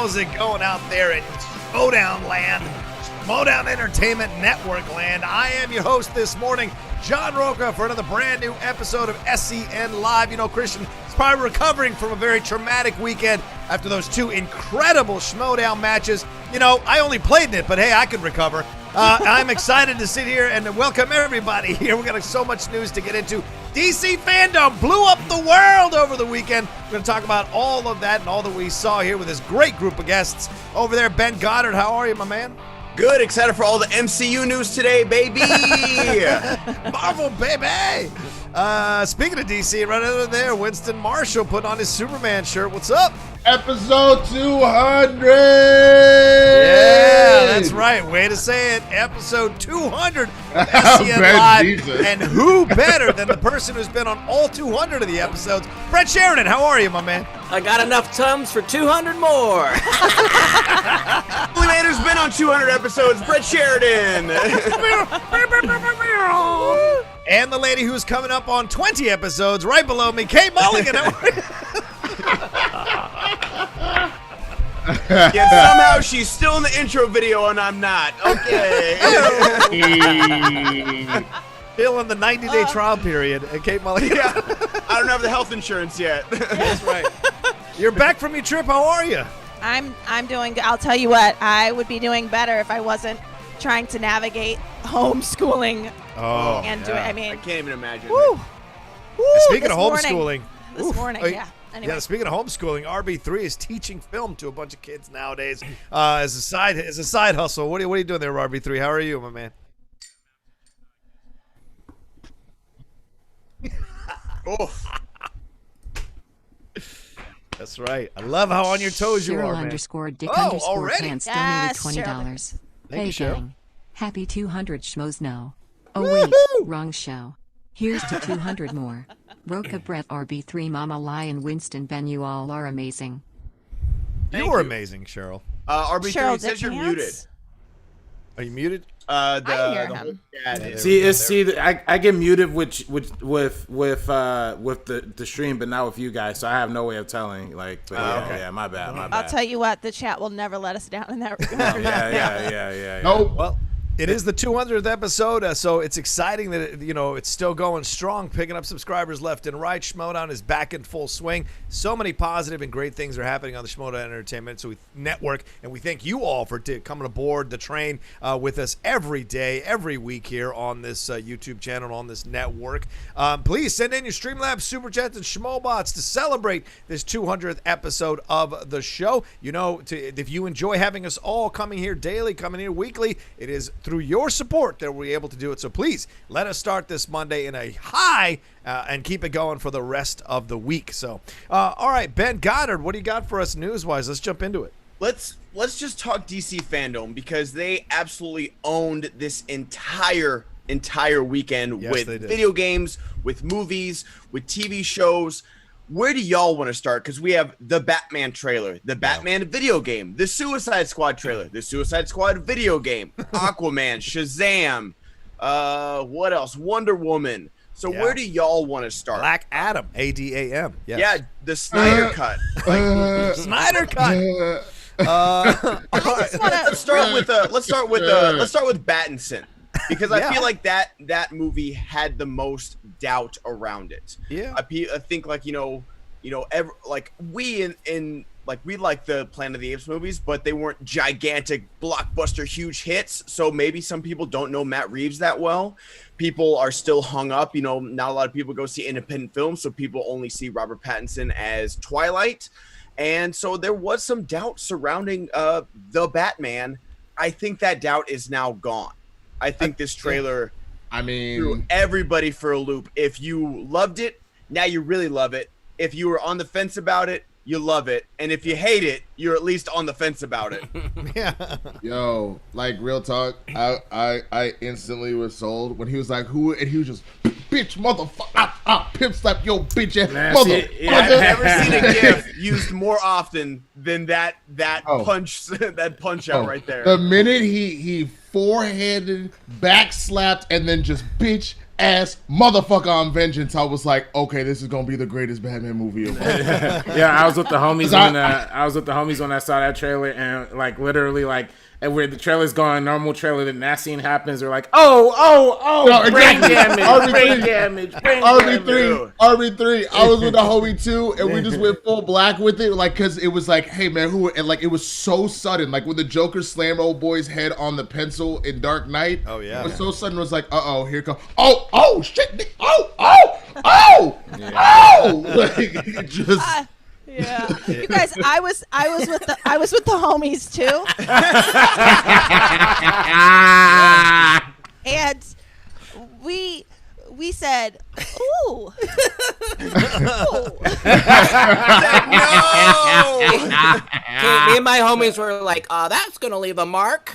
How's it going out there in Schmodown land? Schmodown Entertainment Network land. I am your host this morning, John Rocha, for another brand new episode of SEN Live. You know, Christian is probably recovering from a very traumatic weekend after those two incredible Schmodown matches. You know, I only played in it, but hey, I could recover. I'm excited to sit here and welcome everybody here. We got so much news to get into. DC Fandome blew up the world over the weekend. We're going to talk about all of that and all that we saw here with this great group of guests over there. Ben Goddard, how are you, my man? Good, excited for all the MCU news today, baby. Marvel, baby. Speaking of DC, right over there, Winston Marshall putting on his Superman shirt. What's up? Episode 200! Yeah, that's right. Way to say it. Episode 200 of SEN Live. Jesus. And who better than the person who's been on all 200 of the episodes? Brett Sheridan, how are you, my man? I got enough Tums for 200 more. The man who's been on 200 episodes, Brett Sheridan. And the lady who's coming up on 20 episodes right below me, Kate Mulligan. Yet somehow she's still in the intro video and I'm not. Okay. Still in the 90-day trial period. Kate Mulligan. Yeah, I don't have the health insurance yet. That's right. You're back from your trip. How are you? I'm doing good. I'll tell you what, I would be doing better if I wasn't trying to navigate homeschooling. Oh, and do it. I mean, I can't even imagine. Woo, speaking of homeschooling. This morning, yeah. Anyway. Yeah, speaking of homeschooling, RB3 is teaching film to a bunch of kids nowadays as a side hustle. What are you doing there, RB3? How are you, my man? Oof. That's right. I love how on your toes you are, man. Dick already? Pants Yes, donated $20. Thank you, Hey Cheryl. gang, happy 200 schmoes now. Oh wait, wrong show. Here's to 200 more. Rocha, Brett, RB3, Mama Lion, Winston, Ben, you all are amazing. You were amazing, Cheryl. RB3 Cheryl, says you're Dick muted. Pants? Are you muted? I hear him. I get muted with the stream, but not with you guys, so I have no way of telling. Like, but yeah, my bad. I'll tell you what, the chat will never let us down in that regard. Yeah. Nope. Well, it is the 200th episode, so it's exciting that it's still going strong, picking up subscribers left and right. Schmodown is back in full swing. So many positive and great things are happening on the Schmodown Entertainment Network, and we thank you all for coming aboard the train with us every day, every week here on this YouTube channel, on this network. Please send in your Streamlabs, Super Chats, and Schmobots to celebrate this 200th episode of the show. If you enjoy having us all coming here daily, coming here weekly, it is through your support that we're able to do it. So please let us start this Monday in a high and keep it going for the rest of the week. So, all right, Ben Goddard, what do you got for us news-wise? Let's jump into it. Let's just talk DC Fandome because they absolutely owned this entire weekend with video games, with movies, with TV shows. Where do y'all want to start? Because we have the Batman trailer, the Batman video game, the Suicide Squad trailer, the Suicide Squad video game, Aquaman, Shazam, what else? Wonder Woman. So where do y'all want to start? Black Adam, ADAM. Yes. Yeah, the Snyder Cut. Snyder Cut. Let's start with Battinson. Because I feel like that movie had the most doubt around it. Yeah, I think we like the Planet of the Apes movies, but they weren't gigantic, blockbuster, huge hits. So maybe some people don't know Matt Reeves that well. People are still hung up. Not a lot of people go see independent films, so people only see Robert Pattinson as Twilight. And so there was some doubt surrounding the Batman. I think that doubt is now gone. I think this trailer threw everybody for a loop. If you loved it, now you really love it. If you were on the fence about it, you love it. And if you hate it, you're at least on the fence about it. Yeah. Yo, like real talk, I instantly was sold when he was like, who? And he was just, bitch, motherfucker, pimp slap your bitch ass mother. I've never seen a GIF used more often than that punch out right there. The minute he forehanded, back slapped, and then just bitch ass motherfucker on Vengeance, I was like, okay, this is gonna be the greatest Batman movie of all time. Yeah, I was with the homies when I saw that trailer, and like literally like. And where the trailer's going, normal trailer, then that scene happens, they're like, No, brain exactly. damage, brain damage, brain damage. RB3. I was with the homie too, and we just went full black with it, like, cause it was like, hey man, who? And like, it was so sudden, like when the Joker slammed old boy's head on the pencil in Dark Knight. Oh yeah. It was so sudden. It was like, here come. Oh shit. Oh. Like, it just. Yeah, you guys, I was with the homies too, and we said, "Ooh, Me and my homies were like, that's gonna leave a mark.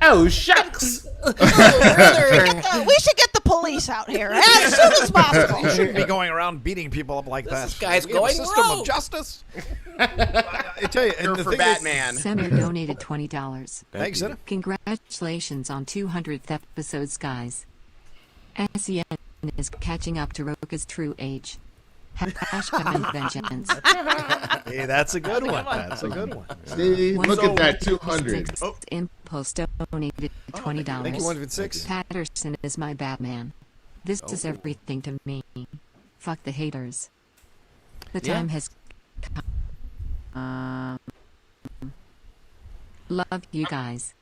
Oh shucks. we should get the police out here as soon as possible." You shouldn't be going around beating people up like that. This guy's We have a going system rogue. of justice. I tell you, and the for thing Batman. Sammy donated $20. Thanks, Senna. Congratulations on 200th episodes, guys. SEN is catching up to Rocha's true age. Hashtag vengeance. Hey, that's a good one. That's a good one. See, look at that 200. Impulse donated $20. Thank you, 106. Patterson is my Batman. This is everything to me. Fuck the haters. The time has come. Love you guys.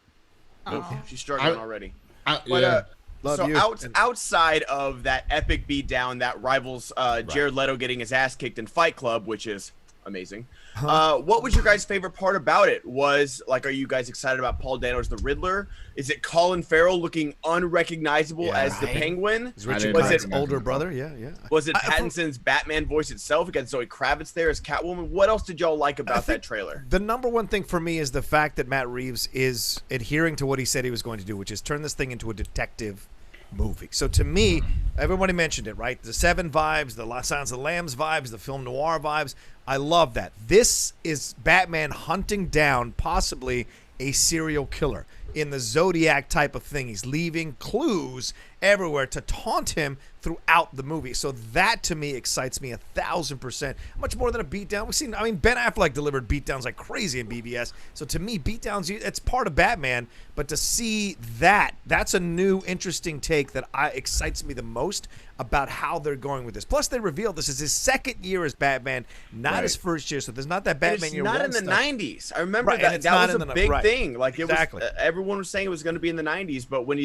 She's struggling already. But Yeah. Love so you. outside of that epic beatdown that rivals Jared Leto getting his ass kicked in Fight Club, which is amazing. What was your guys' favorite part about it? Was like, are you guys excited about Paul Dano as the Riddler? Is it Colin Farrell looking unrecognizable as the Penguin? Is Richard Was Pike's it older brother? Yeah. Was it Pattinson's Batman voice itself? We got Zoe Kravitz there as Catwoman. What else did y'all like about that trailer? The number one thing for me is the fact that Matt Reeves is adhering to what he said he was going to do, which is turn this thing into a detective movie. So to me, everybody mentioned it, right? The Seven vibes, the Silence of the Lambs vibes, the film noir vibes. I love that. This is Batman hunting down possibly a serial killer in the Zodiac type of thing. He's leaving clues everywhere to taunt him throughout the movie. So that to me excites me 1,000%. Much more than a beatdown. We've seen, Ben Affleck delivered beatdowns like crazy in BBS. So to me, beatdowns, it's part of Batman. But to see that's a new, interesting take that excites me the most about how they're going with this. Plus, they revealed this is his second year as Batman, not his first year. So there's not that Batman it's year not one in the stuff. 90s. I remember Right, and that it's that not was in a the- big right. thing. Like it Exactly. was, everyone was saying it was going to be in the 90s, but when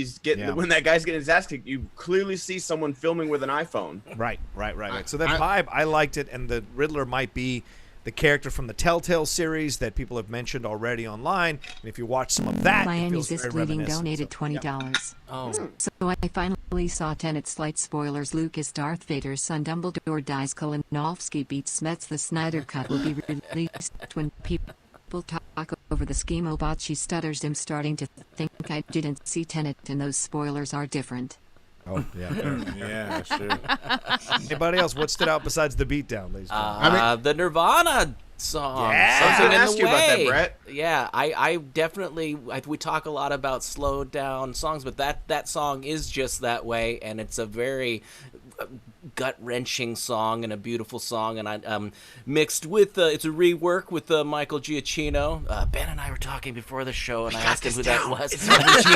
when that guy's getting his ass kicked, you clearly see someone filming with an iPhone. Right. So that vibe, I liked it, and the Riddler might be the character from the Telltale series that people have mentioned already online. And if you watch some of that, it Miami feels This very Bleeding reminiscent. donated So, $20. Oh, So I finally saw Tenet. Slight spoilers. Luke is Darth Vader's son. Dumbledore dies. Walentowski beats Smets. The Snyder Cut will be released when people talk over the schemobot. She stutters. I'm starting to think I didn't see Tenet, and those spoilers are different. Oh, yeah. Yeah, sure. Anybody else? What stood out besides the beatdown, ladies and gentlemen? the Nirvana song. Yeah. I was going Something to in ask the you about that, Way. Brett. Yeah, I definitely, we talk a lot about slowed down songs, but that song is just that way, and it's a very gut-wrenching song and a beautiful song, and I mixed with it's a rework with Michael Giacchino. Ben and I were talking before the show, and I asked him who that was. It's Michael G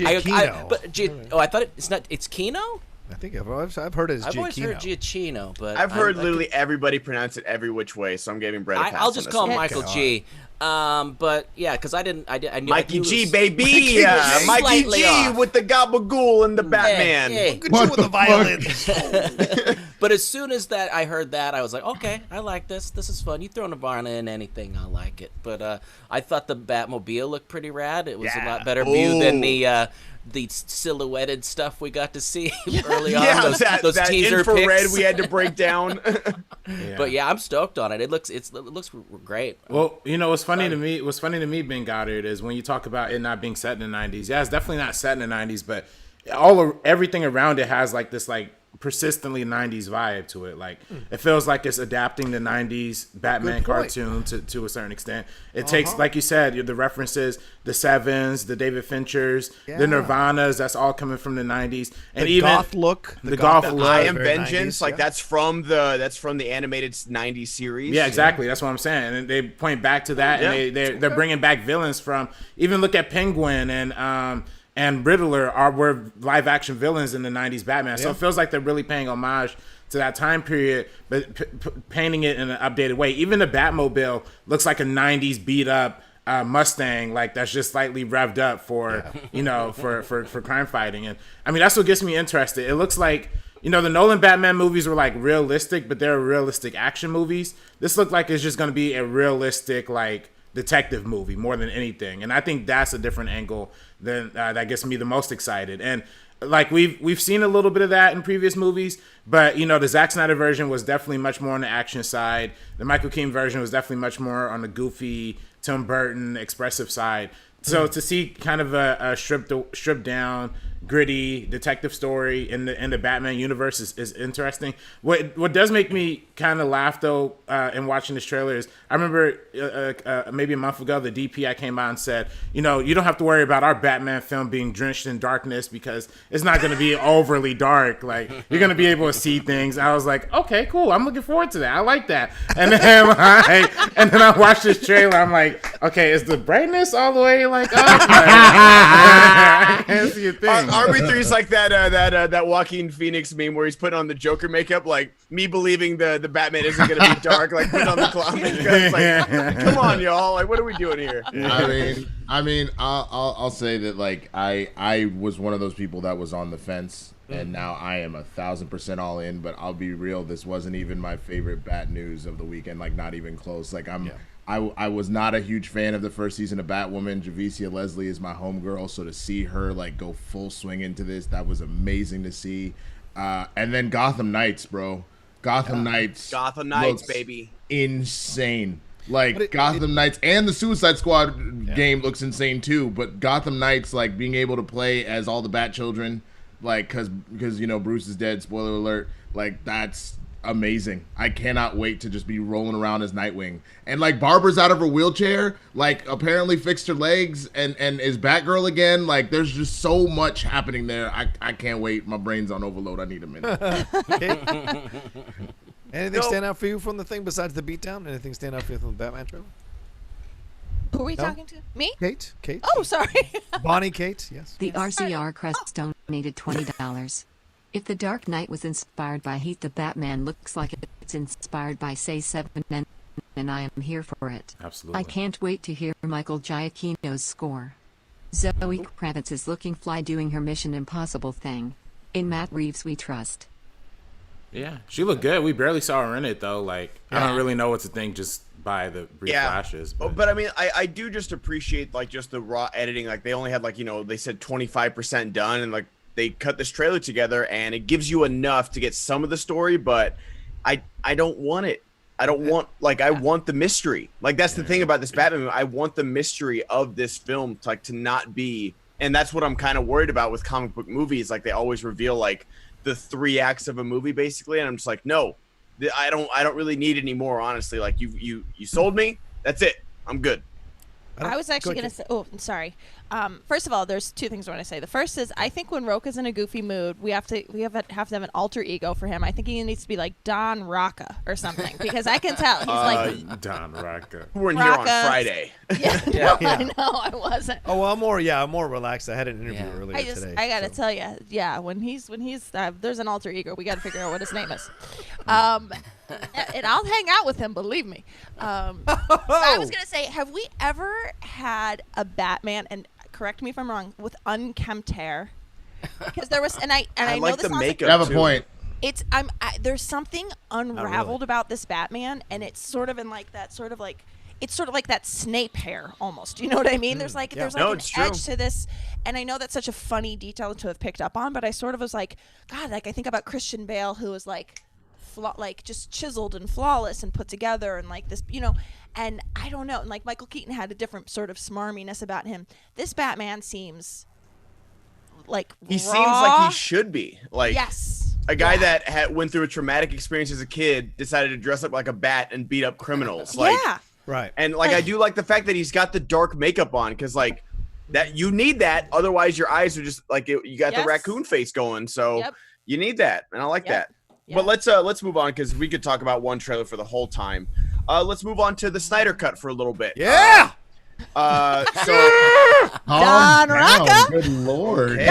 right now. Giacchino. I thought it's Kino. I think I've heard it as I've always heard Giacchino. Giacchino, but I've heard literally everybody pronounce it every which way, so I'm giving Brett a pass. I'll just on call this him one. Michael G. But yeah, because I knew Mikey G, was- baby! Mikey slightly G off. with the gabagool and the Batman. Hey. Look at you with the violins. But as soon as I heard that, I was like, okay, I like this. This is fun. You throw Nirvana in anything, I like it. But I thought the Batmobile looked pretty rad. It was a lot better view than the silhouetted stuff we got to see early on. Yeah, those that teaser infrared pics. we had to break down. But yeah, I'm stoked on it. It looks great. Well, you know what's funny to me? What's funny to me, Ben Goddard, is when you talk about it not being set in the '90s. Yeah, it's definitely not set in the '90s, but everything around it has like this like persistently 90s vibe to it. Like it feels like it's adapting the 90s Batman cartoon to a certain extent. It takes, like you said, the references, the Sevens, the David Finchers, the Nirvanas, that's all coming from the 90s. And the even goth look, the goth look. I Am Vengeance, 90s, like that's from the animated 90s series. Yeah, exactly. That's what I'm saying. And they point back to that, and they're bringing back villains from, even look at Penguin and Riddler were live action villains in the 90s Batman. So it feels like they're really paying homage to that time period, but painting it in an updated way. Even the Batmobile looks like a 90s beat up Mustang, like that's just slightly revved up for, for crime fighting. And I mean, that's what gets me interested. It looks like, the Nolan Batman movies were like realistic, but they're realistic action movies. This looked like it's just going to be a realistic, like, detective movie more than anything, and I think that's a different angle than that gets me the most excited. And like we've seen a little bit of that in previous movies, but the Zack Snyder version was definitely much more on the action side. The Michael Keaton version was definitely much more on the goofy Tim Burton expressive side. So to see kind of a stripped down, gritty detective story in the Batman universe is interesting. What does make me kind of laugh though in watching this trailer is I remember maybe a month ago the DP came out and said, you don't have to worry about our Batman film being drenched in darkness because it's not going to be overly dark. Like you're going to be able to see things. I was like, okay, cool. I'm looking forward to that. I like that. And then I watched this trailer. I'm like, okay, is the brightness all the way like up? I can't see a thing. RB3's like that Joaquin Phoenix meme where he's putting on the Joker makeup, like me believing the Batman isn't gonna be dark, like putting on the clown makeup. It's like, come on, y'all, like what are we doing here? I mean, I'll say that like I was one of those people that was on the fence, and now I am 1,000% all in. But I'll be real, this wasn't even my favorite Bat news of the weekend, like not even close. Like I was not a huge fan of the first season of Batwoman. Javicia Leslie is my homegirl, so to see her like go full swing into this, that was amazing to see. And then Gotham Knights, bro. Gotham Knights, baby, insane. Like Gotham Knights and the Suicide Squad game looks insane too. But Gotham Knights, like being able to play as all the Bat children, like because Bruce is dead. Spoiler alert. Like that's amazing. I cannot wait to just be rolling around as Nightwing. And like Barbara's out of her wheelchair, like apparently fixed her legs and is Batgirl again. Like there's just so much happening there. I can't wait. My brain's on overload. I need a minute. Anything stand out for you from the thing besides the beatdown? Anything stand out for you from the Batman trailer? Who are we talking to? Me? Kate. Oh, sorry. Bonnie Kate, yes. The RCR Crest donated $20. If The Dark Knight was inspired by Heat, the Batman looks like it's inspired by Say 7, and I am here for it. Absolutely. I can't wait to hear Michael Giacchino's score. Zoe Kravitz is looking fly doing her Mission Impossible thing. In Matt Reeves we trust. Yeah, she looked good. We barely saw her in it though. Like I don't really know what to think just by the brief flashes. But I mean, I do just appreciate like just the raw editing. Like they only had like they said 25% done, and like they cut this trailer together, and it gives you enough to get some of the story. But I don't want it. I don't want I want the mystery. Like that's the thing about this Batman movie. I want the mystery of this film to not be, and that's what I'm kind of worried about with comic book movies. Like they always reveal like the 3 acts of a movie basically, and I'm just like, no, I don't really need any more, honestly. Like you sold me. That's it. I'm good. I was actually going to say, oh, I'm sorry. First of all, there's 2 things I want to say. The first is I think when Rocha's in a goofy mood, we have to have an alter ego for him. I think he needs to be like Don Rocha or something, because I can tell he's like Don Rocha. We weren't here on Friday. Yeah, I know I wasn't. Oh, well, I'm more relaxed. I had an interview earlier today. I got to tell you, when he's there's an alter ego. We got to figure out what his name is. And I'll hang out with him, believe me. I was gonna say, have we ever had a Batman, and correct me if I'm wrong, with unkempt hair? Because there was, and I know like this the makeup. You have a point. It's there's something unraveled about this Batman, and it's sort of in like that sort of like. It's sort of like that Snape hair, almost. You know what I mean? There's like an edge to this, and I know that's such a funny detail to have picked up on. But I sort of was like, God, like I think about Christian Bale, who was like just chiseled and flawless and put together, and like this, and I don't know. And like Michael Keaton had a different sort of smarminess about him. This Batman seems like he seems like he should be. Like yes. A guy that went through a traumatic experience as a kid decided to dress up like a bat and beat up criminals. Like, yeah. Right. And like I do like the fact that he's got the dark makeup on, because like that you need that. Otherwise, your eyes are just like you got the raccoon face going. So you need that, and I like that. But let's move on, because we could talk about one trailer for the whole time. Let's move on to the Snyder Cut for a little bit. Yeah. Don Rocha. Good lord. Okay.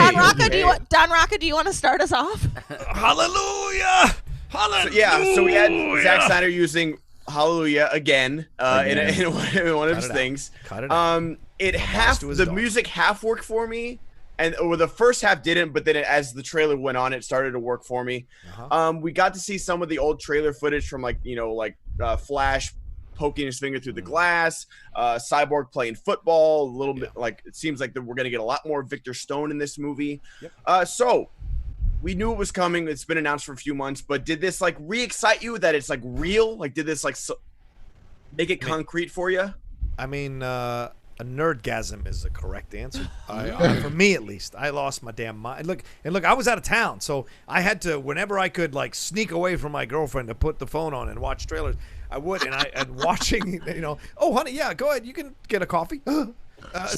Don Rocha, do you want to start us off? Hallelujah. Hallelujah. So we had Zack Snyder using Hallelujah again, in one of his things. Cut it out. The music half worked for me, or the first half didn't, but then as the trailer went on, it started to work for me. We got to see some of the old trailer footage from Flash poking his finger through the glass, Cyborg playing football, a little bit like it seems like we're going to get a lot more Victor Stone in this movie. So we knew it was coming. It's been announced for a few months, but did this like re-excite you that it's like real? Like, did this like make it concrete for you? I mean, a nerdgasm is the correct answer. For me, at least, I lost my damn mind. Look, I was out of town, so I had to, whenever I could, like sneak away from my girlfriend to put the phone on and watch trailers. I would, and watching, oh honey, yeah, go ahead, you can get a coffee.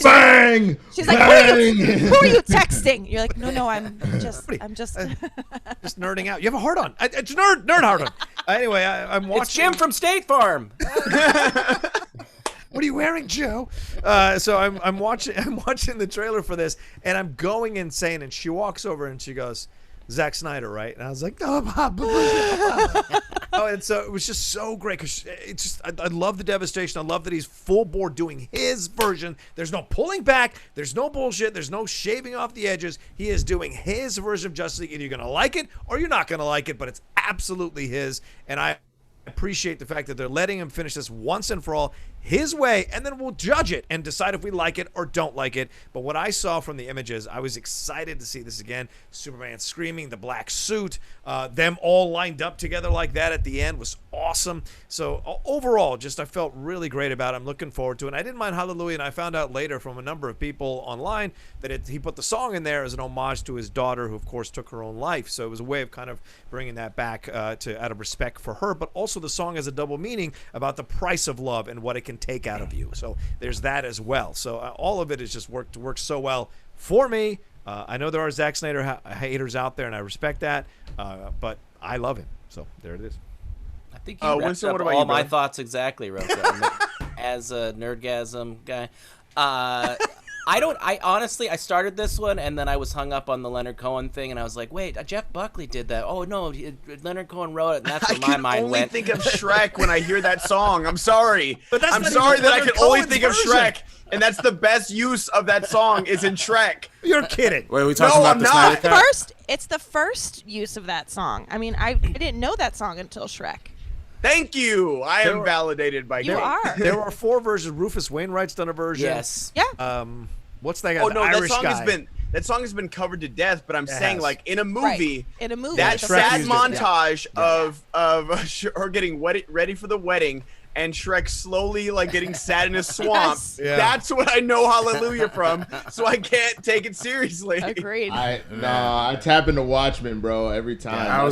Bang! She's like, who are you texting? You're like, no, I'm just just nerding out. You have a heart on. It's nerd heart on. Anyway, I'm watching. It's Jim from State Farm. What are you wearing, Joe? So I'm watching the trailer for this, and I'm going insane. And she walks over and she goes, Zack Snyder, right? And I was like, oh, and so it was just so great, because it's just I love the devastation. I love that he's full bore doing his version. There's no pulling back. There's no bullshit. There's no shaving off the edges. He is doing his version of Justice League, and you're gonna like it or you're not gonna like it, but it's absolutely his. And I appreciate the fact that they're letting him finish this once and for all his way, and then we'll judge it and decide if we like it or don't like it. But what I saw from the images, I was excited to see this again. Superman screaming, the black suit, them all lined up together like that at the end was awesome. So overall, just I felt really great about it. I'm looking forward to it. And I didn't mind Hallelujah, and I found out later from a number of people online that he put the song in there as an homage to his daughter, who of course took her own life. So it was a way of kind of bringing that back out of respect for her, but also the song has a double meaning about the price of love and what it can take out of you. So there's that as well. So all of it has just worked so well for me. I know there are Zack Snyder haters out there, and I respect that, but I love him. So there it is. I think you wrapped up all my thoughts exactly, Rocha. As a nerdgasm guy, I honestly started this one, and then I was hung up on the Leonard Cohen thing, and I was like, wait, Jeff Buckley did that. Oh no, Leonard Cohen wrote it, and that's where my mind went. I can only think of Shrek when I hear that song. I'm sorry. But I'm sorry that I can only think of Shrek, and that's the best use of that song is in Shrek. You're kidding. Wait, are we talking about the Snyder Cut? It's the first use of that song. I mean, I didn't know that song until Shrek. Thank you. I am validated by you. There are 4 versions. Rufus Wainwright's done a version. Yes. Yeah. What's that guy? Oh no, Irish that song has been covered to death. But I'm saying, like in a movie, that that sad montage of her getting ready for the wedding, and Shrek slowly like getting sad in a swamp. That's what I know Hallelujah from. So I can't take it seriously. Agreed. I tap into Watchmen, bro, every time. Yeah,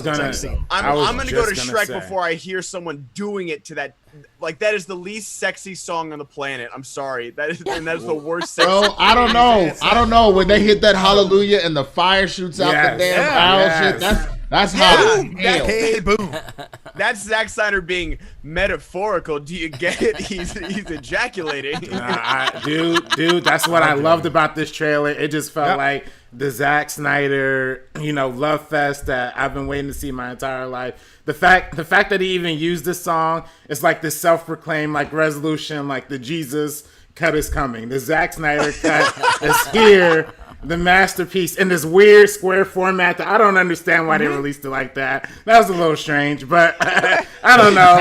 I'm gonna go to Shrek before I hear someone doing it to that. Like, that is the least sexy song on the planet. I'm sorry. That is the worst sexy Bro, I don't know. When they hit that Hallelujah and the fire shoots out the damn owl shit, that's hot. Hey, boom. That's Zack Snyder being metaphorical. Do you get it? He's ejaculating. Dude, that's what I loved about this trailer. It just felt like the Zack Snyder, love fest that I've been waiting to see my entire life. The fact that he even used this song, it's like this self-proclaimed like resolution, like the Jesus cut is coming. The Zack Snyder cut is here. The masterpiece in this weird square format that I don't understand why they released it like that. That was a little strange, but I don't know.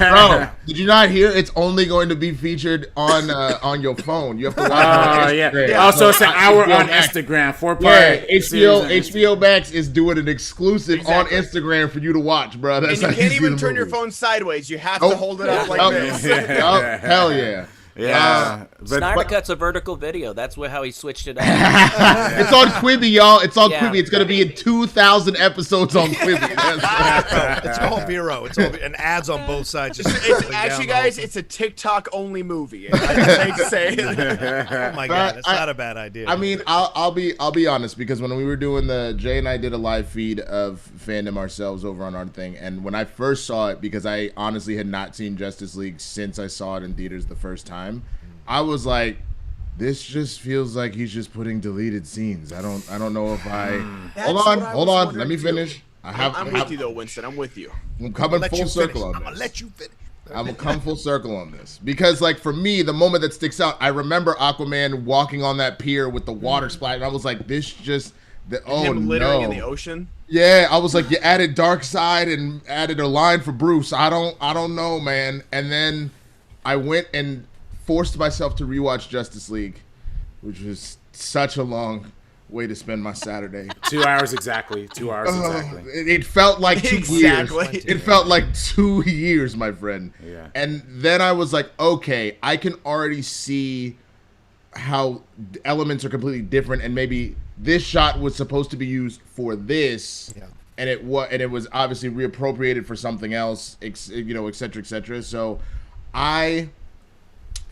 Bro, did you not hear? It's only going to be featured on your phone. You have to watch it on Instagram. Yeah. Also, it's an hour on Instagram. 4-part. HBO Max is doing an exclusive on Instagram for you to watch, bro. And you can't even turn your phone sideways. You have to hold it up like this. Hell yeah. Yeah, Snyder Cut's a vertical video. That's how he switched it up. It's on Quibi, y'all. It's on Yeah. Quibi. It's gonna be in 2,000 episodes on Quibi. It's all Vero. It's all and ads on both sides. It's actually, guys, it's a TikTok only movie. I just hate to say it. Oh my god, it's not a bad idea. I mean, I'll be honest, because when we were doing Jay and I did a live feed of Fandom ourselves over on our thing, and when I first saw it, because I honestly had not seen Justice League since I saw it in theaters the first time, I was like, this just feels like he's just putting deleted scenes. I don't know if I hold on, let me finish. I'm with you though, Winston. I'm with you. I'm coming full circle on this. I'm gonna let you finish. I'm gonna come full circle on this, because like for me, the moment that sticks out, I remember Aquaman walking on that pier with the water splash, and I was like, this just Him littering in the ocean. Yeah, I was like, you added Dark Side and added a line for Bruce. I don't know, man. And then I went and forced myself to rewatch Justice League, which was such a long way to spend my Saturday. 2 hours exactly. 2 hours exactly. It felt like 2 Exactly. years. It felt like 2 years, my friend. Yeah. And then I was like, okay, I can already see how elements are completely different, and maybe this shot was supposed to be used for this, and it was obviously reappropriated for something else, et cetera. So I'm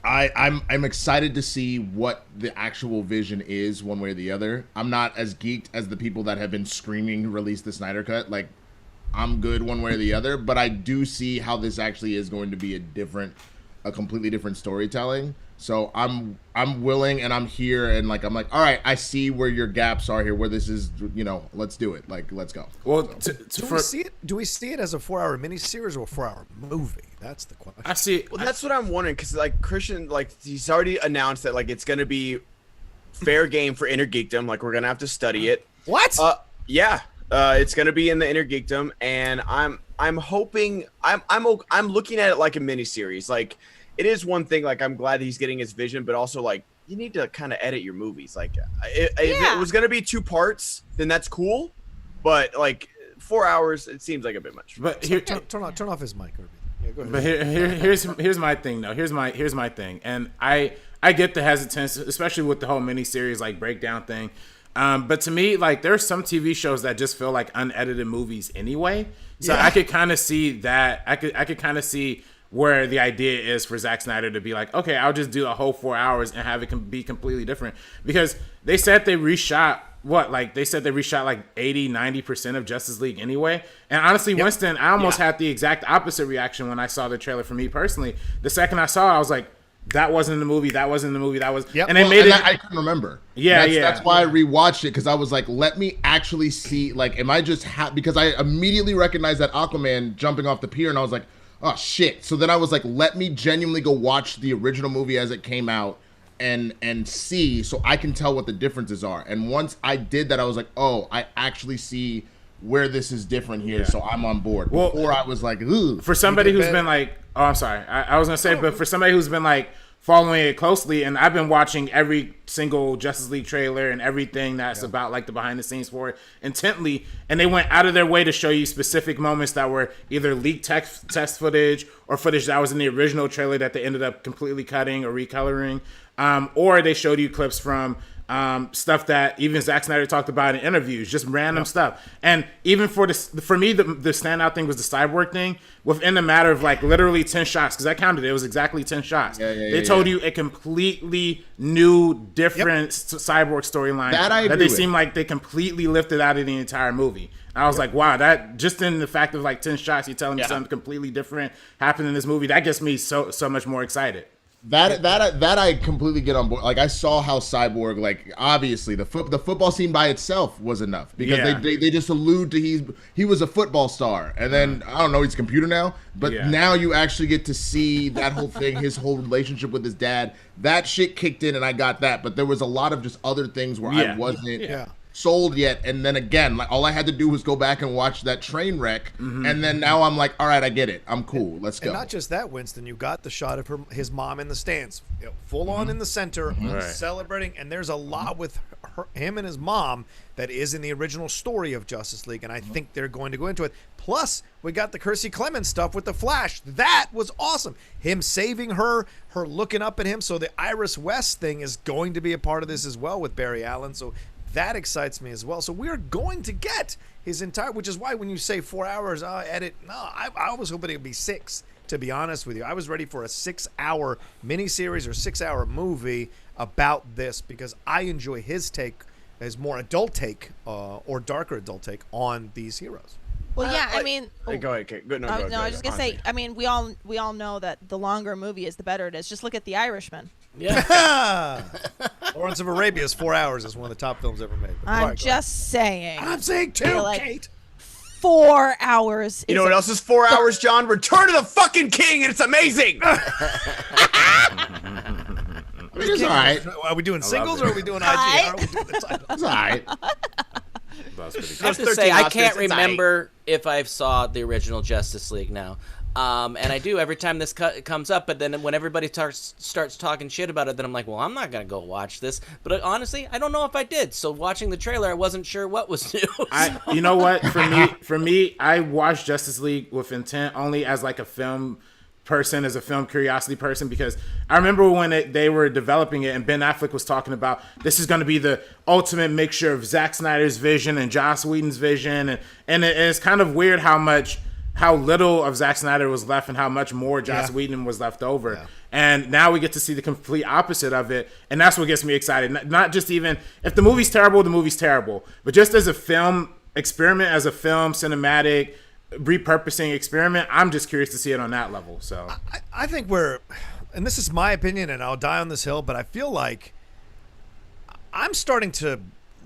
excited to see what the actual vision is, one way or the other. I'm not as geeked as the people that have been screaming release the Snyder Cut. Like, I'm good one way or the other, but I do see how this actually is going to be a completely different storytelling. So I'm willing, and I'm here, and I'm like, all right, I see where your gaps are here, where this is, let's do it. Like, let's go. Well, do we see it as a 4-hour miniseries or a 4-hour movie? That's the question. I see. Well, that's what I'm wondering, because Christian, he's already announced that it's gonna be fair game for Inner Geekdom. We're gonna have to study it. What? Yeah. It's gonna be in the Inner Geekdom, and I'm hoping I'm looking at it like a miniseries. It is one thing, I'm glad that he's getting his vision, but also you need to kind of edit your movies. If it was gonna be 2 parts, then that's cool, but 4 hours, it seems like a bit much. But here, turn off his mic. Yeah, go ahead. But here's my thing though. Here's my thing, and I get the hesitance, especially with the whole miniseries breakdown thing. But to me, there are some TV shows that just feel like unedited movies anyway. So I could kind of see that. I could kind of see where the idea is for Zack Snyder to be okay, I'll just do a whole 4 hours and have it be completely different, because they said they reshot 80-90% of Justice League anyway. And honestly, Winston, I almost had the exact opposite reaction when I saw the trailer. For me personally, the second I saw it, I was like, that wasn't the movie. That wasn't the movie. That was. Yep. And they made it. I couldn't remember. That's why I rewatched it, because I was like, let me actually see. Am I just because I immediately recognized that Aquaman jumping off the pier, and I was like, oh shit. So then I was like, let me genuinely go watch the original movie as it came out and see, so I can tell what the differences are. And once I did that, I was like, oh, I actually see where this is different here, so I'm on board. Well, before I was like, ugh. For somebody who's been oh, I'm sorry. I was gonna say, but for somebody who's been following it closely, and I've been watching every single Justice League trailer and everything that's about the behind the scenes for it intently, and they went out of their way to show you specific moments that were either leaked test footage or footage that was in the original trailer that they ended up completely cutting or recoloring, or they showed you clips from stuff that even Zack Snyder talked about in interviews, just random stuff. And even for me, the standout thing was the cyborg thing. Within a matter of literally 10 shots, because I counted it was exactly 10 shots. They told you a completely new, different cyborg storyline that they seem like they completely lifted out of the entire movie. And I was like, wow, that just in the fact of 10 shots, you're telling me something completely different happened in this movie. That gets me so much more excited. That I completely get on board. I saw how Cyborg, obviously the football scene by itself was enough, because they just allude to he was a football star, and then I don't know, he's a computer now, but now you actually get to see that whole thing, his whole relationship with his dad. That shit kicked in, and I got that, but there was a lot of just other things where I wasn't sold yet. And then again, all I had to do was go back and watch that train wreck, and then now I'm like, all right, I get it, I'm cool, let's go. And not just that, Winston, you got the shot of his mom in the stands, full on in the center, celebrating, and there's a lot with him and his mom that is in the original story of Justice League, and I think they're going to go into it. Plus, we got the Kersey Clemens stuff with the Flash. That was awesome. Him saving her looking up at him. So the Iris West thing is going to be a part of this as well with Barry Allen. So that excites me as well. So we are going to get his entire, which is why when you say 4 hours edit, no, I was hoping it would be 6. To be honest with you, I was ready for a 6-hour miniseries or 6-hour movie about this because I enjoy his take, his more adult take or darker adult take on these heroes. Well, yeah, I mean, go ahead, Kate. Good. No, I was just gonna say. I mean, we all know that the longer a movie is, the better it is. Just look at The Irishman. Yeah. Lawrence of Arabia is 4 hours. It's one of the top films ever made. I'm just saying. I'm saying too, like, Kate. 4 hours. You know what else is 4 hours, John? Return of the fucking King, and it's amazing. It's all right. Are we doing singles or are we doing IG? How are we doing the title? It's all right. I have to say, I can't remember if I saw the original Justice League now. And I do every time this comes up, but then when everybody starts talking shit about it, then I'm like, well, I'm not going to go watch this. But honestly, I don't know if I did. So watching the trailer, I wasn't sure what was new. You know what? For me, I watched Justice League with intent only as like a film person, as a film curiosity person, because I remember when they were developing it and Ben Affleck was talking about this is going to be the ultimate mixture of Zack Snyder's vision and Joss Whedon's vision. And it's kind of weird how little of Zack Snyder was left and how much more Joss Whedon was left over. Yeah. And now we get to see the complete opposite of it. And that's what gets me excited. Not just even, if the movie's terrible, the movie's terrible. But just as a film experiment, as a film cinematic repurposing experiment, I'm just curious to see it on that level. So I think and this is my opinion, and I'll die on this hill, but I feel like I'm starting to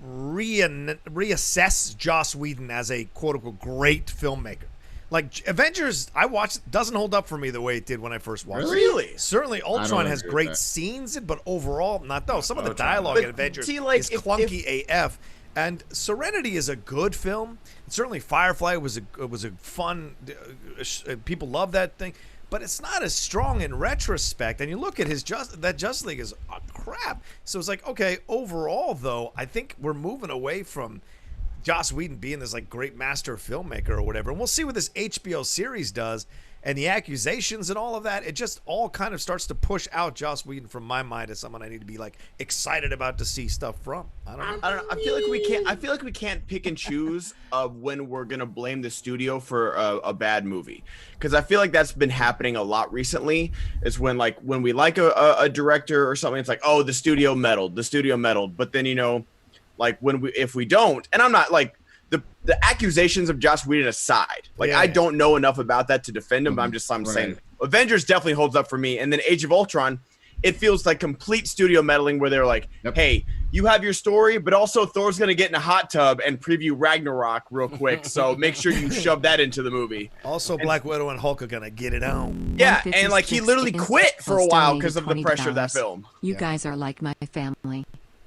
reassess Joss Whedon as a quote-unquote great filmmaker. Like Avengers, I watched, doesn't hold up for me the way it did when I first watched it. Really? Certainly, Ultron has great scenes, but overall, not though. Some of the dialogue in Avengers is clunky AF. And Serenity is a good film. Certainly, Firefly was a fun. People love that thing, but it's not as strong in retrospect. And you look at that Justice League is crap. So it's like, okay, overall though, I think we're moving away from Joss Whedon being this like great master filmmaker or whatever. And we'll see what this HBO series does and the accusations and all of that. It just all kind of starts to push out Joss Whedon from my mind as someone I need to be like excited about to see stuff from. I don't know. I feel like we can't pick and choose when we're gonna blame the studio for a bad movie, because I feel like that's been happening a lot recently. Is when we like a director or something, it's like, oh, the studio meddled, but then like if we don't, and I'm not like the accusations of Joss Whedon aside, I don't know enough about that to defend him, but I'm saying Avengers definitely holds up for me. And then Age of Ultron, it feels like complete studio meddling where they're like, hey, you have your story, but also Thor's going to get in a hot tub and preview Ragnarok real quick. So make sure you shove that into the movie. Also, Black Widow and Hulk are going to get it on. Yeah, and like he literally quit for a while because of the pressure of that film. You guys are like my family.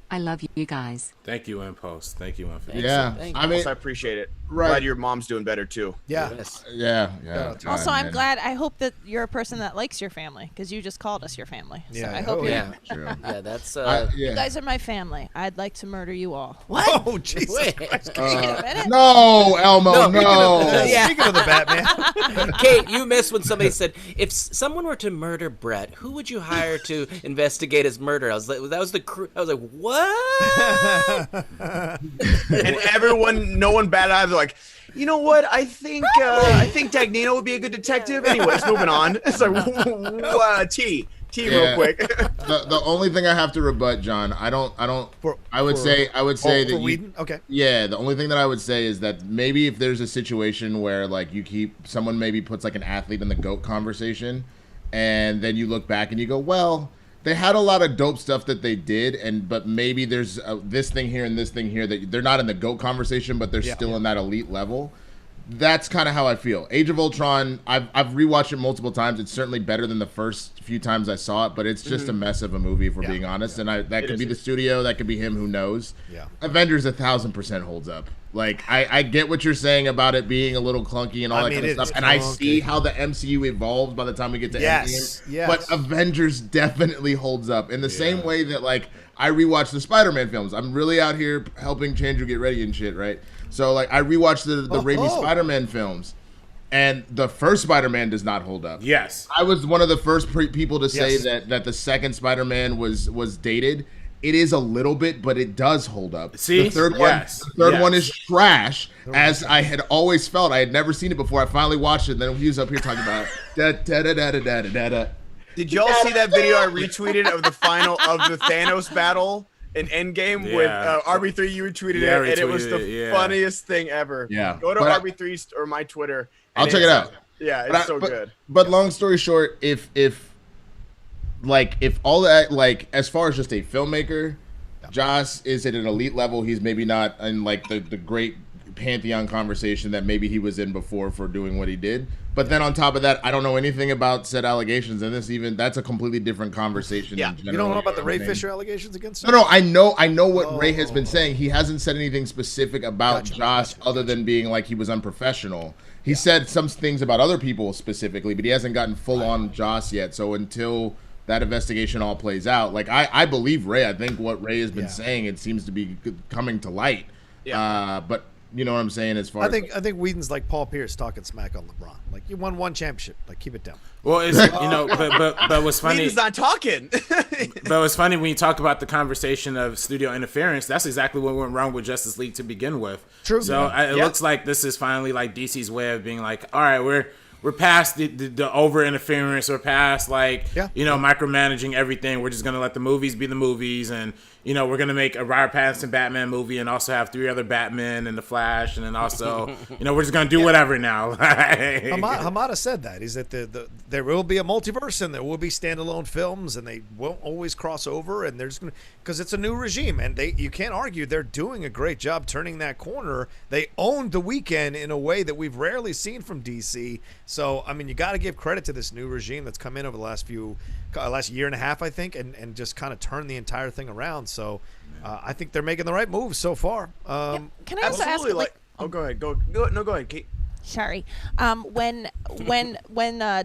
I love you guys. Thank you, Impost. Thank you, Impost. Yeah, I appreciate it. Right. Glad your mom's doing better too. Yeah. Yes. Yeah. Also, I'm glad. I hope that you're a person that likes your family, because you just called us your family. So I hope you. Yeah. Yeah, that's. You guys are my family. I'd like to murder you all. What? Oh, Jesus Christ. No, Elmo, no. Speaking of the Batman. Kate, you missed when somebody said, if someone were to murder Brett, who would you hire to investigate his murder? I was like, I was like, what? And no one batted eyes. They're like, you know what? I think Dagnino would be a good detective. Anyways, moving on. It's like real quick. the only thing I have to rebut, John, I would say that Whedon? Okay. Yeah, the only thing that I would say is that maybe if there's a situation where like someone maybe puts like an athlete in the GOAT conversation, and then you look back and you go, well, they had a lot of dope stuff that they did, but maybe there's this thing here and this thing here that they're not in the GOAT conversation, but they're still in that elite level. That's kind of how I feel. Age of Ultron, I've rewatched it multiple times. It's certainly better than the first few times I saw it, but it's just a mess of a movie, if we're being honest. And that could be the studio, that could be him, who knows. Yeah. Avengers 1,000% holds up. Like I get what you're saying about it being a little clunky and all that kind of stuff, and I see how the MCU evolves by the time we get to Endgame. Yes. But Avengers definitely holds up in the same way that like I rewatched the Spider-Man films. I'm really out here helping Chandru get ready and shit, right? So like I rewatched the Raimi Spider-Man films, and the first Spider-Man does not hold up. Yes, I was one of the first people to say that the second Spider-Man was dated. It is a little bit, but it does hold up. See, the third one is trash, as I had always felt. I had never seen it before. I finally watched it, and then he was up here talking about da da da da da da da. Did y'all see that video I retweeted of the final of the Thanos battle in Endgame with RB3? You retweeted it, and it was the funniest thing ever. Yeah, go to RB3's or my Twitter. I'll check it out. Yeah, it's so good. But long story short, if all that, like, as far as just a filmmaker, Joss is at an elite level. He's maybe not in like the great pantheon conversation that maybe he was in before for doing what he did. But then on top of that, I don't know anything about said allegations, and that's a completely different conversation. Yeah, you don't know about the Ray Fisher allegations against him? No, I know what Ray has been saying. He hasn't said anything specific about Joss other than being like he was unprofessional. He said some things about other people specifically, but he hasn't gotten full on Joss yet. So until that investigation all plays out, like I believe Ray. I think what Ray has been saying, it seems to be coming to light. Yeah. But you know what I'm saying? As far I think Whedon's like Paul Pierce talking smack on LeBron. Like, you won one championship. Like, keep it down. Well, it's, you know, but what's funny? Whedon's not talking. But what's funny when you talk about the conversation of studio interference, that's exactly what went wrong with Justice League to begin with. True. So it looks like this is finally like DC's way of being like, all right, we're past the over interference. We're past micromanaging everything. We're just gonna let the movies be the movies, and we're gonna make a Robert Pattinson Batman movie, and also have 3 other Batmen and the Flash, and then also we're just gonna do whatever now. Hamada said that. He said there will be a multiverse, and there will be standalone films, and they won't always cross over, and there's because it's a new regime, and you can't argue they're doing a great job turning that corner. They owned the weekend in a way that we've rarely seen from DC. So, I mean, you got to give credit to this new regime that's come in over the last year and a half, I think, and just kind of turn the entire thing around. So, I think they're making the right moves so far. Can I also ask, go ahead. Go ahead, Kate. Sorry. When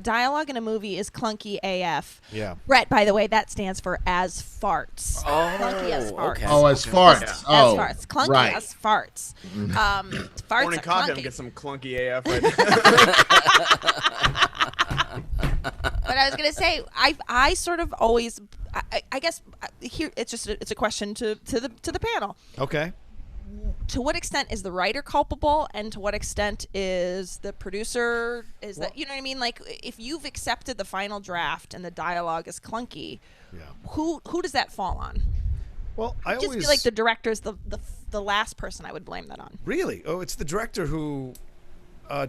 dialogue in a movie is clunky AF. Yeah. Brett, by the way, that stands for as farts. Clunky as farts. Okay. Oh, as farts. Yeah. Oh, as farts. Clunky as farts. Farts Morning are coffee, clunky. get some clunky AF right now. But I was gonna say, I sort of always, I guess here it's a question to the panel. Okay. To what extent is the writer culpable, and to what extent is the producer? That you know what I mean? Like, if you've accepted the final draft and the dialogue is clunky, who does that fall on? Well, I just feel like the director's the last person I would blame that on. Really? Oh, it's the director who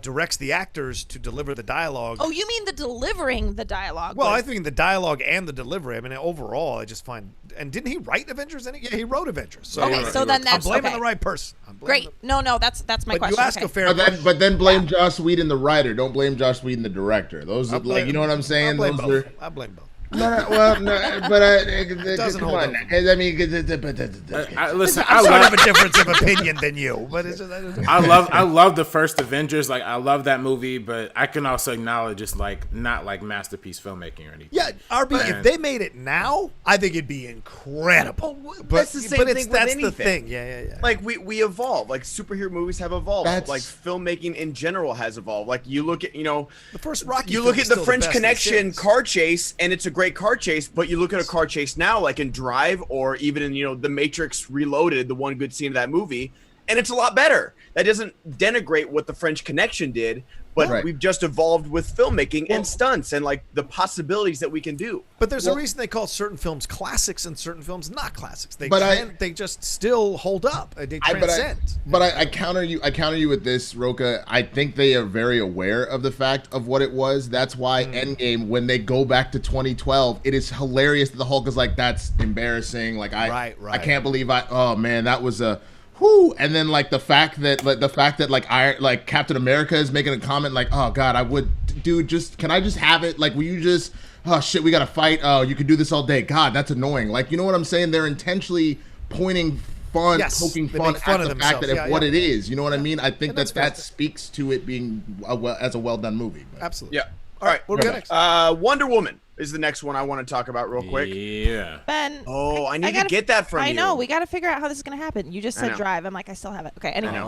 directs the actors to deliver the dialogue. Oh, you mean the delivering the dialogue? Well, I think the dialogue and the delivery. I mean, overall, I just find. And didn't he write Avengers? Yeah, he wrote Avengers. So okay, so then that's I'm blaming the right person. Great. No, that's my question. You ask a fair question. But then blame Joss Whedon, the writer. Don't blame Joss Whedon, the director. Those are like, you know what I'm saying? I blame both. It doesn't hold up. I mean, listen, I don't have a difference of opinion than you, but it's just, I love the first Avengers. Like, I love that movie, but I can also acknowledge it's like not like masterpiece filmmaking or anything. Yeah, RB, if they made it now, I think it'd be incredible. But that's the same thing with anything. The thing. Yeah. Like we evolve. Like superhero movies have evolved. Like filmmaking in general has evolved. Like you look at the first Rocky. You look at the French Connection car chase, and it's a great car chase, but you look at a car chase now, like in Drive, or even in The Matrix Reloaded, the one good scene of that movie, and it's a lot better. That doesn't denigrate what the French Connection did, but we've just evolved with filmmaking and stunts and like the possibilities that we can do. But there's a reason they call certain films classics and certain films not classics. They just still hold up. They transcend. I counter you with this, Rocha. I think they are very aware of the fact of what it was. That's why Endgame, when they go back to 2012, it is hilarious that the Hulk is like, that's embarrassing. Like I can't believe oh man, that was a whoo. And then like the fact that like Captain America is making a comment like, oh God, can I just have it? Like, will you just, oh shit, we gotta fight. Oh, you could do this all day. God, that's annoying. Like, you know what I'm saying? They're intentionally pointing fun, Yes, poking they fun make fun at of the fact that themselves. what it is. You know what I mean? I think that's that fair. speaks to it being a well done movie. Absolutely. Yeah. All right. What do we got next? Wonder Woman is the next one I want to talk about real quick. Yeah. Ben. Oh, I need to get that from you. I know. We got to figure out how this is going to happen. You just said drive. I'm like, I still have it. Okay. Anyway.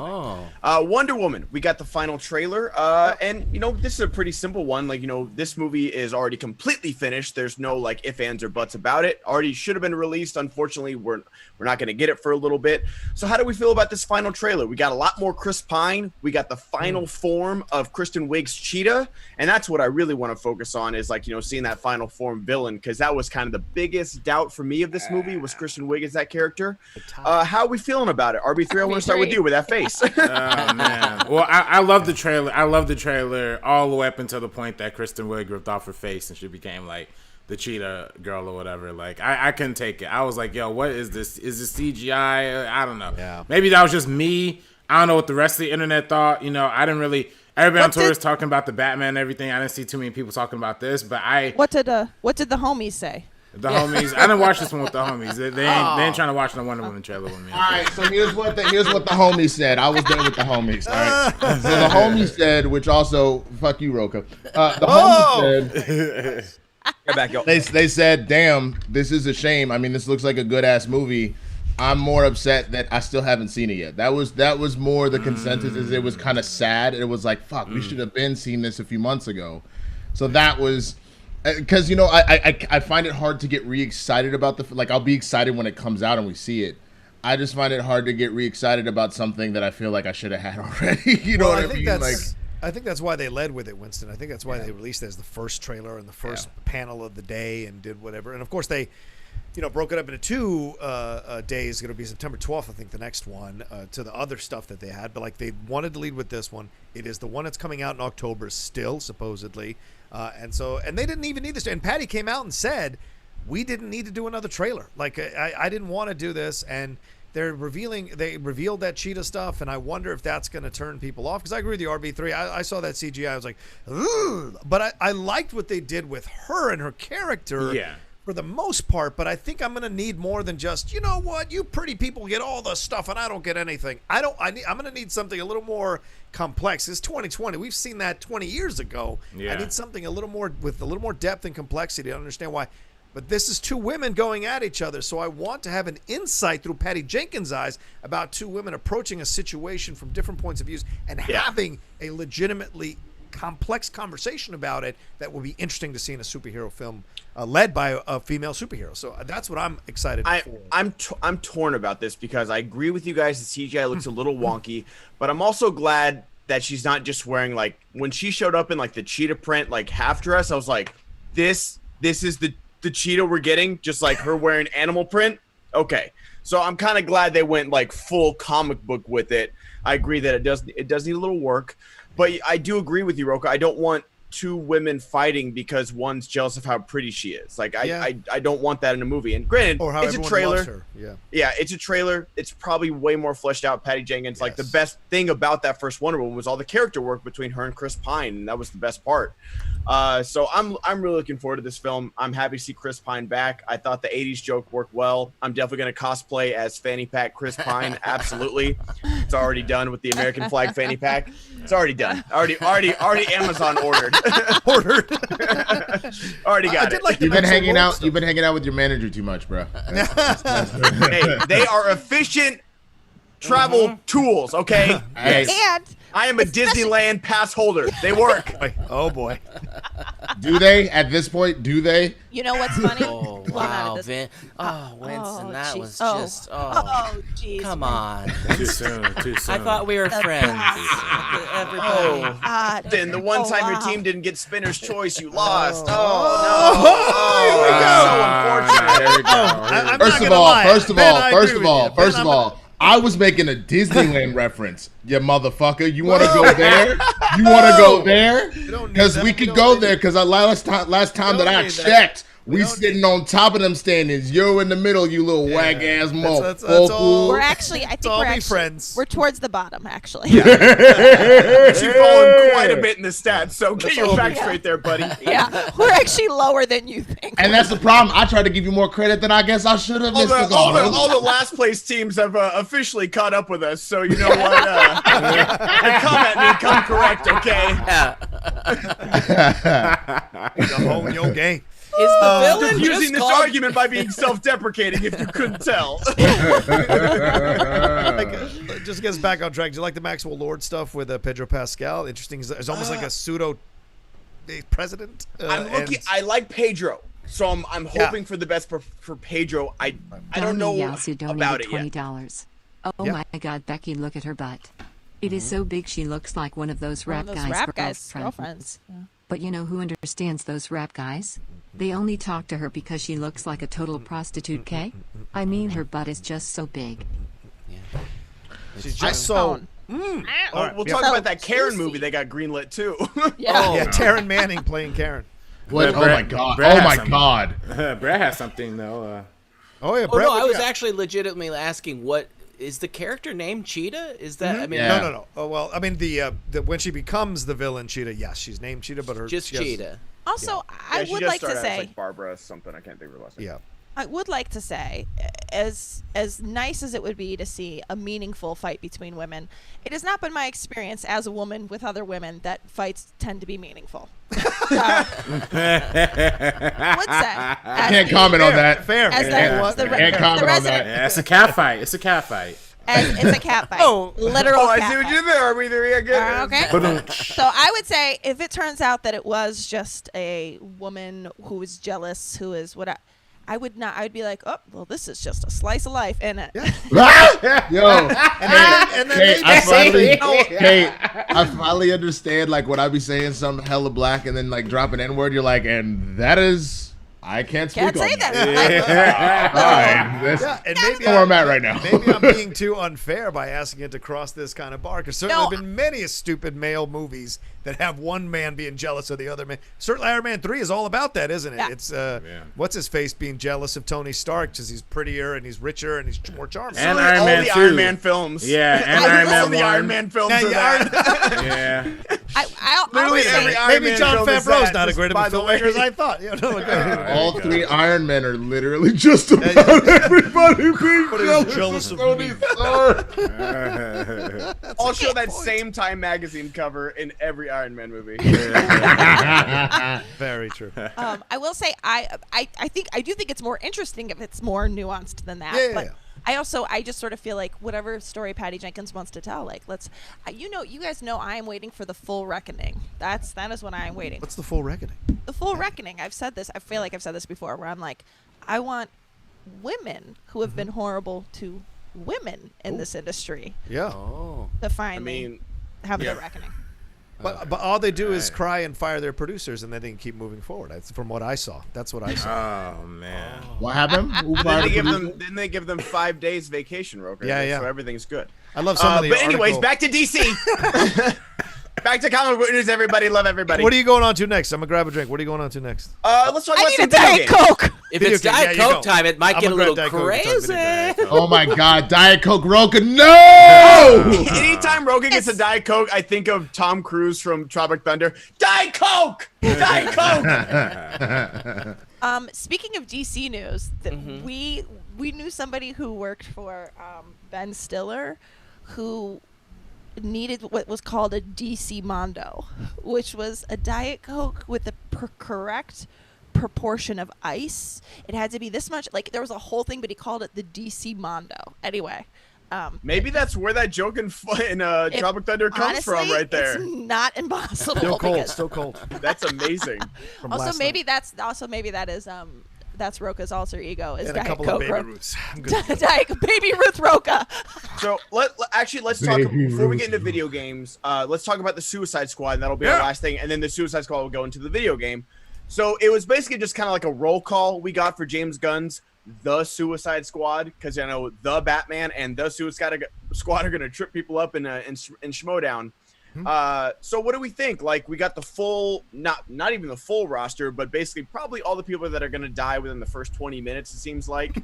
Wonder Woman. We got the final trailer. And, you know, this is a pretty simple one. Like, you know, this movie is already completely finished. There's no, like, ifs, ands, or buts about it. Already should have been released. Unfortunately, we're not going to get it for a little bit. So how do we feel about this final trailer? We got a lot more Chris Pine. We got the final form of Kristen Wiig's Cheetah. And that's what I really want to focus on is, like, you know, seeing that final form villain, because that was kind of the biggest doubt for me of this movie was Kristen Wiig as that character. How are we feeling about it? RB3, I want to start with you with that face. Oh, man. Well, I love the trailer. I love the trailer all the way up until the point that Kristen Wiig ripped off her face and she became, like, the cheetah girl or whatever. Like, I couldn't take it. I was like, yo, what is this? Is this CGI? I don't know. Yeah. Maybe that was just me. I don't know what the rest of the internet thought. You know, I didn't really... Everybody on Twitter is talking about the Batman and everything. I didn't see too many people talking about this, but What did the homies say? The homies... I didn't watch this one with the homies. They ain't trying to watch no Wonder Woman trailer with me. All right, so here's what the homies said. I was there with the homies. All right. So the homies said, which also... Fuck you, Rocha. The homies said... Back, yo. They said, damn, this is a shame. I mean, this looks like a good-ass movie. I'm more upset that I still haven't seen it yet. That was more the consensus. Is it was kind of sad. It was like, fuck, we should have been seeing this a few months ago. So that was because, you know, I find it hard to get re-excited about like, I'll be excited when it comes out and we see it. I just find it hard to get re-excited about something that I feel like I should have had already. You know what I mean? I think that's why they led with it, Winston. I think that's why they released it as the first trailer and the first panel of the day and did whatever. And of course they, you know, broke it up into 2 days. Going to be September 12th, I think, the next one, to the other stuff that they had. But, like, they wanted to lead with this one. It is the one that's coming out in October still, supposedly. And they didn't even need this. And Patty came out and said, we didn't need to do another trailer. Like, I didn't want to do this. And they revealed that Cheetah stuff, and I wonder if that's going to turn people off. Because I agree with you, RB3. I saw that CGI. I was like, ugh. But I liked what they did with her and her character. Yeah. For the most part, but I think I'm going to need more than just, you know what, you pretty people get all the stuff and I don't get anything. I'm going to need something a little more complex. It's 2020. We've seen that 20 years ago. Yeah. I need something with a little more depth and complexity to understand why. But this is 2 women going at each other, so I want to have an insight through Patty Jenkins' eyes about 2 women approaching a situation from different points of view and having a legitimately complex conversation about it that will be interesting to see in a superhero film led by a female superhero. So that's what I'm excited for. I'm torn about this because I agree with you guys. The CGI looks a little wonky, but I'm also glad that she's not just wearing, like, when she showed up in, like, the cheetah print, like, half dress, I was like, this is the cheetah we're getting, just like her wearing animal print. Okay. So I'm kind of glad they went, like, full comic book with it. I agree that it does need a little work. But I do agree with you, Rocha. I don't want 2 women fighting because one's jealous of how pretty she is. Like, I don't want that in a movie. And granted, or how it's a trailer. Loves her. Yeah, it's a trailer. It's probably way more fleshed out. Patty Jenkins. Yes. Like, the best thing about that first Wonder Woman was all the character work between her and Chris Pine, and that was the best part. So I'm really looking forward to this film. I'm happy to see Chris Pine back. I thought the 80s joke worked well. I'm definitely going to cosplay as Fanny Pack Chris Pine. Absolutely. It's already done with the American flag Fanny Pack. It's already done. Already Amazon ordered. Already got it. You've been hanging out with your manager too much, bro. Hey, they are efficient travel tools, okay? And I am a Disneyland pass holder. They work. Oh boy. Do they? At this point, do they? You know what's funny? Oh wow, Winston, that was just. Oh, jeez. Come on. Too soon. I thought we were friends. Everybody. Then the one time your team didn't get Spinner's Choice, you lost. Here we go. First of all, I was making a Disneyland reference, you motherfucker. You want to go there? You want to go there? Because we could go there. Because last time that I checked, We sitting on top of them standings. You're in the middle, you little wag ass That's all. We're actually, I think we're friends. We're towards the bottom, actually. You've fallen quite a bit in the stats, so get your facts straight there, buddy. Yeah, we're actually lower than you think. And that's the problem. I tried to give you more credit than I guess I should have. All the last place teams have officially caught up with us, so you know what? Come at me, come correct, okay? The whole yo game. Is the villain using just this called... argument by being self-deprecating if you couldn't tell. Just get us back on track. Do you like the Maxwell Lord stuff with Pedro Pascal? Interesting. It's almost like a pseudo president. I like Pedro, so I'm hoping for the best for Pedro. I don't know about it yet. $20. Oh my God, Becky, look at her butt. It is so big she looks like one of those rap guys' girlfriends. Yeah. But you know who understands those rap guys? They only talk to her because she looks like a total prostitute, Kay? I mean, her butt is just so big. Yeah. She's just so... We'll talk about that Karen movie that got greenlit, too. Yeah, Taryn Manning playing Karen. What? Brett, oh, my God. Brett Oh, my God. Brett has something, though. Brett. Oh, no, I was actually legitimately asking what... Is the character named Cheetah? Is that I mean no. Oh well, I mean the when she becomes the villain Cheetah, yes, she's named Cheetah, but Cheetah. Also, I would like to say like Barbara something. I can't think of her last name. Yeah. I would like to say, as nice as it would be to see a meaningful fight between women, it has not been my experience as a woman with other women that fights tend to be meaningful. I would say. I can't comment on that. Fair. Can't comment on that. Yeah, it's a cat fight. It's a cat fight. It's a cat fight. Literal cat I see what fight. you did there. Are we there again? Okay. So I would say if it turns out that it was just a woman who is jealous, who is what I would not. I would be like, oh, well, this is just a slice of life, and Yo, I finally understand like when I be saying something hella black and then like drop an N-word, you're like, and that is. I can't speak Can't on say that. And maybe where I'm at right now. Maybe I'm being too unfair by asking it to cross this kind of bar, because certainly there have been many stupid male movies that have one man being jealous of the other man. Certainly Iron Man 3 is all about that, isn't it? Yeah. It's what's his face being jealous of Tony Stark because he's prettier and he's richer and he's more charming. And all Iron Man the 2. Iron Man films. Yeah, and all Iron Man the 1. Iron Man films are that. Yeah. Literally every Iron maybe Man John film is Favreau's that, not a great of a by the way. filmmaker as I thought. All three Iron Men are literally just about everybody being jealous of Tony Stark. I'll show that same Time magazine cover in every Iron Man movie. Very true. I will say I do think it's more interesting if it's more nuanced than that. Yeah, but I just sort of feel like whatever story Patty Jenkins wants to tell, like you guys know I am waiting for the full reckoning. That is what I am waiting. What's the full reckoning? The full reckoning. I've said this. I feel like I've said this before, where I'm like, I want women who have been horrible to women in this industry. Yeah. To finally have their reckoning. But all they do is cry and fire their producers, and then they can keep moving forward. That's from what I saw. That's what I saw. Oh man. What happened? Didn't they give them 5 days vacation, Roker? Yeah. So everything's good. I love some of the But anyways, back to DC. Back to comic book news, everybody. Love everybody. What are you going on to next? I'm gonna grab a drink. What are you going on to next? Let's talk about I some need a Diet video games. Coke. If it's Diet Coke time, it might get a little crazy. Oh my God, Diet Coke Roka, no! Anytime Roka gets a Diet Coke, I think of Tom Cruise from Tropic Thunder. Diet Coke! Diet Coke! Speaking of DC news, we knew somebody who worked for Ben Stiller, who needed what was called a DC Mondo, which was a Diet Coke with the correct proportion of ice. It had to be this much. Like, there was a whole thing, but he called it the DC Mondo. Anyway. Maybe that's where that joke in Tropic Thunder comes from right there. It's not impossible. Still cold. That's amazing. That's Roka's alter ego. Is And Diet a couple Coke of Baby Ruths. I'm good. Baby Ruth Roka. So let's talk before we get into video games. Let's talk about the Suicide Squad, and that'll be our last thing. And then the Suicide Squad will go into the video game. So it was basically just kind of like a roll call we got for James Gunn's The Suicide Squad, because the Batman and the Suicide Squad are gonna trip people up in Schmodown. So what do we think? Like, we got the full, not even the full roster, but basically probably all the people that are going to die within the first 20 minutes, it seems like.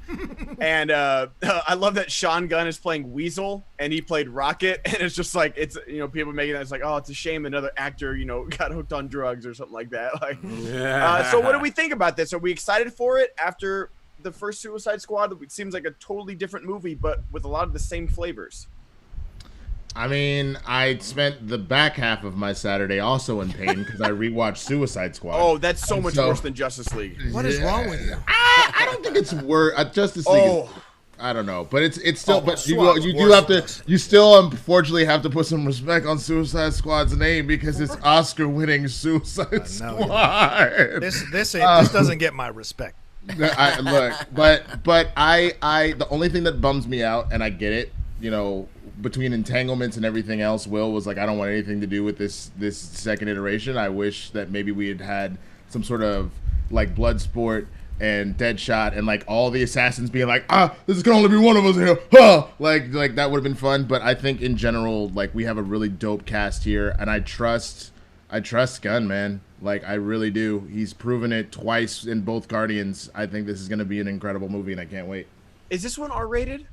And I love that Sean Gunn is playing Weasel, and he played Rocket, and it's just like, it's, you know, people making that, it's like, oh, it's a shame another actor, you know, got hooked on drugs or something like that. Like, so what do we think about this? Are we excited for it after the first Suicide Squad? It seems like a totally different movie, but with a lot of the same flavors. I mean, I spent the back half of my Saturday also in pain because I rewatched Suicide Squad. Oh, that's so much worse than Justice League. What is wrong with you? I don't think it's worse. Justice League. Is, I don't know, but it's still. But you do have to. You still unfortunately have to put some respect on Suicide Squad's name because it's Oscar-winning Suicide Squad. This doesn't get my respect. But the only thing that bums me out, and I get it, you know, between entanglements and everything else, Will was like, I don't want anything to do with this second iteration. I wish that maybe we had some sort of like Bloodsport and Deadshot and like all the assassins being like, this can only be one of us here. Like that would have been fun. But I think in general, like, we have a really dope cast here, and I trust Gunn, man. Like, I really do. He's proven it twice in both Guardians. I think this is going to be an incredible movie, and I can't wait. Is this one R-rated?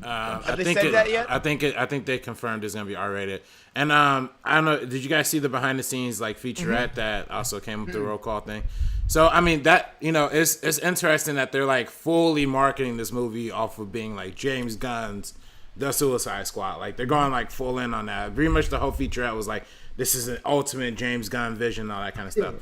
Have they said that yet? I think they confirmed it's gonna be R-rated. And I don't know. Did you guys see the behind the scenes like featurette that also came with the roll call thing? So I mean that, you know, it's interesting that they're like fully marketing this movie off of being like James Gunn's The Suicide Squad. Like they're going like full in on that. Pretty much the whole featurette was like, this is an ultimate James Gunn vision, all that kind of stuff.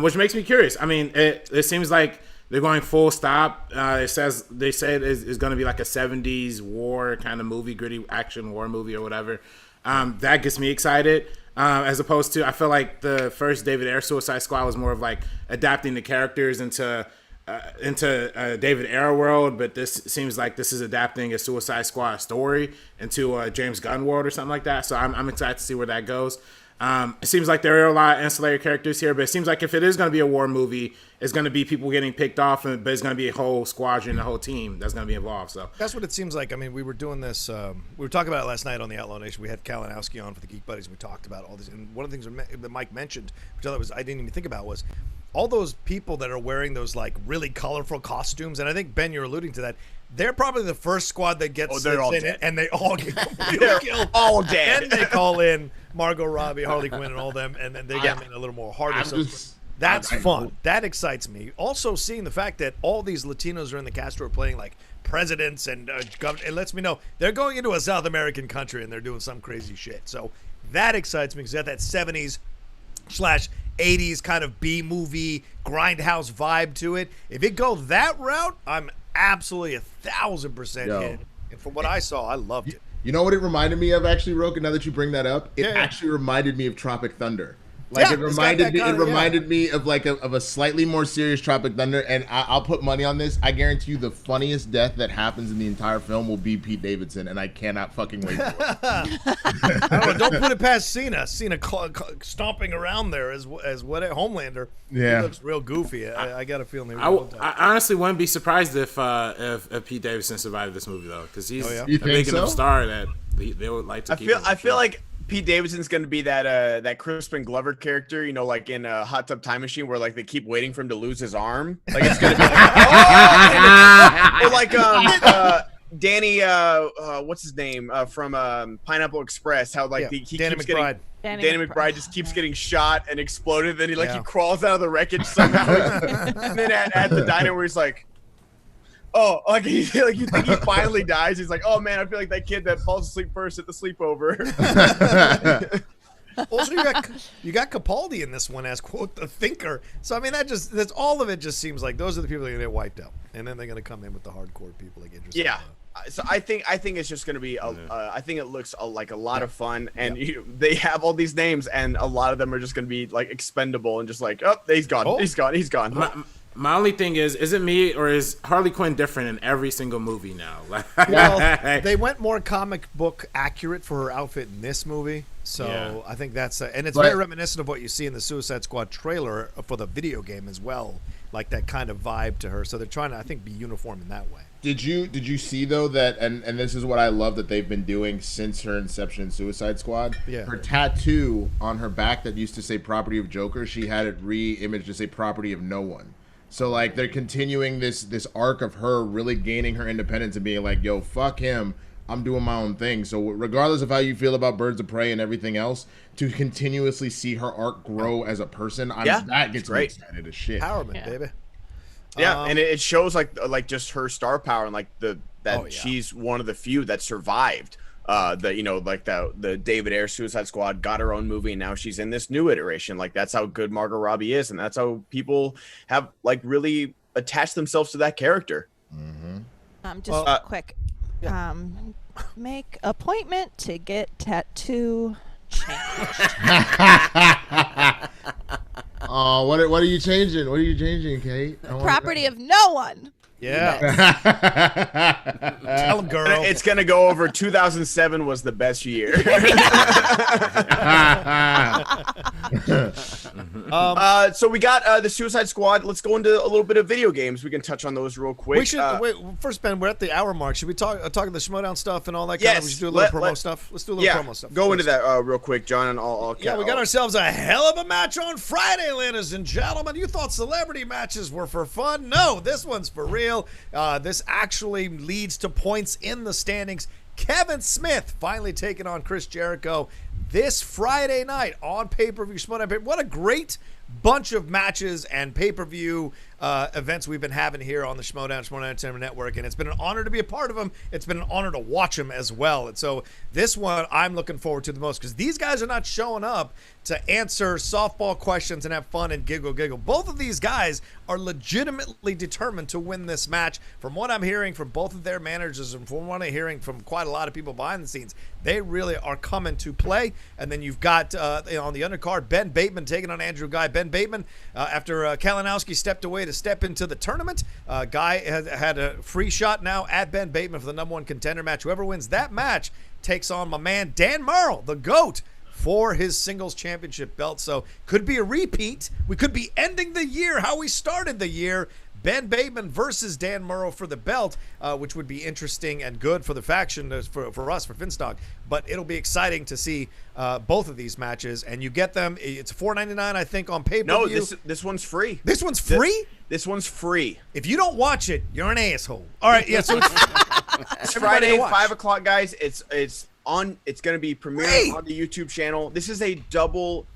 Which makes me curious. I mean, it seems like they're going full stop. They say it's going to be like a 70s war kind of movie, gritty action war movie or whatever. That gets me excited. As opposed to, I feel like the first David Ayer Suicide Squad was more of like adapting the characters into a David Ayer world, but this seems like this is adapting a Suicide Squad story into a James Gunn world or something like that. So I'm excited to see where that goes. It seems like there are a lot of ancillary characters here, but it seems like if it is going to be a war movie, it's going to be people getting picked off, but it's going to be a whole squadron, a whole team that's going to be involved. So that's what it seems like. I mean, we were doing this. We were talking about it last night on the Outlaw Nation. We had Walentowski on for the Geek Buddies. We talked about all this, and one of the things that Mike mentioned, which I didn't even think about, was all those people that are wearing those like really colorful costumes. And I think, Ben, you're alluding to that. They're probably the first squad that gets in it, and they all get completely killed. All dead. And they call in Margot Robbie, Harley Quinn, and all them, and then they get in a little more harder. That's fun. That excites me. Also, seeing the fact that all these Latinos are in the cast who are playing like presidents and governors, it lets me know they're going into a South American country and they're doing some crazy shit. So that excites me because you got that 70s/80s kind of B-movie grindhouse vibe to it. If it goes that route, I'm absolutely 1,000% in. And from what I saw, I loved it. You know what it reminded me of, actually, Rocha? Now that you bring that up, it actually reminded me of Tropic Thunder. Like it reminded me of like a slightly more serious Tropic Thunder, and I'll put money on this. I guarantee you, the funniest death that happens in the entire film will be Pete Davidson, and I cannot fucking wait for it. I don't put it past Cena. Cena stomping around there as what Homelander. Yeah, he looks real goofy. I got a feeling. I honestly wouldn't be surprised if Pete Davidson survived this movie though, because he's a big enough star that they would like to. I feel like Pete Davidson's going to be that Crispin Glover character, you know, like in a Hot Tub Time Machine, where like they keep waiting for him to lose his arm. Like it's going to be like, or like Danny, what's his name from Pineapple Express? How like he keeps getting Danny McBride just keeps getting shot and exploded. Then he crawls out of the wreckage somehow, and then at the diner where he's like, oh, like you think he finally dies. He's like, oh man, I feel like that kid that falls asleep first at the sleepover. Also, you got Capaldi in this one as, quote, the thinker. So I mean, that's all of it. Just seems like those are the people that are gonna get wiped out, and then they're gonna come in with the hardcore people like interesting. Yeah. So I think it's just gonna be. I think it looks like a lot of fun, and they have all these names, and a lot of them are just gonna be like expendable, and just like, oh, he's gone, he's gone. My only thing is it me or is Harley Quinn different in every single movie now? Well, they went more comic book accurate for her outfit in this movie, so I think that's and it's very reminiscent of what you see in the Suicide Squad trailer for the video game as well, like that kind of vibe to her. So they're trying to, I think, be uniform in that way. Did you see though that and this is what I love that they've been doing since her inception in Suicide Squad? Yeah. Her tattoo on her back that used to say property of Joker, she had it re-imaged to say property of no one. So like they're continuing this arc of her really gaining her independence and being like, yo, fuck him. I'm doing my own thing. So regardless of how you feel about Birds of Prey and everything else, to continuously see her arc grow as a person, that gets me excited as shit. Empowerment, baby. Yeah, and it shows like just her star power and like she's one of the few that survived the David Ayer Suicide Squad, got her own movie, and now she's in this new iteration. Like that's how good Margot Robbie is, and that's how people have like really attached themselves to that character. Just quick. Make appointment to get tattoo changed. Oh, what are you changing? What are you changing, Kate? Property of no one. Yeah. Tell him, girl. It's gonna go over. 2007 was the best year. So we got the Suicide Squad. Let's go into a little bit of video games. We can touch on those real quick. We should wait. First, Ben, we're at the hour mark. Should we talk the Schmodown stuff and all that kind of? We should do a little promo stuff. Let's do a little promo stuff. Go into that real quick, John, and I'll we got ourselves a hell of a match on Friday, ladies and gentlemen. You thought celebrity matches were for fun? No, this one's for real. This actually leads to points in the standings. Kevin Smith finally taking on Chris Jericho this Friday night on pay-per-view. What a great bunch of matches and pay-per-view events we've been having here on the Schmodown Entertainment Network, and it's been an honor to be a part of them. It's been an honor to watch them as well. And so this one I'm looking forward to the most because these guys are not showing up to answer softball questions and have fun and giggle. Both of these guys are legitimately determined to win this match. From what I'm hearing from both of their managers and from what I'm hearing from quite a lot of people behind the scenes, they really are coming to play. And then you've got on the undercard, Ben Bateman taking on Andrew Guy. Ben Bateman, after Kalinowski stepped away to step into the tournament, Guy had a free shot now at Ben Bateman for the #1 contender match. Whoever wins that match takes on my man Dan Murrell, the GOAT, for his singles championship belt. So could be a repeat. We could be ending the year how we started the year. Ben Bateman versus Dan Murrell for the belt, which would be interesting and good for the faction, for us, for Finstock. But it'll be exciting to see both of these matches. And you get them, it's $4.99, I think, on pay-per-view. No, this one's free. This one's free? This one's free. If you don't watch it, you're an asshole. All right, yeah, so it's Friday, 5 o'clock, guys. It's going to be premiering on the YouTube channel. This is a double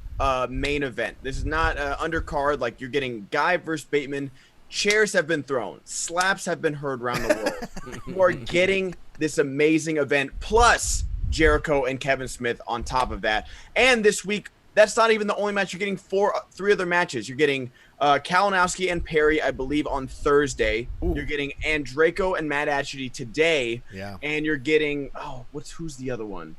main event. This is not undercard. Like, you're getting Guy versus Bateman. Chairs have been thrown. Slaps have been heard around the world. You are getting this amazing event, plus Jericho and Kevin Smith on top of that. And this week, that's not even the only match. You're getting three other matches. You're getting Kalinowski and Perry, I believe, on Thursday. Ooh. You're getting Andrejko and Matt Atchity today. Yeah. And you're getting, who's the other one?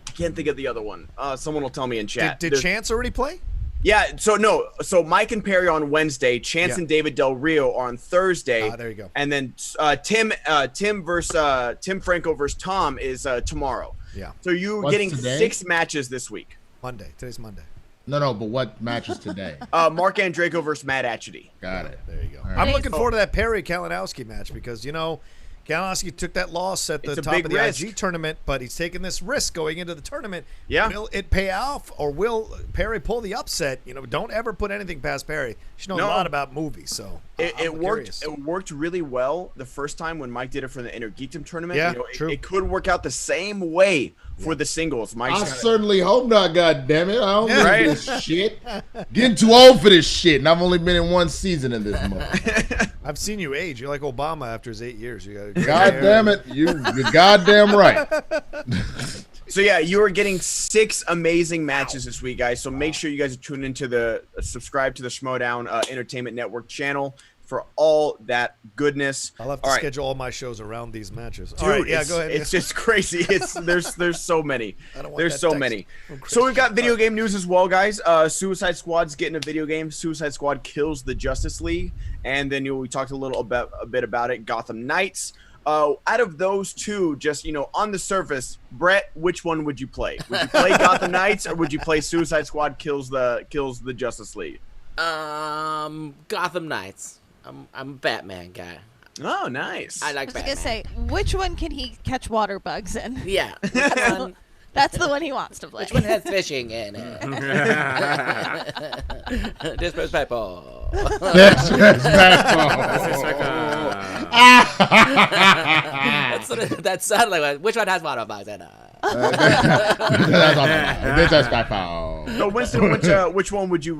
I can't think of the other one. Someone will tell me in chat. Did Chance already play? Yeah, so Mike and Perry on Wednesday, Chance and David Del Rio on Thursday. There you go. And then Tim Franco versus Tom is tomorrow. Yeah. So you're getting today? 6 matches this week. Monday. Today's Monday. No, but what match is today? Mark Andrejko versus Matt Atchity. Got it. There you go. Right. I'm looking forward to that Perry Kalinowski match because, Kalinowski took that loss at the top of the IG tournament, but he's taking this risk going into the tournament. Yeah. Will it pay off, or will Perry pull the upset? Don't ever put anything past Perry. You should know a lot about movies, so it worked. It worked really well the first time when Mike did it for the Inner Geekdom tournament. Yeah, true. It could work out the same way for the singles. I certainly hope not. God damn it! I don't need this shit. Getting too old for this shit, and I've only been in one season of this month. I've seen you age. You're like Obama after his 8 years. You got. God damn it! You're goddamn right. So yeah, you are getting 6 amazing matches this week, guys. So make sure you guys are tuned into subscribe to the Schmodown Entertainment Network channel for all that goodness. I'll have to schedule all my shows around these matches. Dude, all right, yeah, go ahead. It's just crazy. There's so many. There's so many. Oh, so we've got video game news as well, guys. Suicide Squad's getting a video game. Suicide Squad kills the Justice League, and then we talked a bit about it. Gotham Knights. Out of those two, just on the surface, Brett, which one would you play? Would you play Gotham Knights or would you play Suicide Squad kills the Justice League? Gotham Knights. I'm a Batman guy. Oh, nice. I like I was Batman. gonna say, which one can he catch water bugs in? Yeah. That's the one he wants to play. Which one has fishing in it? Disrespectful. That sounded like which one has water bugs in it? So Winston, which one would you?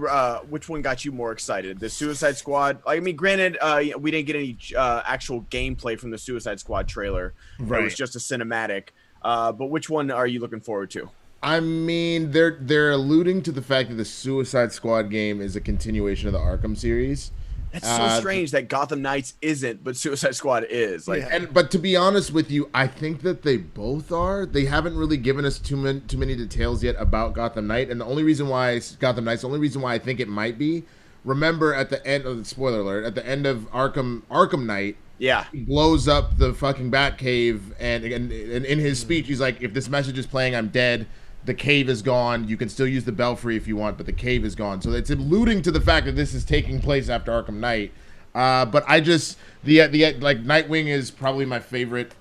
Which one got you more excited? The Suicide Squad. I mean, granted, we didn't get any actual gameplay from the Suicide Squad trailer. Right. It was just a cinematic. But which one are you looking forward to? I mean, they're alluding to the fact that the Suicide Squad game is a continuation of the Arkham series. That's so strange that Gotham Knights isn't, but Suicide Squad is. But to be honest with you, I think that they both are. They haven't really given us too many details yet about Gotham Knight, and the only reason why I think it might be, remember at the end of the spoiler alert, at the end of Arkham Knight. Yeah, he blows up the fucking Batcave, and in his speech, he's like, "If this message is playing, I'm dead. The cave is gone. You can still use the belfry if you want, but the cave is gone." So it's alluding to the fact that this is taking place after Arkham Knight. But I just Nightwing is probably my favorite.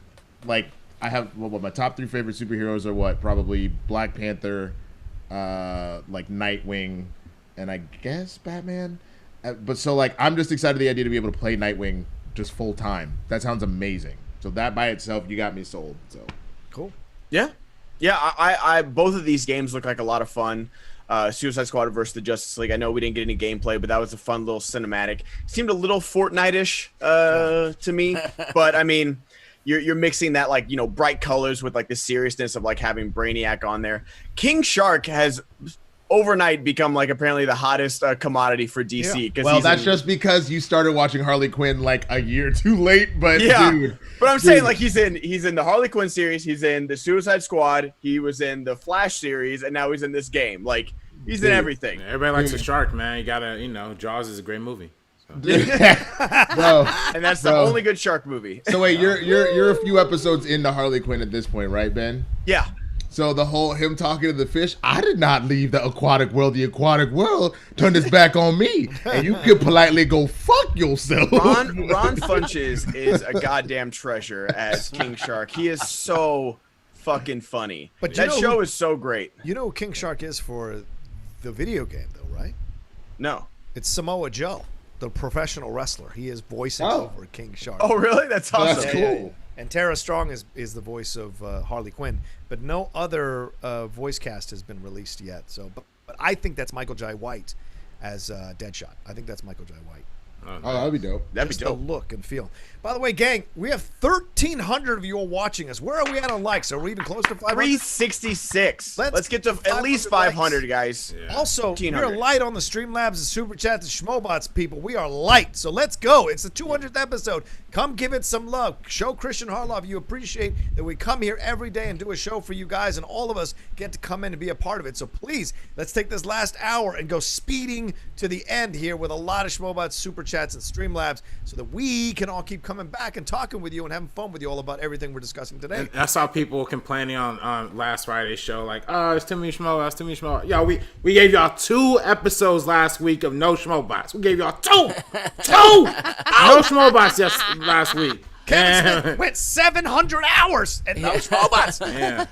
Like I have my top 3 favorite superheroes are what? Probably Black Panther, Nightwing, and I guess Batman. But so I'm just excited the idea to be able to play Nightwing just full time. That sounds amazing. So that by itself, you got me sold. So cool. Yeah. I both of these games look like a lot of fun. Suicide Squad versus the Justice League. I know we didn't get any gameplay, but that was a fun little cinematic. Seemed a little Fortnite-ish to me, but I mean, you're mixing that bright colors with the seriousness of having Brainiac on there. King Shark has overnight become apparently the hottest commodity for DC. Yeah. Well, that's just because you started watching Harley Quinn a year too late. But dude, but I'm saying he's in the Harley Quinn series, he's in the Suicide Squad, he was in the Flash series, and now he's in this game. He's in everything. Everybody likes a shark, man. You gotta, Jaws is a great movie. So. Bro, and that's the only good shark movie. So wait, you're a few episodes into Harley Quinn at this point, right, Ben? Yeah. So the whole him talking to the fish, I did not leave the aquatic world. The aquatic world turned its back on me, and you could politely go fuck yourself. Ron Funches is a goddamn treasure as King Shark. He is so fucking funny. But that show is so great. You know who King Shark is for the video game, though, right? No. It's Samoa Joe, the professional wrestler. He is voicing over King Shark. Oh, really? That's awesome. That's cool. Yeah. And Tara Strong is the voice of Harley Quinn, but no other voice cast has been released yet. So, but I think that's Michael Jai White as Deadshot. I think that's Michael Jai White. Oh, that'd be dope. That'd be dope. The look and feel. By the way, gang, we have 1,300 of you all watching us. Where are we at on likes? Are we even close to 500? 366. Let's get to at least 500, likes. Guys. Yeah. Also, we are light on the Streamlabs and Super Chats and Schmobots, people. We are light. So let's go. It's the 200th episode. Come give it some love. Show Christian Harloff you appreciate that we come here every day and do a show for you guys, and all of us get to come in and be a part of it. So please, let's take this last hour and go speeding to the end here with a lot of Schmobots, Super Chats, and Streamlabs so that we can all keep coming back and talking with you and having fun with you all about everything we're discussing today. And I saw people complaining on last Friday's show it's too many Schmo, it's too many Schmo. Yo, we gave y'all 2 episodes last week of no Schmobots. We gave y'all 2! No Schmobots last week. Kevin Smith went 700 hours and no Schmobots. Yeah.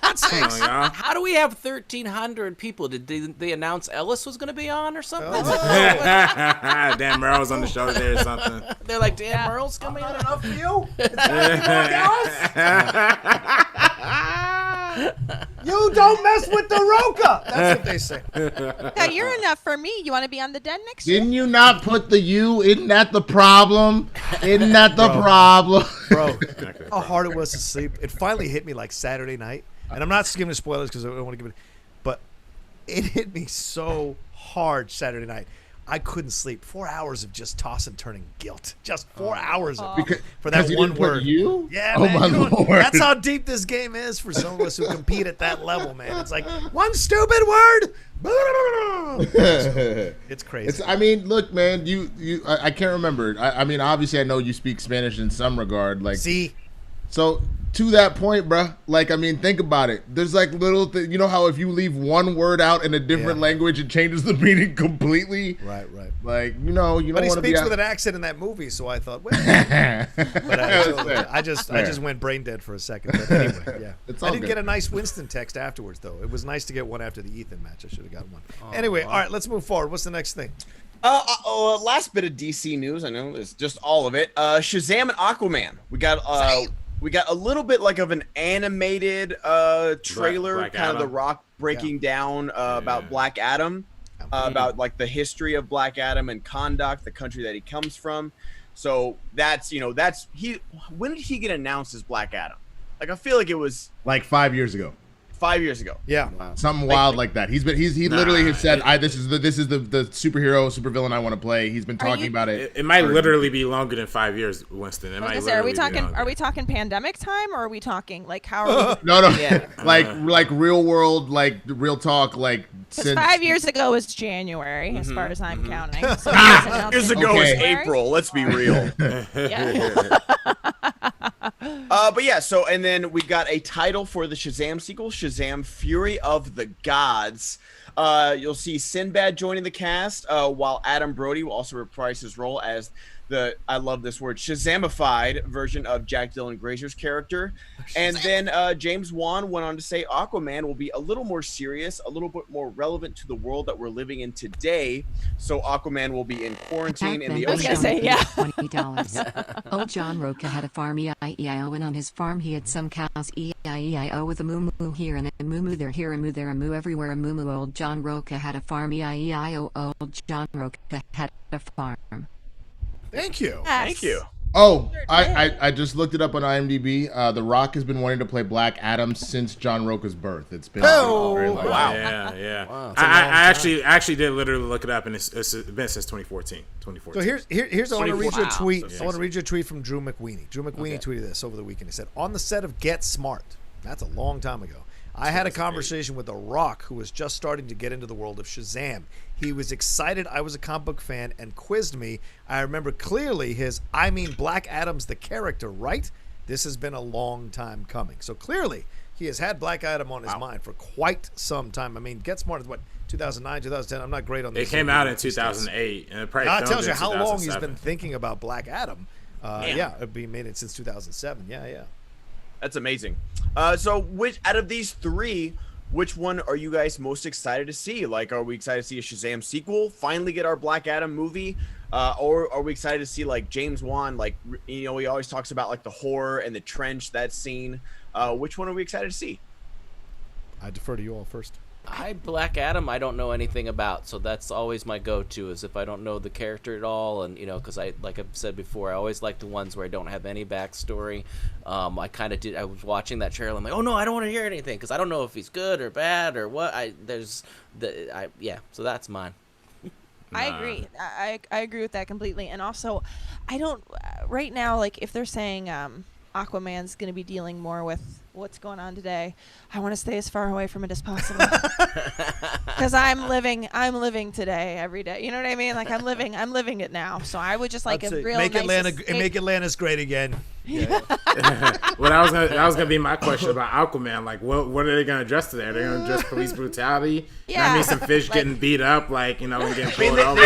How do we have 1,300 people? Did they announce Ellis was going to be on or something? Dan Merle's on the show today or something. They're like, Dan Merle's coming on. Enough for you? You don't mess with the Rocha. That's what they say. Now, you're enough for me. You want to be on the den next year? Didn't you not put the U? Isn't that the problem? Isn't that the problem? Bro, how hard it was to sleep. It finally hit me Saturday night. And I'm not skimming spoilers because I don't want to give it. But it hit me so hard Saturday night. I couldn't sleep. 4 hours of just toss and turning guilt. Just 4 hours of for that one word. You? Yeah, oh man. My Lord. That's how deep this game is for some of us who compete at that level, man. It's like one stupid word. It's crazy. I mean, look, man. I can't remember. I mean, obviously, I know you speak Spanish in some regard. See. So to that point, bruh, like, I mean, think about it. There's like little you know how if you leave one word out in a different language, it changes the meaning completely? Right. Like, you don't want to be... But he speaks with an accent in that movie, so I thought, well... but I just went brain dead for a second. But anyway, yeah. I didn't get a nice Winston text afterwards, though. It was nice to get one after the Ethan match. I should have got one. Anyway, all right, let's move forward. What's the next thing? Last bit of DC news. I know it's just all of it. Shazam and Aquaman. We got a little bit like of an animated trailer, Black kind of The Rock breaking down about Black Adam, about like the history of Black Adam and Kondak, the country that he comes from. So that's when did he get announced as Black Adam? Like, I feel like it was like 5 years ago. 5 years ago. Yeah. Something wild like that. He literally has said, this is the superhero, supervillain I want to play. He's been talking about it. It might literally be longer than 5 years, Winston. Are we talking pandemic time, or are we talking like how are we No. Yeah. like real world, like real talk, like since 5 years ago was January, as far as I'm counting. So years ago was April. Let's be real. Yeah. But yeah, so and then we got a title for the Shazam sequel, Shazam: Fury of the Gods. You'll see Sinbad joining the cast, while Adam Brody will also reprise his role as the, I love this word, Shazamified version of Jack Dylan Grazer's character. And then James Wan went on to say Aquaman will be a little more serious, a little bit more relevant to the world that we're living in today. So Aquaman will be in quarantine in the ocean. $20. Old John Rocha had a farm E-I-E-I-O, and on his farm he had some cows E-I-E-I-O with a moo-moo here and a moo-moo there, here a moo there, a moo everywhere, a moo-moo. Old John Rocha had a farm E-I-E-I-O. Old John Rocha had a farm. Thank you. Yes. Thank you. Oh, I just looked it up on IMDb. The Rock has been wanting to play Black Adam since John Rocha's birth. It's been very long. Wow. Yeah. Wow, I actually did literally look it up, and it's been since 2014. So here's I want to read you a tweet. So I want to read you a tweet from Drew McWeeny. Drew McWeeny tweeted this over the weekend. He said, on the set of Get Smart, that's a long time ago, I had a conversation with The Rock, who was just starting to get into the world of Shazam. He was excited I was a comic book fan and quizzed me. I remember clearly Black Adam's the character, right? This has been a long time coming. So clearly, he has had Black Adam on his mind for quite some time. I mean, Get Smart is what, 2009, 2010? I'm not great on this. It came out in 2008. And it probably that tells you how long 2007. he's been thinking about Black Adam. It'd be made it since 2007. Yeah. That's amazing. So which out of these three, which one are you guys most excited to see? Like, are we excited to see a Shazam sequel, finally get our Black Adam movie? Or are we excited to see, like, James Wan, like, he always talks about, like, the horror and the trench, that scene. Which one are we excited to see? I defer to you all first. Black Adam, I don't know anything about, so that's always my go-to, is if I don't know the character at all, and because like I've said before, I always like the ones where I don't have any backstory. I kind of did. I was watching that trailer. I'm like, oh no, I don't want to hear anything because I don't know if he's good or bad or what. So that's mine. I agree. I agree with that completely. And also, I don't right now, like, if they're saying Aquaman's going to be dealing more with what's going on today, I want to stay as far away from it as possible. Because I'm living today every day. You know what I mean? Like, I'm living it now. So I would just like make Atlantis great again. Yeah. Well, that was gonna be my question about Aquaman. Like, what are they gonna address today? Are they gonna address police brutality? Yeah. I mean, some fish getting beat up, like, and getting pulled over.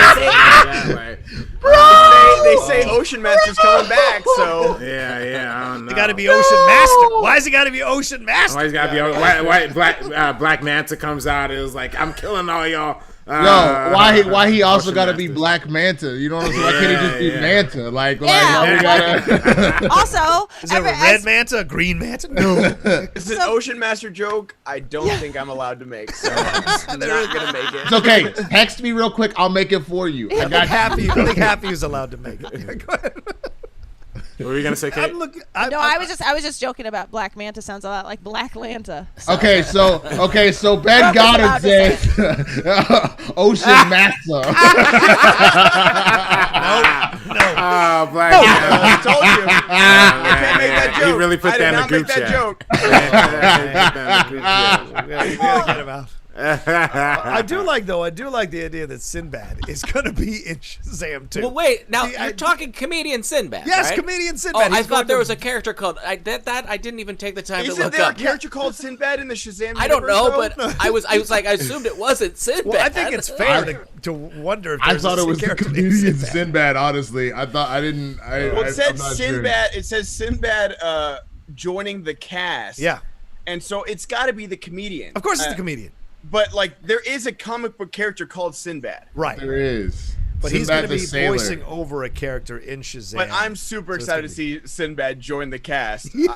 They say Ocean Master's coming back, so yeah, I don't know. It got to be Ocean Master. Why has it got to be Ocean Master? Why he's got to be Black Manta comes out. It was like, I'm killing all y'all. No, why he also got to be Black Manta? You know what I'm saying? Why can't he just be Manta? Like, why we gotta... Also, is there a red Manta, a green Manta? No. It's an Ocean Master joke I don't think I'm allowed to make, so I'm not gonna make it. It's okay. Text me real quick. I'll make it for you. I got Happy. I think Happy is allowed to make it. Go ahead. What were you gonna say, Kate? I was just joking about Black Manta. Sounds a lot like Black Lanta. So. Okay, so Ben Goddard says Ocean Master. No. Oh, Black Manta. I told you. You can't make that joke. He really put that in the group chat. Joke. We gotta get him out. I do like the idea that Sinbad is going to be in Shazam too. Well, wait. Now you're talking comedian Sinbad. Yes, right? comedian Sinbad. Oh, I thought there was a character called I didn't even take the time to look Isn't there up. a character called Sinbad in the Shazam? I don't know, universe, but I was like, I assumed it wasn't Sinbad. Well, I think it's fair to wonder if I there's thought a it was the character named comedian Sinbad. Sinbad. Honestly, I thought I didn't. Well, it said I'm not Sinbad. It says Sinbad joining the cast. Yeah. And so it's got to be the comedian. Of course, it's the comedian. But like, there is a comic book character called Sinbad. Right. There is. But Sinbad he's going to the be sailor. voicing over a character in Shazam. But I'm super excited to see Sinbad join the cast. Yeah.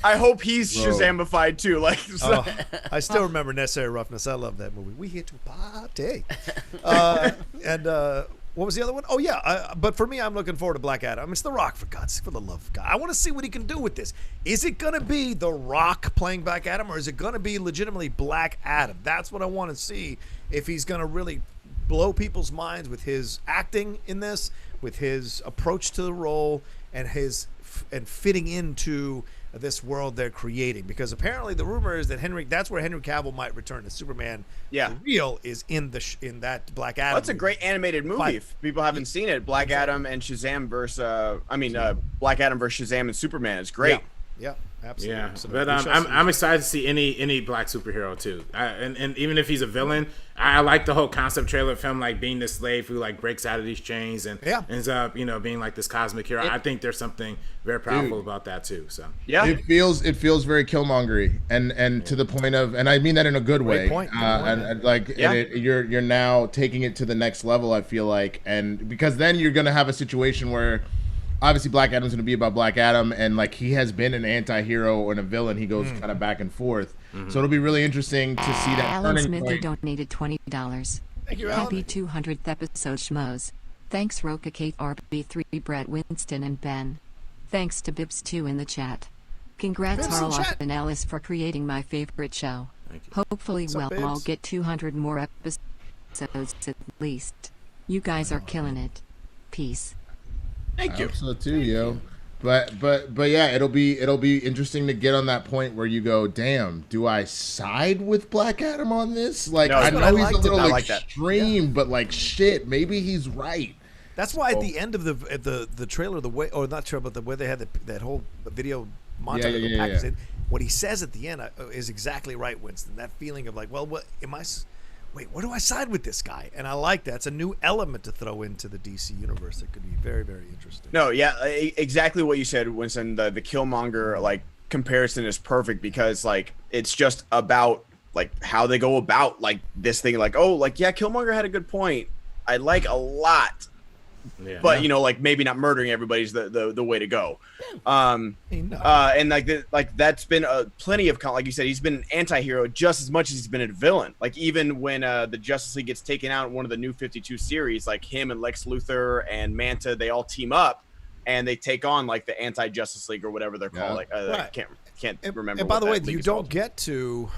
I hope he's Bro. Shazamified too. Like, so. I still remember Necessary Roughness. I love that movie. We here to party. What was the other one? Oh yeah, but for me, I'm looking forward to Black Adam. It's The Rock, for God's sake, for the love of God. I want to see what he can do with this. Is it gonna be The Rock playing Black Adam, or is it gonna be legitimately Black Adam? That's what I want to see. If he's gonna really blow people's minds with his acting in this, with his approach to the role, and fitting into this world they're creating, because apparently the rumor is that that's where Henry Cavill might return as Superman. Yeah, for real is in that Black Adam. Well, that's a great animated movie. If people haven't seen it, Black Adam and Shazam versus Black Adam versus Shazam and Superman is great. Yeah, absolutely. Yeah, Absolutely. but I'm excited to see any black superhero too. And even if he's a villain, I like the whole concept trailer of him like being this slave who like breaks out of these chains and ends up being like this cosmic hero. I think there's something very powerful about that too. So yeah, it feels very Killmongery and to the point of, and I mean that in a good way. Point. You're now taking it to the next level. I feel like, and because then you're gonna have a situation where. Obviously, Black Adam's going to be about Black Adam, and like he has been an anti-hero and a villain. He goes kind of back and forth. So it'll be really interesting to see that. Alan turning Smithy point. donated $20. Thank you, Alan. Happy 200th episode, schmoes. Thanks, Rocha, Kate, RB3, Brett, Winston, and Ben. Thanks to Bibbs2 in the chat. Congrats, Bibbs in Harloff chat. and Alice, for creating my favorite show. Hopefully, What's up, I'll Bibbs? get 200 more episodes at least. You guys are killing it. Peace. Thank you. So too, yo. But yeah, it'll be interesting to get on that point where you go, damn, do I side with Black Adam on this? Like, No, I that's know what I he's a liked little about it. I like that. extreme, but like shit, maybe he's right. That's why at the end of the trailer, the way, or not trailer, but the way they had that whole video montage of the package, yeah. what he says at the end is exactly right, Winston. That feeling of like, well, what am I? Wait, where do I side with this guy? And I like that. It's a new element to throw into the DC universe that could be very, very interesting. No, yeah, exactly what you said, Winston. The Killmonger like comparison is perfect because like it's just about like how they go about like this thing. Like, oh, like yeah, Killmonger had a good point. I like a lot. yeah. But like maybe not murdering everybody's the way to go. And like that's been plenty of like you said, he's been an anti-hero just as much as he's been a villain. Like even when the Justice League gets taken out in one of the New 52 series, like him and Lex Luthor and Manta, they all team up and they take on like the anti-Justice League or whatever they're called. Like I can't remember. And by the what way, that league you is don't called. get to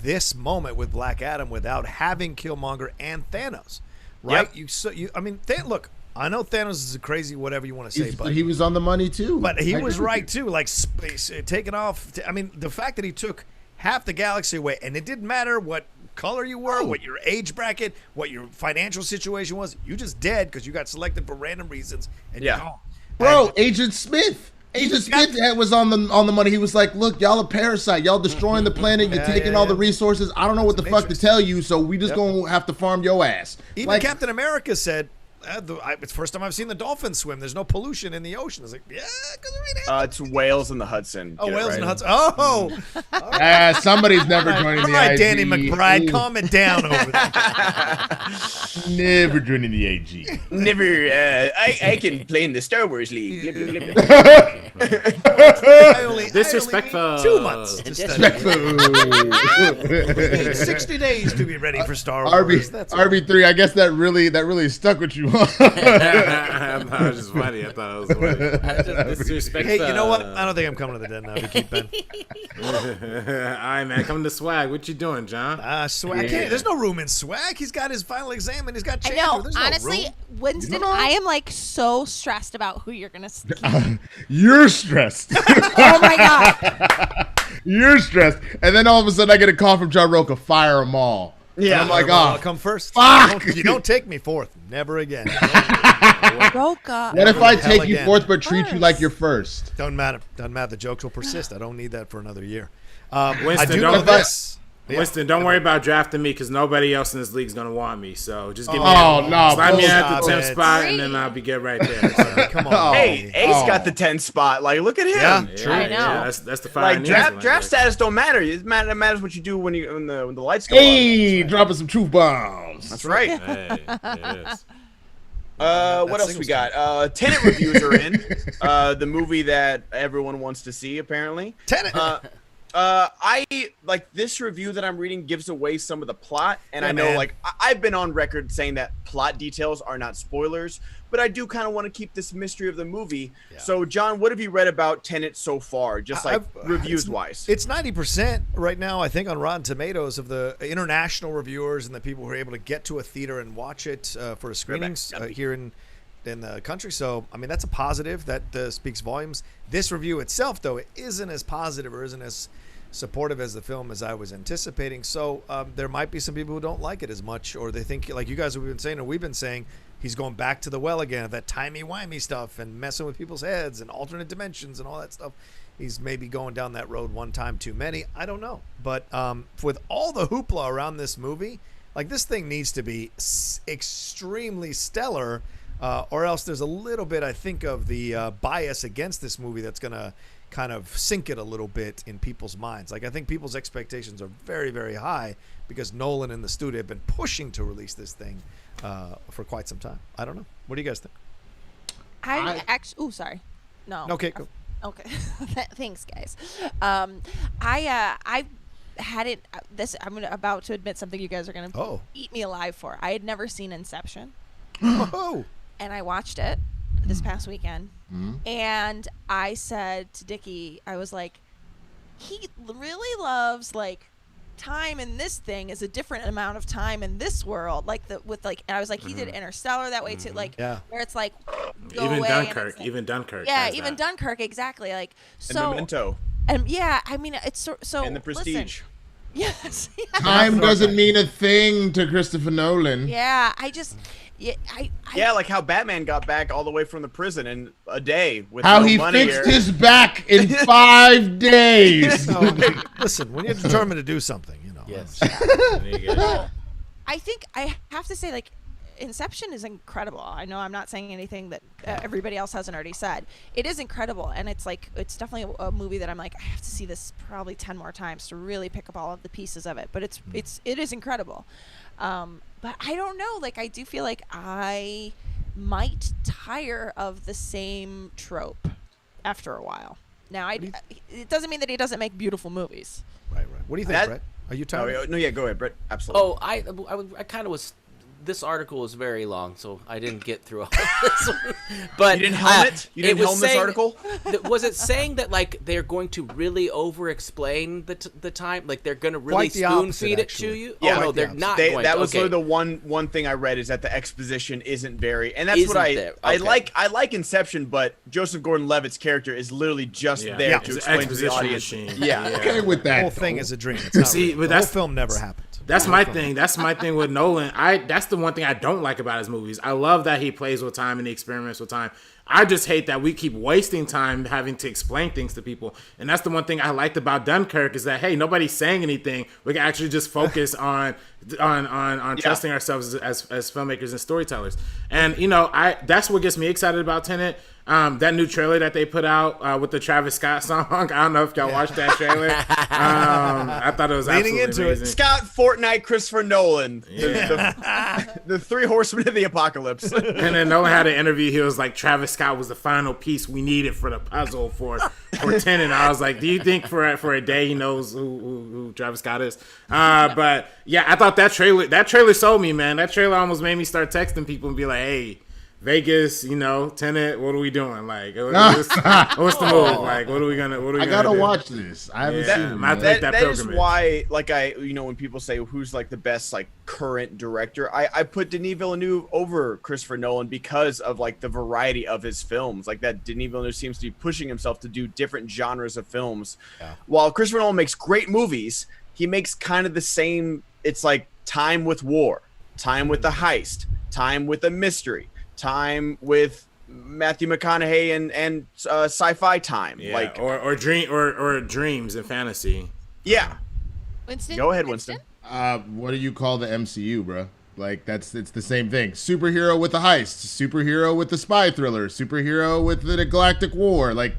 this moment with Black Adam without having Killmonger and Thanos, right? Yep. I mean, look. I know Thanos is a crazy whatever you want to say, but he was on the money too. But he I was agree with right too. Like space taking off. I mean, the fact that he took half the galaxy away, and it didn't matter what color you were, what your age bracket, what your financial situation was. You just dead because you got selected for random reasons, and you're gone. Bro, Agent Smith. Agent Smith was on the money. He was like, "Look, y'all a parasite. Y'all destroying the planet. You're taking all the resources. I don't know what the fuck to tell you. So we just gonna have to farm your ass." Even like, Captain America said. It's the first time I've seen the dolphins swim. There's no pollution in the ocean. I was like, yeah, because it's whales in the Hudson. Oh, whales in the Hudson. Somebody's never joining the right, IG. Danny McBride, calm it down over there. Never joining the AG. Never. I can play in the Star Wars League. Disrespectful. 2 months. Disrespectful. 60 days to be ready for Star Wars. RB3. I guess that really stuck with you. I thought it was just funny. I thought it was funny. Hey, you know what? I don't think I'm coming to the den now. We keep Ben. All right, man. Coming to swag. What you doing, John? Swag. Yeah. There's no room in swag. He's got his final exam and he's got I change. know. There's Honestly, no room. Winston, I am like so stressed about who you're gonna. You're stressed. Oh my god. You're stressed. And then all of a sudden I get a call from John Rocha, fire them all. Yeah. And I'm like, I'll come first. fuck. You don't take me fourth. Never again. Rocha. What if I take you again. fourth but treat you like you're first? Doesn't matter. Doesn't matter. The jokes will persist. I don't need that for another year. Winston, I do don't know this. Yeah. Winston, don't worry about drafting me because nobody else in this league is gonna want me. So just give me no, me at the stop 10th it. spot, and then I'll be good right there. So. Come on. Hey, Ace got the 10 spot. Like, look at him. Yeah. True. I know. Yeah, that's the fire. Like draft status don't matter. It matters what you do when the lights go Hey, on. dropping some truth bombs. That's right. Hey, yes. What else we got? Tenet reviews are in. The movie that everyone wants to see, apparently. Tenet. I like this review that I'm reading gives away some of the plot, and I know, man. like, I've been on record saying that plot details are not spoilers, but I do kind of want to keep this mystery of the movie. Yeah. So, John, what have you read about Tenet so far, just like reviews wise? It's 90% right now, I think, on Rotten Tomatoes of the international reviewers and the people who are able to get to a theater and watch it for screenings here in the country. So, I mean, that's a positive. That speaks volumes. This review itself, though, it isn't as positive or isn't as supportive as the film as I was anticipating. So there might be some people who don't like it as much, or they think, like you guys have been saying, or we've been saying, he's going back to the well again, that timey-wimey stuff and messing with people's heads and alternate dimensions and all that stuff. He's maybe going down that road one time too many. I don't know. But with all the hoopla around this movie, like, this thing needs to be extremely stellar, or else there's a little bit, I think, of the bias against this movie that's going to kind of sink it a little bit in people's minds. Like, I think people's expectations are very, very high because Nolan and the studio have been pushing to release this thing for quite some time. I don't know. What do you guys think? I actually. Oh, sorry. No. Okay, cool. Okay. Thanks, guys. I hadn't. I'm about to admit something you guys are gonna eat me alive for. I had never seen Inception. Oh. And I watched it this past weekend, and I said to Dickie, I was like, he really loves, like, time in this thing is a different amount of time in this world, like and I was like, he did Interstellar that way too, like, where it's like Even Dunkirk, yeah, even Dunkirk, exactly, like, so And Memento. And yeah, I mean, it's so And The Prestige. Listen, yes. Time doesn't mean a thing to Christopher Nolan. Yeah, I just. Yeah, like how Batman got back all the way from the prison in a day with How no he money fixed here. his back in 5 days. So, listen, when you're determined to do something, you know. Yes. I think I have to say, like, Inception is incredible. I know I'm not saying anything that everybody else hasn't already said. It is incredible, and it's like, it's definitely a movie that I'm like, I have to see this probably 10 more times to really pick up all of the pieces of it. But it is incredible. But I don't know, like, I do feel like I might tire of the same trope after a while. Now, it doesn't mean that he doesn't make beautiful movies. Right. What do you think, Brett? Are you tired? No, yeah, go ahead, Brett. Absolutely. Oh, I kind of was. This article is very long, so I didn't get through all this one. But you didn't helm it? You didn't helm this article? Was it saying that, like, they're going to really over-explain the time? Like, they're going to really spoon-feed it to you? Yeah, oh, no, they're not going that to. was sort of the one thing I read, is that the exposition isn't very, and that's what I like. I like Inception, but Joseph Gordon-Levitt's character is literally just there to explain to the audience. Yeah, okay with that. The whole thing is a dream. It's not real. But the whole film never happened. That's my thing. That's my thing with Nolan. That's the one thing I don't like about his movies. I love that he plays with time and he experiments with time. I just hate that we keep wasting time having to explain things to people. And that's the one thing I liked about Dunkirk, is that, hey, nobody's saying anything. We can actually just focus on trusting ourselves as filmmakers and storytellers. And, you know, that's what gets me excited about Tenet. That new trailer that they put out with the Travis Scott song. I don't know if y'all watched that trailer. I thought it was leaning into amazing. Scott, Fortnite, Christopher Nolan, the three horsemen of the apocalypse. And then Nolan had an interview. He was like, Travis Scott was the final piece we needed for the puzzle for Tenet. I was like, do you think for a day he knows who Travis Scott is? But yeah, I thought that trailer sold me, man. That trailer almost made me start texting people and be like, hey, Vegas, Tenet. What are we doing? Like, what's the move? Like, what are we gonna? I gotta watch this. I haven't seen it. That is why, like, when people say who's like the best like current director, I put Denis Villeneuve over Christopher Nolan because of like the variety of his films. Like that Denis Villeneuve seems to be pushing himself to do different genres of films. Yeah. While Christopher Nolan makes great movies, he makes kind of the same. It's like time with war, time with the heist, time with a mystery, time with Matthew McConaughey and sci-fi time, like or dreams and fantasy. Yeah. Winston, go ahead, Winston. What do you call the MCU, bro? Like it's the same thing. Superhero with the heist, superhero with the spy thriller, superhero with the galactic war. Like,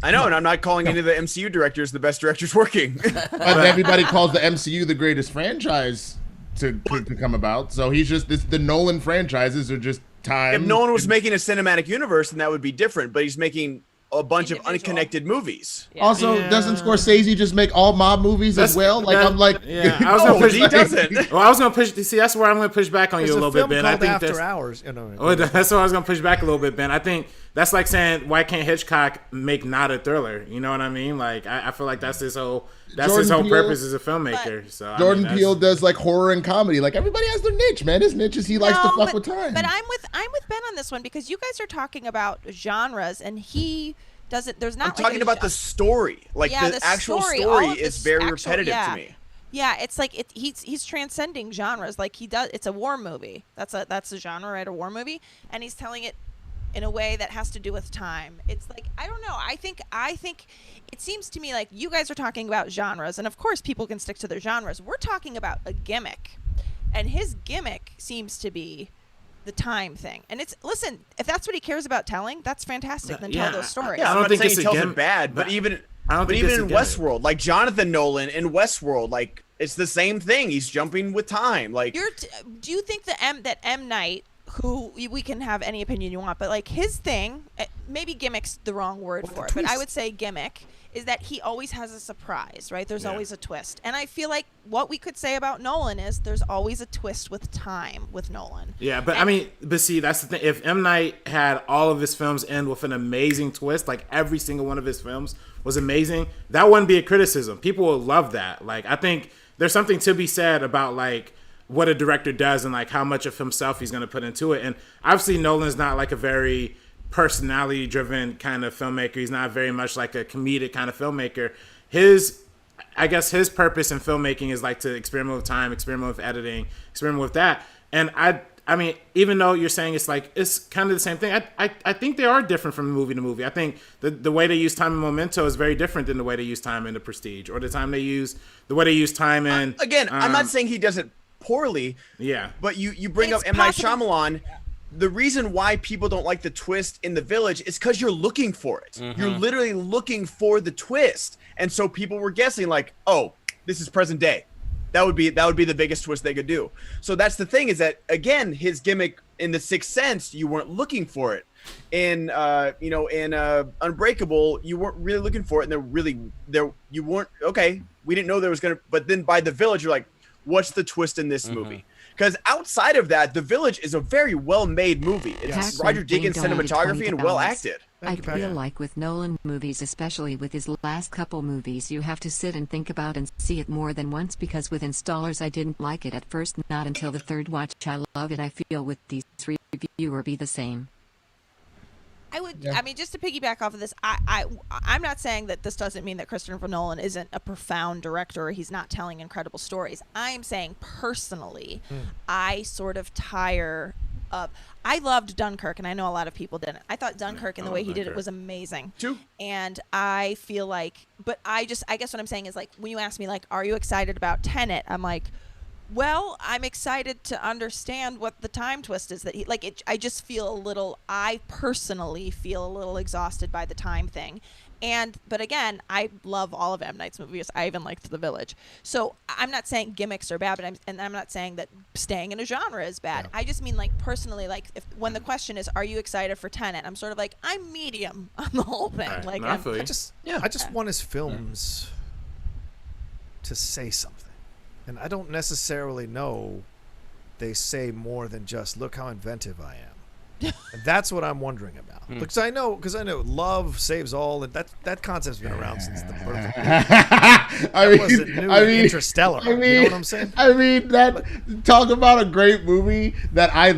I know, and I'm not calling any of the MCU directors the best directors working. But everybody calls the MCU the greatest franchise to come about. So he's just the Nolan franchises are just time. If Nolan was making a cinematic universe, then that would be different. But he's making a bunch of unconnected movies. Yeah. Also, doesn't Scorsese just make all mob movies as well? Like, I'm like, I was gonna push. He doesn't. Well, I was gonna push. See, that's where I'm gonna push back on you a little bit, Ben. I think After Hours. That's where I was gonna push back a little bit, Ben. I think that's like saying, why can't Hitchcock make not a thriller? You know what I mean? Like, I feel like that's his whole purpose as a filmmaker. So Jordan Peele does like horror and comedy. Like, everybody has their niche, man. His niche is he likes to fuck with time. But I'm with Ben on this one because you guys are talking about genres and he doesn't. There's not. I'm talking about the story. Like the actual story is very repetitive to me. Yeah, it's like he's transcending genres. Like he does. It's a war movie. That's a genre, right? A war movie, and he's telling it in a way that has to do with time. It's like, I don't know. I think it seems to me like you guys are talking about genres, and of course people can stick to their genres. We're talking about a gimmick, and his gimmick seems to be the time thing. And it's, listen, if that's what he cares about telling, that's fantastic. Then tell those stories. Yeah, I'm not saying he tells it bad, but even in Westworld, like Jonathan Nolan in Westworld, like it's the same thing. He's jumping with time. Like, do you think that M. Night, who we can have any opinion you want, but like his thing, maybe gimmick's the wrong word for it, but I would say gimmick is that he always has a surprise, right? There's always a twist. And I feel like what we could say about Nolan is there's always a twist with time with Nolan. Yeah, but see, that's the thing. If M. Night had all of his films end with an amazing twist, like every single one of his films was amazing, that wouldn't be a criticism. People will love that. Like, I think there's something to be said about like what a director does and like how much of himself he's going to put into it. And obviously Nolan's not like a very personality driven kind of filmmaker. He's not very much like a comedic kind of filmmaker. I guess his purpose in filmmaking is like to experiment with time, experiment with editing, experiment with that. And I mean, even though you're saying it's kind of the same thing, I think they are different from movie to movie. I think the way they use time in Memento is very different than the way they use time in The Prestige, or the way they use time in. Again, I'm not saying he does it poorly. Yeah. But you bring up M. Night Shyamalan. The reason why people don't like the twist in The Village is because you're looking for it. Mm-hmm. You're literally looking for the twist. And so people were guessing like, oh, this is present day. That would be the biggest twist they could do. So that's the thing, is that, again, his gimmick in The Sixth Sense, you weren't looking for it. In Unbreakable, you weren't really looking for it, and you weren't, okay, we didn't know there was gonna, but then by The Village, you're like, what's the twist in this movie? Because outside of that, The Village is a very well-made movie. It's Roger Deakins cinematography and well acted. I feel like with Nolan movies, especially with his last couple movies, you have to sit and think about and see it more than once, because with Installers I didn't like it at first, not until the third watch I love it. I feel with these review or be the same. I mean, just to piggyback off of this, I'm not saying that this doesn't mean that Christopher Nolan isn't a profound director or he's not telling incredible stories. I'm saying personally, I sort of tire of. I loved Dunkirk, and I know a lot of people didn't. I thought Dunkirk and the way he did it was amazing. Too. And I feel like, but I guess what I'm saying is, like, when you ask me, like, are you excited about Tenet? I'm like, well, I'm excited to understand what the time twist is that he, like, it, I personally feel a little exhausted by the time thing. But again, I love all of M. Night's movies. I even liked The Village. So I'm not saying gimmicks are bad, but I'm not saying that staying in a genre is bad. Yeah. I just mean, like, personally, like, when the question is, are you excited for Tenet? I'm sort of like, I'm medium on the whole thing. Right. Like, no, I just want his films to say something. And I don't necessarily know they say more than just, look how inventive I am. And that's what I'm wondering about. Because I know love saves all, and that concept's been around since the birth of Interstellar. You know what I'm saying? I mean, talk about a great movie that I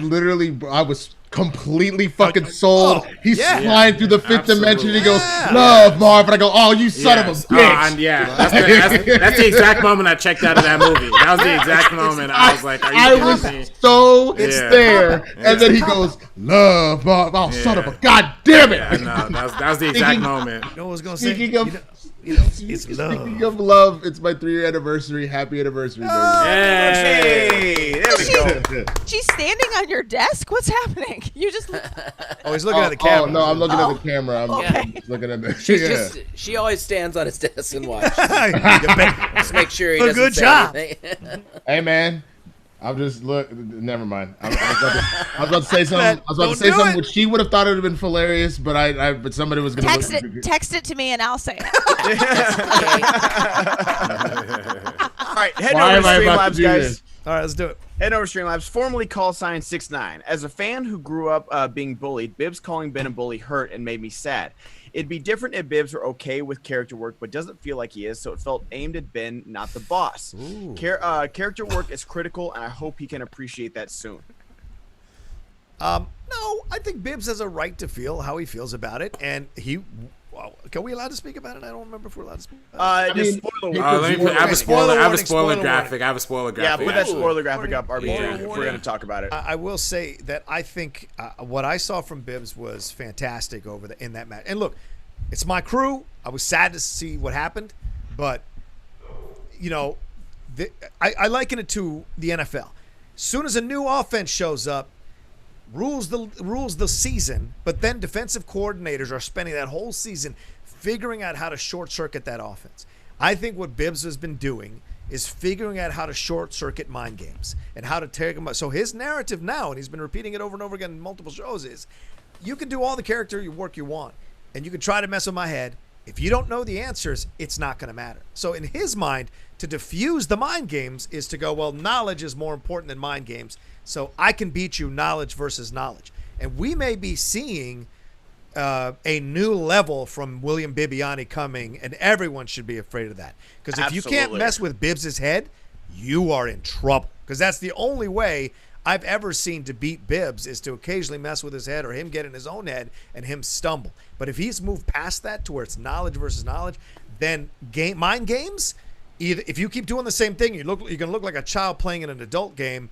was completely fucking sold. He's flying through the fifth dimension. And he goes, "Love, Marv," and I go, "Oh, you son of a bitch!" That's the exact moment I checked out of that movie. That was the exact moment I was like, "Are you kidding me?" So there, and then he goes, "Love, Marv." Oh, son of a goddamn it! Yeah, no, that was the exact moment. You know what I was gonna say? It's love. Speaking of love, it's my 3-year anniversary. Happy anniversary, baby. Hey, there we go. She's standing on your desk. What's happening? You just. Oh, he's looking at the camera. Oh no, I'm looking at the camera. I'm looking at the. She always stands on his desk and watches. Just make sure he doesn't good say job. anything. Hey man, I'm just never mind. I was about to say something. Which she would have thought it would have been hilarious, but somebody was gonna text it to me and I'll say it. All right, head over to Streamlabs, guys. All right, let's do it. Head over to Streamlabs, formerly call sign 69. As a fan who grew up being bullied, Bibbs calling Ben a bully hurt and made me sad. It'd be different if Bibbs were okay with character work, but doesn't feel like he is, so it felt aimed at Ben, not the boss. Character work is critical, and I hope he can appreciate that soon. No, I think Bibbs has a right to feel how he feels about it, and can we allowed to speak about it? I don't remember if we're allowed to speak about it. I have a spoiler graphic. Yeah, put that spoiler graphic up, RBG, if we're going to talk about it. I will say that I think what I saw from Bibbs was fantastic in that match. And look, it's my crew. I was sad to see what happened, but I liken it to the NFL. As soon as a new offense shows up, rules the season, but then defensive coordinators are spending that whole season figuring out how to short circuit that offense. I think what Bibbs has been doing is figuring out how to short circuit mind games and how to take them up. So his narrative now, and he's been repeating it over and over again in multiple shows, is you can do all the character work you want, and you can try to mess with my head. If you don't know the answers, it's not going to matter. So in his mind, to diffuse the mind games is to go, well, knowledge is more important than mind games. So I can beat you knowledge versus knowledge. And we may be seeing a new level from William Bibbiani coming, and everyone should be afraid of that. Because if you can't mess with Bibbs' head, you are in trouble. Because that's the only way I've ever seen to beat Bibbs is to occasionally mess with his head or him get in his own head and him stumble. But if he's moved past that to where it's knowledge versus knowledge, then mind games, either if you keep doing the same thing, you're going to look like a child playing in an adult game.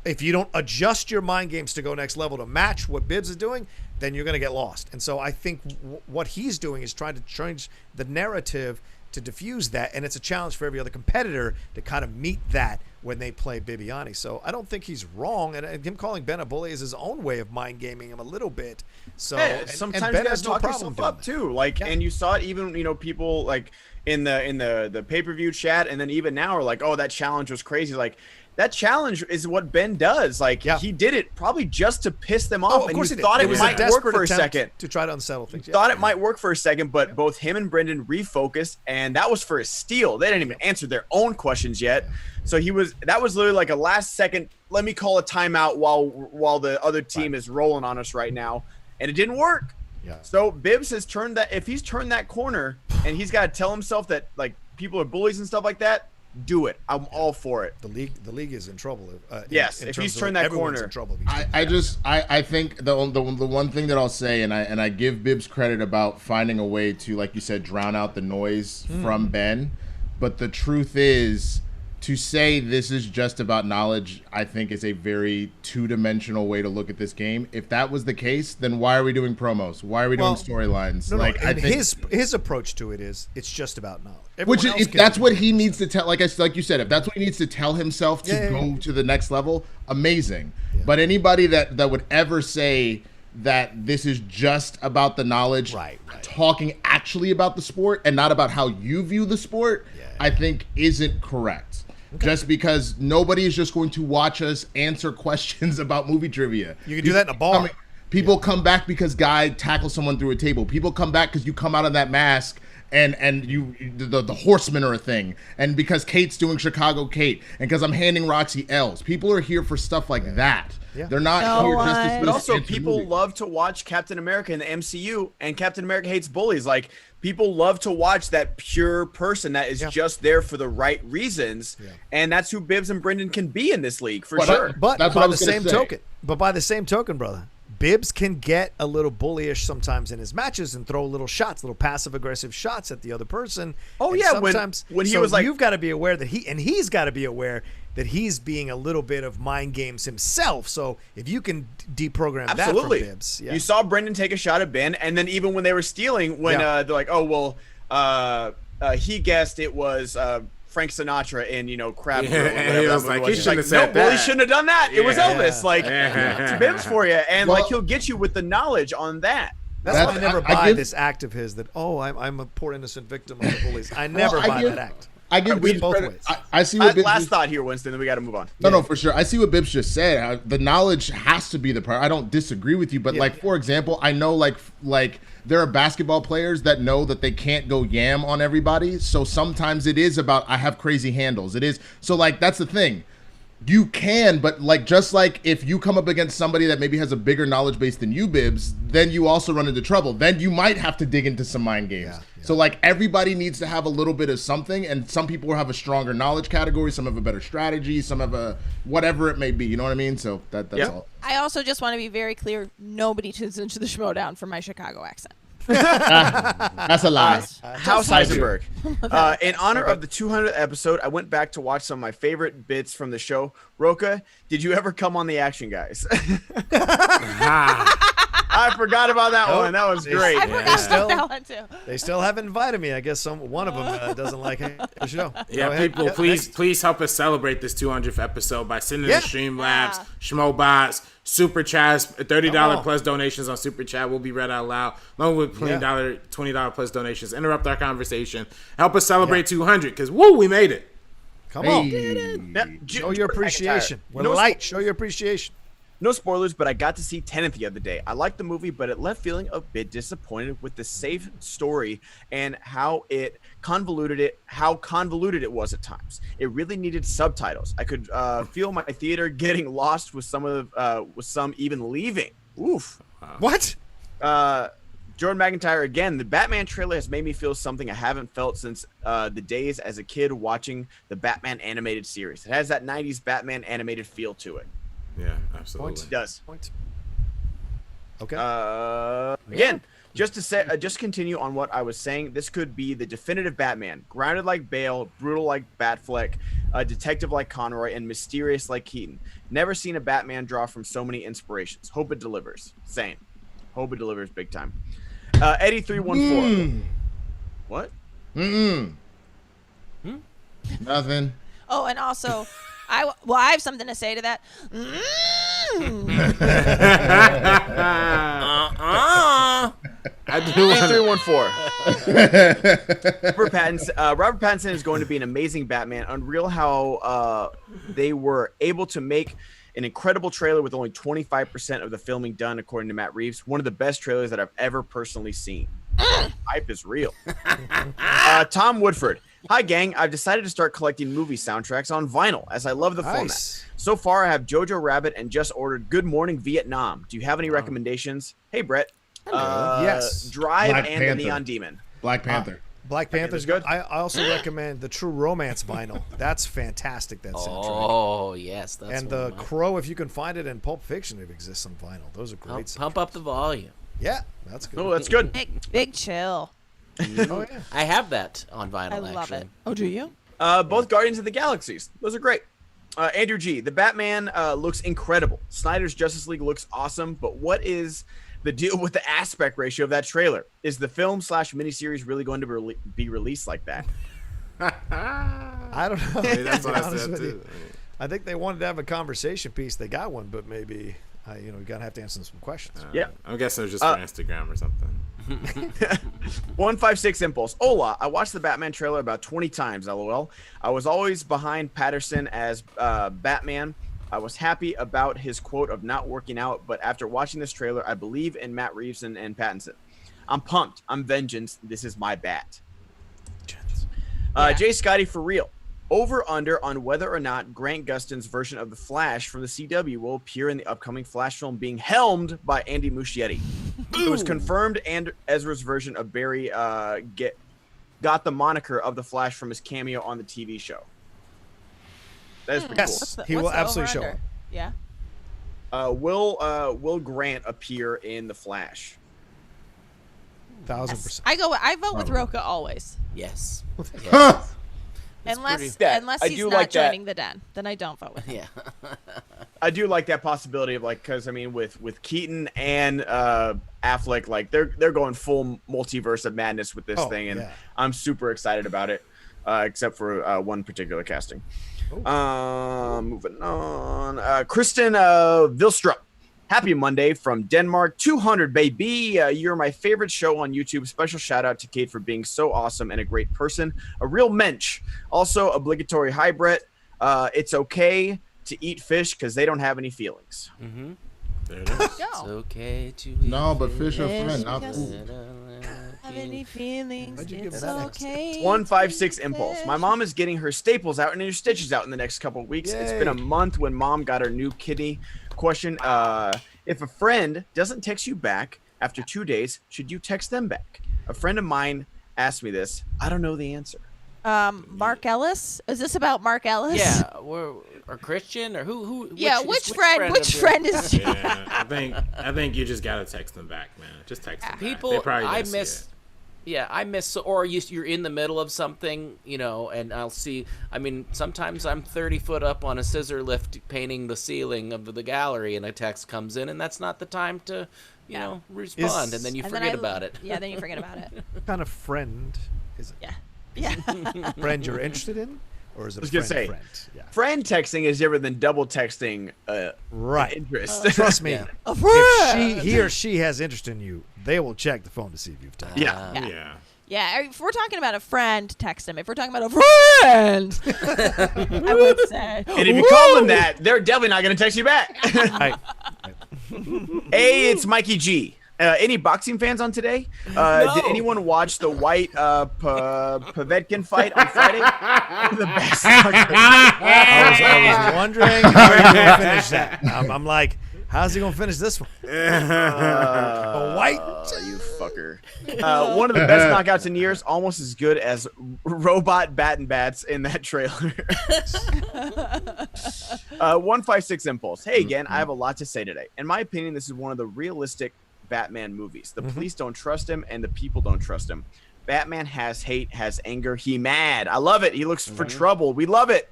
If you don't adjust your mind games to go next level to match what Bibbs is doing, then you're going to get lost. And so I think what he's doing is trying to change the narrative to diffuse that, and it's a challenge for every other competitor to kind of meet that when they play Bibbiani. So I don't think he's wrong, and him calling Ben a bully is his own way of mind gaming him a little bit. So sometimes Ben you has gotta no talk yourself up too. And you saw it even people like in the pay-per-view chat, and then even now are like, oh, that challenge was crazy. Like, that challenge is what Ben does. He did it probably just to piss them off, and he thought it might work for a second to try to unsettle things. Thought it might work for a second, but both him and Brendan refocused, and that was for a steal. They didn't even answer their own questions yet. So that was literally like a last second, let me call a timeout while the other team is rolling on us right now, and it didn't work. Yeah. So Bibbs has turned that. If he's turned that corner, and he's got to tell himself that like people are bullies and stuff like that, do it. I'm all for it. The league is in trouble. Yes, if he's turned that corner. In trouble. I think the one thing that I'll say, and I give Bibbs credit about finding a way to, like you said, drown out the noise from Ben. But the truth is, to say this is just about knowledge, I think is a very two-dimensional way to look at this game. If that was the case, then why are we doing promos? Why are we doing storylines? I think his approach to it is it's just about knowledge. If that's what he needs to tell, like you said, if that's what he needs to tell himself to go to the next level, amazing. Yeah. But anybody that would ever say that this is just about the knowledge, talking actually about the sport and not about how you view the sport, I think isn't correct. Okay. Just because nobody is just going to watch us answer questions about movie trivia. You can do that in a bar. People come back because Guy tackles someone through a table. People come back because you come out of that mask and the horsemen are a thing, and because Kate's doing Chicago Kate, and because I'm handing Roxy L's. People are here for stuff like that. Yeah. They're not here just to see. But also, people love to watch Captain America in the MCU, and Captain America hates bullies. Like, people love to watch that pure person that is just there for the right reasons, and that's who Bibbs and Brendan can be in this league for sure. But by the same token, brother, Bibbs can get a little bullyish sometimes in his matches and throw little shots, little passive-aggressive shots at the other person. Oh, and yeah, sometimes when he was like, you've got to be aware that he's got to be aware that he's being a little bit of mind games himself. So if you can deprogram that from Bibbs. You saw Brendan take a shot at Ben, and then even when they were stealing, when they're like, oh, well, he guessed it was Frank Sinatra in, Crab Girl. Yeah, he was like, he shouldn't have said that. Well, he shouldn't have done that. It was Elvis. Like, it's Bibbs for you. And, like, he'll get you with the knowledge on that. That's why I never buy this act of his that, I'm a poor innocent victim of the bullies. I never buy that act. I give Bibbs both ways. I see what Bibbs last thought here, Winston, then we got to move on. No, for sure. I see what Bibbs just said. The knowledge has to be the part. I don't disagree with you, but like, for example, I know like there are basketball players that know that they can't go yam on everybody. So sometimes it is about, I have crazy handles. It is. So like, that's the thing. You can, but like, just like if you come up against somebody that maybe has a bigger knowledge base than you, Bibbs, then you also run into trouble. Then you might have to dig into some mind games. So like, everybody needs to have a little bit of something, and some people have a stronger knowledge category, some have a better strategy, some have a whatever it may be. You know what I mean? So that's all. I also just want to be very clear. Nobody tunes into the Schmodown for my Chicago accent. That's a lie. House Heisenberg. In honor of the 200th episode, I went back to watch some of my favorite bits from the show. Rocha, did you ever come on the Action Guys? I forgot about that one. That was great. I forgot about that one too. They still haven't invited me. I guess one of them doesn't like the show. Yeah, people, please help us celebrate this 200th episode by sending in Streamlabs, Schmobots, Super Chats, $30 plus donations on Super Chat will be read out loud, along with $20 plus donations. Interrupt our conversation. Help us celebrate 200, because we made it. Come on. Show your appreciation. Show your appreciation. No spoilers, but I got to see Tenet the other day. I liked the movie, but it left feeling a bit disappointed with the safe story and how convoluted it was at times. It really needed subtitles. I could feel my theater getting lost with some even leaving. Oof. What? Jordan McIntyre again. The Batman trailer has made me feel something I haven't felt since the days as a kid watching the Batman animated series. It has that 90s Batman animated feel to it. Yeah, absolutely. It does. Okay. Again, just to continue on what I was saying, this could be the definitive Batman. Grounded like Bale, brutal like Batfleck, detective like Conroy, and mysterious like Keaton. Never seen a Batman draw from so many inspirations. Hope it delivers. Same. Hope it delivers big time. Eddie 314. What? Nothing. Oh, and also, I have something to say to that. I do. 314. Robert Pattinson is going to be an amazing Batman. Unreal how they were able to make an incredible trailer with only 25% of the filming done, according to Matt Reeves. One of the best trailers that I've ever personally seen. Hype is real. Tom Woodford. Hi, gang. I've decided to start collecting movie soundtracks on vinyl, as I love the format. So far, I have Jojo Rabbit and just ordered Good Morning Vietnam. Do you have any recommendations? Hey, Brett. Yes. Drive Black and Panther. The Neon Demon. Black Panther. Black Panther's good. I also recommend the True Romance vinyl. That's fantastic. That soundtrack. Oh yes, that's and the Crow, if you can find it, and Pulp Fiction, it exists on vinyl. Those are great. Pump up the volume. Yeah, that's good. Oh, that's good. Big chill. Oh yeah. I have that on vinyl. I love actually. it. Oh, do you? Both Guardians of the Galaxies. Those are great. Andrew G. The Batman looks incredible. Snyder's Justice League looks awesome, but what is the deal with the aspect ratio of that trailer? Is the film/miniseries really going to be released like that? I don't know. Hey, that's what I said too. I think they wanted to have a conversation piece. They got one, but maybe we gotta have to answer some questions. Yeah, I'm guessing it was just for Instagram or something. 156 Impulse. Hola, I watched the Batman trailer about 20 times, lol. I was always behind Patterson as Batman. I was happy about his quote of not working out, but after watching this trailer, I believe in Matt Reeves and Pattinson. I'm pumped. I'm vengeance. This is my bat. Jay Scotty, for real. Over under on whether or not Grant Gustin's version of the Flash from the CW will appear in the upcoming Flash film being helmed by Andy Muschietti. It was confirmed, and Ezra's version of Barry got the moniker of the Flash from his cameo on the TV show. That is pretty cool. He will absolutely show up. Yeah. Will Grant appear in the Flash? 1000%. I vote with Rocha always. Yes. Unless I he's do not like that. joining the den, then I don't vote with him. Yeah. I do like that possibility of, like, because I mean, with Keaton and Affleck, like they're going full multiverse of madness with this thing, and I'm super excited about it. Except for one particular casting. Moving on. Kristen Vilstrup. Happy Monday from Denmark. 200, baby. You're my favorite show on YouTube. Special shout out to Kate for being so awesome and a great person. A real mensch. Also, obligatory hi, Brett. It's okay to eat fish because they don't have any feelings. Mm-hmm. There it is. It's okay to eat No, but fish are fun, not food. Have any feelings? It's okay. 156 Impulse. My mom is getting her staples out and her stitches out in the next couple of weeks. It's been a month when mom got her new kidney. Question, if a friend doesn't text you back after 2 days, should you text them back? A friend of mine asked me this. I don't know the answer. Mark Ellis? Is this about Mark Ellis? Yeah, or Christian or who? Which friend is? Yeah, I think you just gotta text them back, man. Just text them. People, back. They probably I don't see miss. it. Yeah, I miss, or you're in the middle of something, and I'll see. I mean, sometimes I'm 30 foot up on a scissor lift painting the ceiling of the gallery, and a text comes in, and that's not the time to, respond, and then you forget about it. Yeah, then you forget about it. What kind of friend is it? Yeah. Friend you're interested in? Or is it I was gonna say, Yeah. friend texting is different than double texting Right. interest. Trust me. If he or she has interest in you, they will check the phone to see if you've texted. Yeah. Yeah, if we're talking about a friend, text them. If we're talking about a friend, I would say. And if you call them that, they're definitely not going to text you back. Right. Hey, it's Mikey G. Any boxing fans on today? Did anyone watch the White Povetkin fight on Friday? The best. I was wondering how you're going to finish that. I'm like, how's he going to finish this one? White? You fucker. One of the best knockouts in years, almost as good as Robot Bat and Bats in that trailer. 156 Impulse. Hey, again, I have a lot to say today. In my opinion, this is one of the realistic Batman movies. The police don't trust him and the people don't trust him. Batman has hate, has anger. He mad. I love it. He looks for trouble. We love it.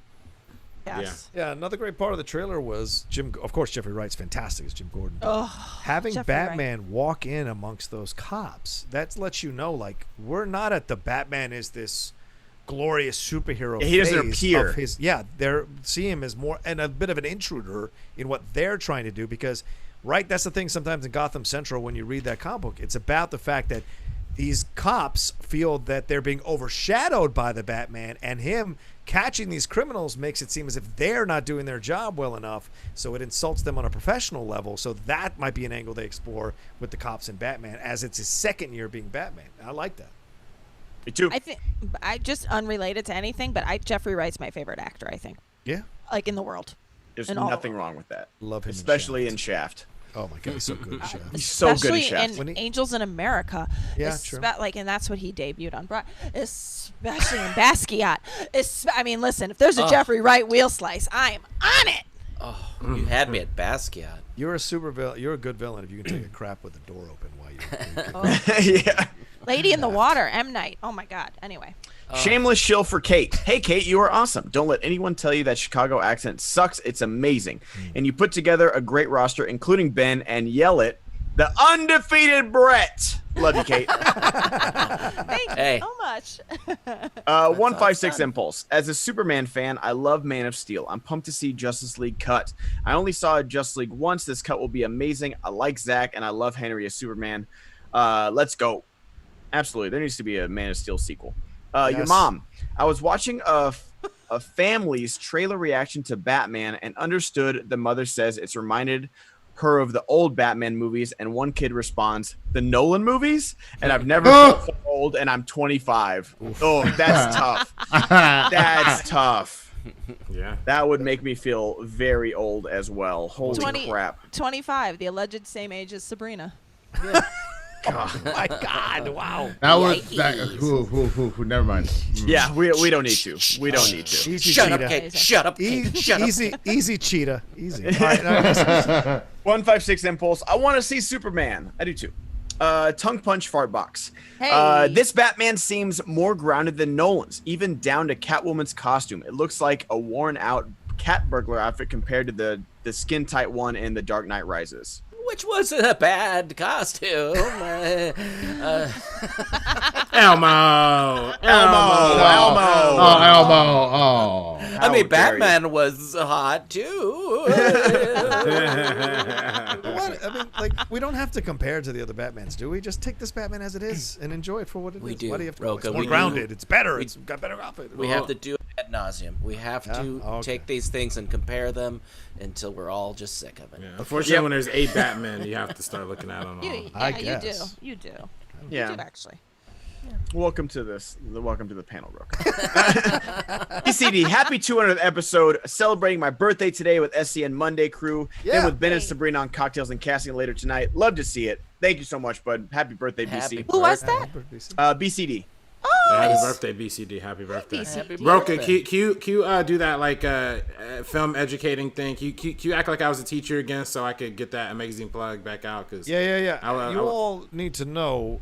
Yes. Yeah, another great part of the trailer was of course, Jeffrey Wright's fantastic as Jim Gordon. Having Jeffrey Batman walk in amongst those cops, that lets you know, like, we're not at the Batman is this glorious superhero he doesn't phase appear. of his, they're see him as more and a bit of an intruder in what they're trying to do, because that's the thing sometimes in Gotham Central when you read that comic book, it's about the fact that these cops feel that they're being overshadowed by the Batman, and him catching these criminals makes it seem as if they're not doing their job well enough, so it insults them on a professional level. So that might be an angle they explore with the cops and Batman, as it's his second year being Batman. I like that. Me too. I think I just unrelated to anything, but Jeffrey Wright's my favorite actor. I think. Yeah. Like in the world. There's in all nothing wrong with that. Love him, especially in Shaft. Oh my God, he's so good in Shaft. He's so good Especially at Shaft. in Angels in America. Yeah, true. And that's what he debuted on. Especially in Basquiat. I mean, listen, if there's a Jeffrey Wright wheel slice, I am on it. Oh, you had me at Basquiat. You're a super villain. You're a good villain if you can take a crap with the door open while you're Yeah. Lady in the Water, M. Night. Oh my God. Anyway. Shameless shill for Kate. Hey, Kate, you are awesome. Don't let anyone tell you that Chicago accent sucks. It's amazing. And you put together a great roster, including Ben, and yell it, the undefeated Brett. Love you, Kate. Thank you so much. 156 Impulse. As a Superman fan, I love Man of Steel. I'm pumped to see Justice League cut. I only saw Justice League once. This cut will be amazing. I like Zack, and I love Henry as Superman. Let's go. Absolutely. There needs to be a Man of Steel sequel. Your mom. I was watching a family's trailer reaction to Batman and understood the mother says it's reminded her of the old Batman movies, and one kid responds, the Nolan movies? And I've never felt so old, and I'm 25. Oh, that's tough. That's tough. Yeah. That would make me feel very old as well. Holy crap. 25, the alleged same age as Sabrina. Oh my God! Wow. That was that. Never mind. Yeah, we don't need to. We don't need to. Easy Shut Cheetah. up, Kate. Shut up, Kate. Shut up. Easy Cheetah. Easy. All right, no, 156 Impulse. I want to see Superman. I do too. Tongue Punch Fart Box. Hey. This Batman seems more grounded than Nolan's, even down to Catwoman's costume. It looks like a worn-out cat burglar outfit compared to the skin-tight one in The Dark Knight Rises. Which wasn't a bad costume. Elmo. Elmo. I mean, Batman was hot too. what? I mean, like, we don't have to compare to the other Batmans, do we? Just take this Batman as it is and enjoy it for what it is. We do, Why do you have to Rocha, It's more we grounded. do. It's better. It's got better outfit. We have to do it ad nauseum. We have to Okay. take these things and compare them until we're all just sick of it. Yeah. Unfortunately, when there's 8 Batmen, you have to start looking at them all. I guess. You do. Yeah. You do, actually. Welcome to the panel, Rocha. ECD, happy 200th episode. Celebrating my birthday today with SEN Monday crew. Then with Ben and Sabrina on Cocktails and Casting later tonight. Love to see it. Thank you so much, bud. Happy birthday, BC. Who was that? BCD. Oh, Happy nice. birthday, BCD. Happy birthday. Happy Rocha, birthday. can you do that like film educating thing? Can you act like I was a teacher again so I could get that amazing plug back out? Cause Yeah. You all need to know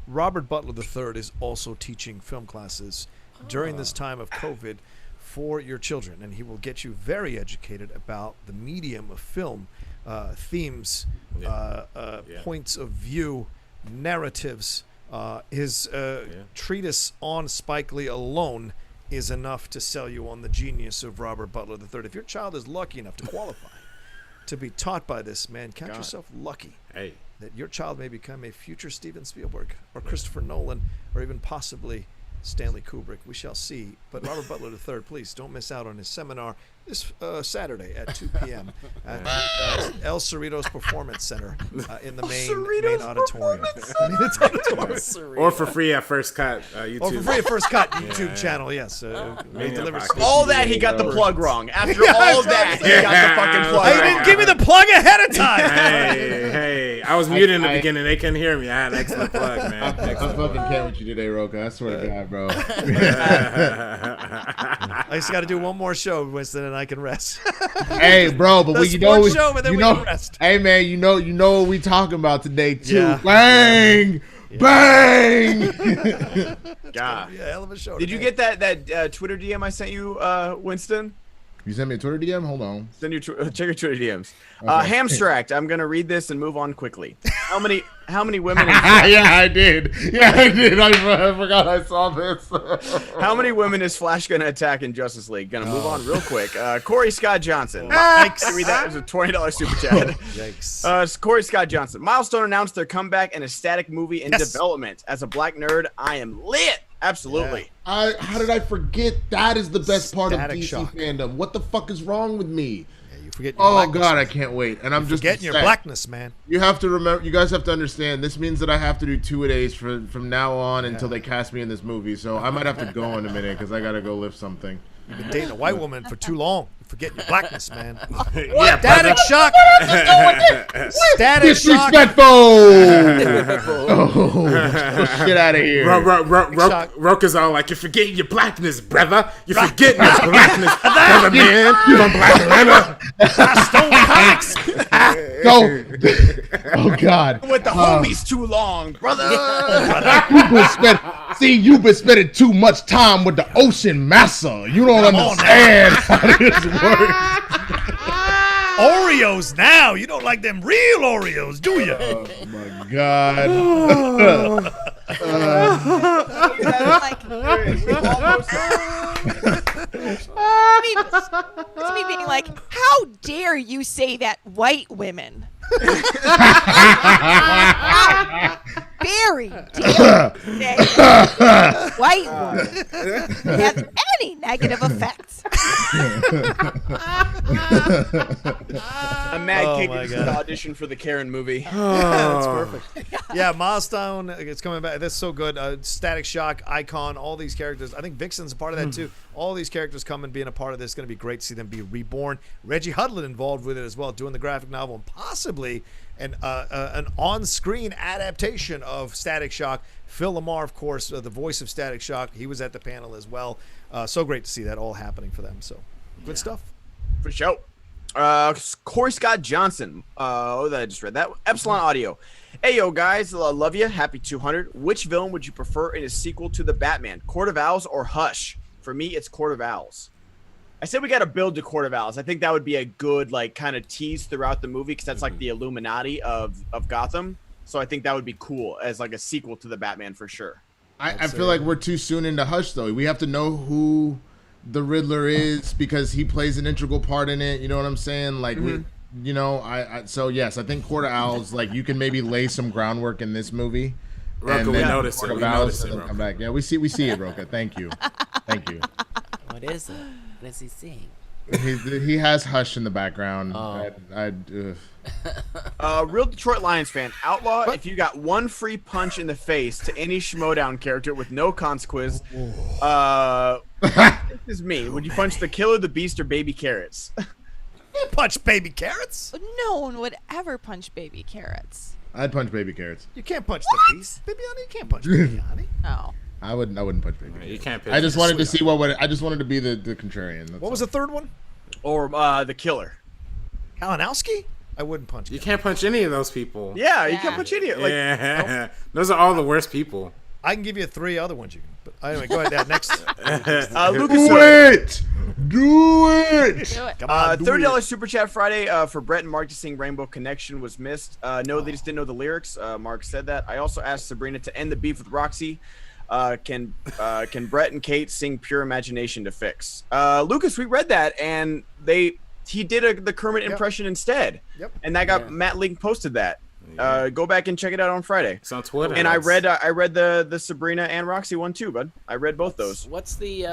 Robert Butler III is also teaching film classes during this time of COVID for your children, and he will get you very educated about the medium of film, themes, points of view, narratives. His treatise on Spike Lee alone is enough to sell you on the genius of Robert Butler III. If your child is lucky enough to qualify to be taught by this man, count yourself lucky that your child may become a future Steven Spielberg or Christopher Nolan or even possibly Stanley Kubrick. We shall see. But Robert Butler III, please don't miss out on his seminar this Saturday at 2 p.m. at El Cerritos Performance Center in the main auditorium. Or for free at First Cut YouTube. Or for free at First Cut YouTube channel, yes. All that, he got the plug wrong. After all that, he got the fucking plug wrong. He didn't give me the plug ahead of time. Hey, I was muted in the beginning. They couldn't hear me. I had an excellent plug, man. I fucking can't with you today, Rocha. I swear to God, bro. I just got to do one more show, Winston, and I can rest. Hey, bro, but you know, rest. Hey, man, you know what we talking about today too. Yeah. Bang, bang. God, hell of a show. Did you get that Twitter DM I sent you, Winston? You sent me a Twitter DM? Hold on. Check your Twitter DMs. Okay. Hamstracked. I'm gonna read this and move on quickly. How many women? Yeah, I did. I forgot I saw this. How many women is Flash gonna attack in Justice League? Gonna move on real quick. Corey Scott Johnson. Yikes. Read that as a $20 super chat. Yikes. Corey Scott Johnson. Milestone announced their comeback and a static movie in development. As a black nerd, I am lit. Absolutely. Yeah. How did I forget? That is the best part of Static DC Shock. fandom. What the fuck is wrong with me? You forget your Oh blackness, God, man. I can't wait. And I'm just Forgetting your upset. blackness, man. You have to remember. You guys have to understand. This means that I have to do 2-a-days from now on until they cast me in this movie. So I might have to go in a minute because I gotta go lift something. You've been dating a white woman for too long. You're forgetting your blackness, man. Yeah, Static Shock. Static Shock. Disrespectful. Oh, shit out of here. Rocha's all like, you're forgetting your blackness, brother. You're forgetting your blackness, brother, man. You from Black Atlanta. Go. Oh God. With the homies too long, brother. You've been spending too much time with the ocean massa. You don't understand how this works. Oreos now. You don't like them real Oreos, do you? Oh my God. It's me being like, how dare you say that white women? Very dare say white women have any negative effects I'm mad Kate didn't audition for the Karen movie. That's perfect. Yeah, Milestone, it's coming back. That's so good. Static Shock, Icon, all these characters. I think Vixen's a part of that too. All these characters coming, being a part of this. It's going to be great to see them be reborn. Reggie Hudlin involved with it as well, doing the graphic novel and possibly an on-screen adaptation of Static Shock. Phil Lamar, of course, the voice of Static Shock, he was at the panel as well. So great to see that all happening for them. So good stuff. For sure. Corey Scott Johnson. I just read that. Epsilon Audio. Hey, yo, guys. Love you. Happy 200. Which villain would you prefer in a sequel to The Batman? Court of Owls or Hush? For me, it's Court of Owls. I said we got to build to Court of Owls. I think that would be a good, like, kind of tease throughout the movie because that's like the Illuminati of Gotham. So I think that would be cool as like a sequel to The Batman for sure. I feel like we're too soon into Hush, though. We have to know who the Riddler is because he plays an integral part in it. You know what I'm saying? Like, so yes, I think Court of Owls, like, you can maybe lay some groundwork in this movie. Rocha, we noticed it. We noticed it, come back. Yeah, we see it, Rocha. Thank you. What is it? What is he seeing? He has Hush in the background. Real Detroit Lions fan. Outlaw, if you got one free punch in the face to any Schmodown character with no consequence, this is me. Would you punch the Killer, the Beast, or Baby Carrots? You punch Baby Carrots? No one would ever punch Baby Carrots. I'd punch Baby Carrots. You can't punch the Beast. Bibiani, you can't punch Bibiani. No. I wouldn't punch Baby Carrots. You can't. I just wanted to see I just wanted to be the contrarian. What was the third one? Or the Killer. Kalinowski? I wouldn't punch him. You can't punch any of those people. Yeah, you can't punch any. Like, yeah, those are all the worst people. I can give you 3 other ones you can. But anyway, go ahead, Dad. Next. Lucas, do it. Come on, $30 Super Chat Friday for Brett and Mark to sing Rainbow Connection was missed. No, they just didn't know the lyrics. Mark said that. I also asked Sabrina to end the beef with Roxy. Can Brett and Kate sing Pure Imagination to fix? Lucas, we read that, and he did the Kermit impression instead. Yep. And that got Matt Link posted that. Go back and check it out on Friday. It's on Twitter. And I read the Sabrina and Roxy one too, bud. I read both those. What's the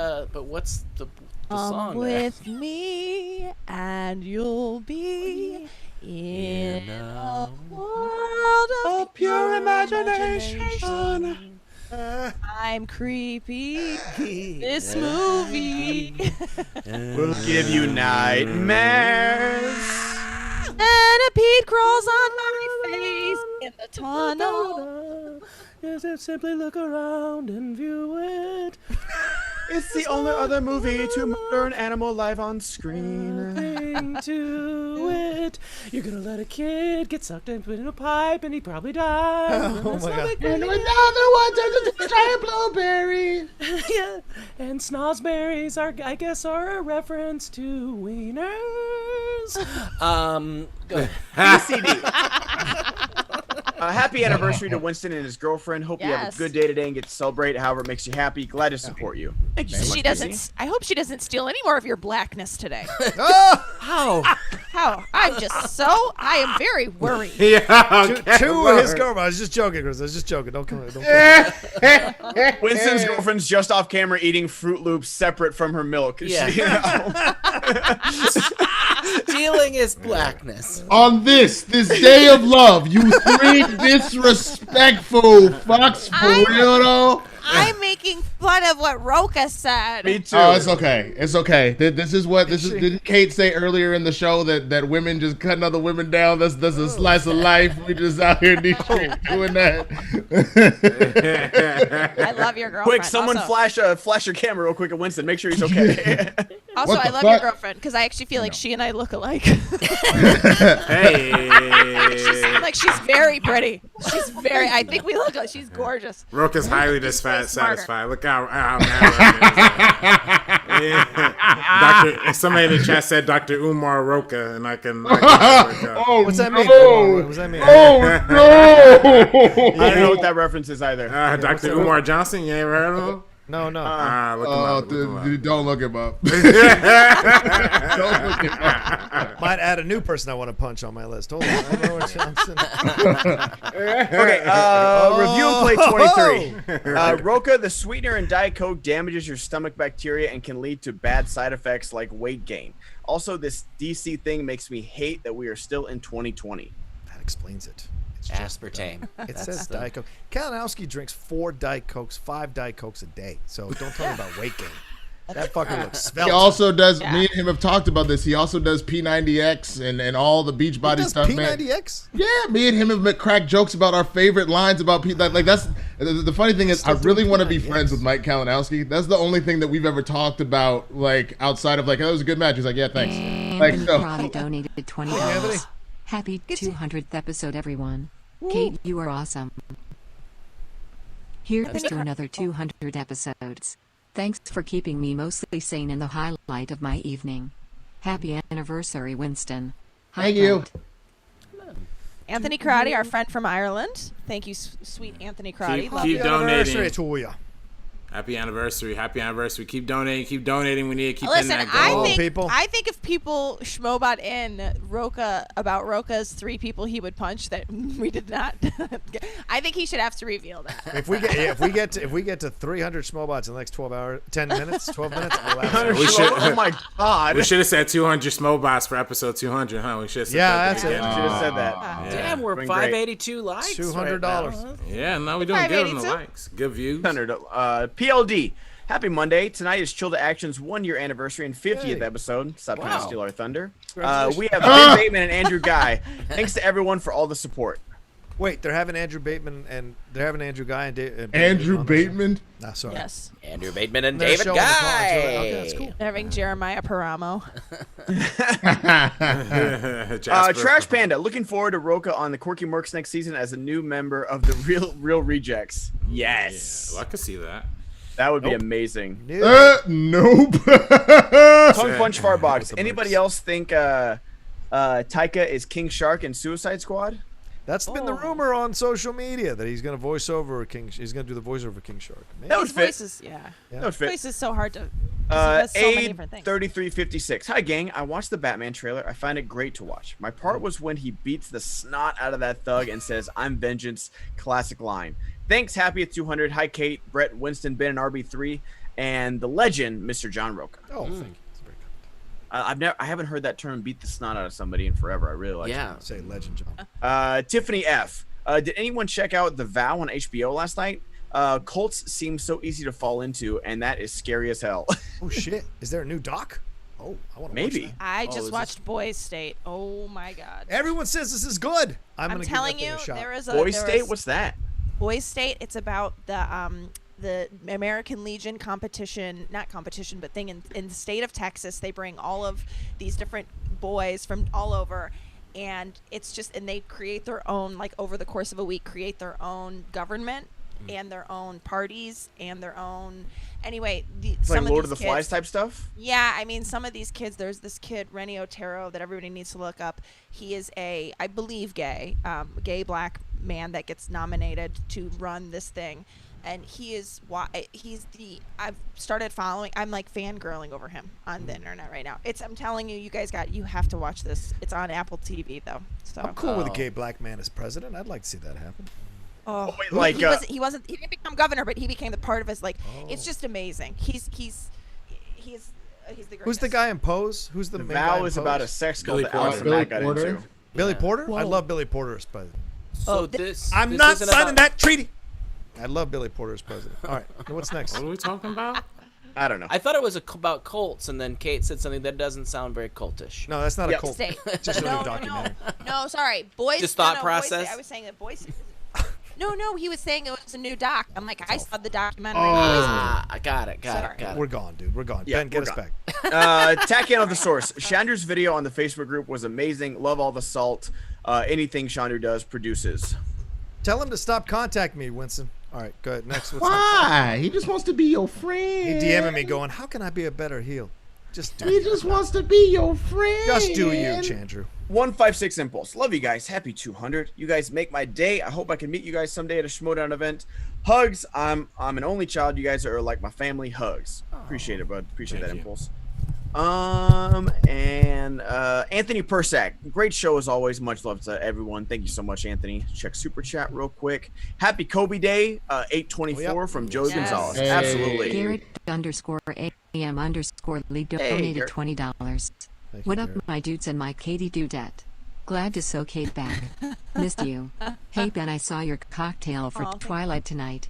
song with me and you'll be in a world of pure imagination. I'm creepy. This movie will give you nightmares. And a Pete crawls on my face in the tunnel. Is it simply look around and view it? It's the only other movie to murder an animal live on screen. Nothing to it. You're gonna let a kid get sucked in a pipe and he probably dies. Oh my God. And another one turns into a giant blueberry. Yeah. And snozzberries I guess are a reference to wieners. Go ahead. CD. Happy anniversary to Winston and his girlfriend. Hope you have a good day today and get to celebrate. However it makes you happy. Glad to support you. Thank you so much. I hope she doesn't steal any more of your blackness today. How? I am very worried. Yeah. To his girlfriend. I was just joking, Chris. I was just joking. Don't come. Winston's girlfriend's just off camera eating Fruit Loops separate from her milk. Yeah. Stealing his blackness. On this day of love, you 3 disrespectful fucks, for real though. I'm making fun of what Rocha said. Me too. Oh, it's okay. It's okay. Didn't Kate say earlier in the show that women just cutting other women down? That's a slice of life. We just out here in these streets doing that. I love your girlfriend. Quick, someone flash your camera real quick at Winston. Make sure he's okay. Also, I love your girlfriend because I actually feel like she and I look alike. Hey. Like she's very pretty. I think we look like she's gorgeous. Rocha's highly satisfied. Look how mad Rocha is. Somebody in the chat said Dr. Umar Rocha, and I can oh, what's that mean? No. What's that mean? Oh, no. I don't know what that reference is either. Dr. Umar Johnson, you ain't heard of him? No. Look him up, look him up. Dude, don't look him up. Don't look him up. Might add a new person I want to punch on my list. Hold on. I know what Johnson. Okay, review and play 23. Rocha, the sweetener in Diet Coke damages your stomach bacteria and can lead to bad side effects like weight gain. Also, this DC thing makes me hate that we are still in 2020. That explains it. It's aspartame. It says Diet Coke. Kalinowski drinks 4 Diet Cokes, 5 Diet Cokes a day. So don't tell me about weight gain. That fucker looks svelte. He also does. Me and him have talked about this. He also does P90X and all the Beachbody stuff. P90X? Man. Yeah, me and him have cracked jokes about our favorite lines about P. Like that's the funny thing is, I really want to be friends with Mike Kalinowski. That's the only thing that we've ever talked about, like outside of like, oh, it was a good match. He's like, yeah, thanks. Anthony Crowley donated $20. Happy 200th episode, everyone. Woo. Kate, you are awesome. Here's to another 200 episodes. Thanks for keeping me mostly sane in the highlight of my evening. Happy anniversary, Winston. Thank you. Anthony Crowley, our friend from Ireland. Thank you, sweet Anthony Crowley. Keep donating. To you. Happy anniversary. Happy anniversary. Keep donating. We need to keep in that I goal. think if people schmobot in Rocha about Rocha's 3 people he would punch that we did not, I think he should have to reveal that. If we get to 300 schmobots in the next 12 minutes, I'll laugh. Oh my God. We should have said 200 Smobots for episode 200, huh? We should have said that. That's it. Should have said that. Damn, we're 582 likes. $200. Right, Yeah, no, we don't give them the likes. Good views. PLD. Happy Monday. Tonight is Chill to Action's 1-year anniversary and 50th episode. Stop trying to steal our thunder. We have Ben Bateman and Andrew Guy. Thanks to everyone for all the support. Wait, they're having Andrew Bateman and they're having Andrew Guy and Andrew Bateman? Nah, sorry. Yes. Andrew Bateman and They're David showing the Guy. Okay, that's cool. They're having Jeremiah Paramo. Trash Panda. Looking forward to Rocha on the Quirky Mercs next season as a new member of the Real Rejects. Yes. Yeah, well, I could see that. That would be amazing. Nope. Tongue Punch Farbox. Anybody else think Taika is King Shark in Suicide Squad? That's been the rumor on social media that he's going to voice over King. He's going to do the voice over King Shark. Maybe. That would fit. That would fit. Voice is so hard to. He does so many different things. 3356. Hi gang, I watched the Batman trailer. I find it great to watch. My part was when he beats the snot out of that thug and says, "I'm vengeance." Classic line. Thanks. Happy at 200. Hi Kate, Brett, Winston, Ben, and RB3, and the legend, Mr. John Rocha. Oh, thank you. That's very kind. I haven't heard that term, beat the snot out of somebody, in forever. I really like it. Say legend, John. Tiffany F. Did anyone check out The Vow on HBO last night? Cults seem so easy to fall into, and that is scary as hell. Oh shit! Is there a new doc? Oh, I want to Maybe. watch that. I just watched Boys State. Oh my God. Everyone says this is good. I'm telling you, there is a Boys State. What's that? Boys State. It's about the American Legion competition, not competition, but thing in the state of Texas. They bring all of these different boys from all over, and it's just, and they create their own, like over the course of a week, create their own government and their own parties and their own. Anyway, it's like Lord of the Flies type stuff. Yeah, I mean, some of these kids. There's this kid, Rennie Otero, that everybody needs to look up. He is a, I believe, gay black man that gets nominated to run this thing, and he's the. I've started following. I'm like fangirling over him on the internet right now. I'm telling you, you have to watch this. It's on Apple TV though. So I'm cool with a gay black man as president. I'd like to see that happen. Oh, wait, like he didn't become governor, but he became the part of his It's just amazing. He's the greatest. Who's the guy in Pose? Who's the main guy Vow in is Pose? about a sex cult that Porter. Alex and Matt got into. Billy Porter? I love Billy Porter as president. I'm not signing that treaty. I love Billy Porter as president. All right, what's next? What are we talking about? I don't know. I thought it was about cults, and then Kate said something that doesn't sound very cultish. No, that's not a cult. State. It's just a new documentary. No, sorry. Boys. Just thought process. Boys, I was saying that Boys. No, he was saying it was a new doc. I'm like, I saw the documentary. I got it. We're gone, dude. We're gone. Yeah, Ben, get us back. Tack in on the source. Chandra's video on the Facebook group was amazing. Love all the salt. Anything Chandra does produces. Tell him to stop contacting me, Winston. All right, go ahead. Next. What's Why? He just wants to be your friend. He DMing me going, how can I be a better heel? Just do He just wants to be your friend. Just do you, Chandru. 156 Impulse. Love you guys. Happy 200. You guys make my day. I hope I can meet you guys someday at a Schmodown event. Hugs. I'm an only child. You guys are like my family. Hugs. Appreciate it, bud. Appreciate that, Impulse. And Anthony Persack. Great show as always. Much love to everyone. Thank you so much, Anthony. Check Super Chat real quick. Happy Kobe Day. 824 from Joe Gonzalez. Hey. Absolutely. Garrett_AM_Lee donated $20. What up, my dudes and my Katie Dudette? Glad to soak Kate back. Missed you. Hey, Ben, I saw your cocktail for Twilight tonight.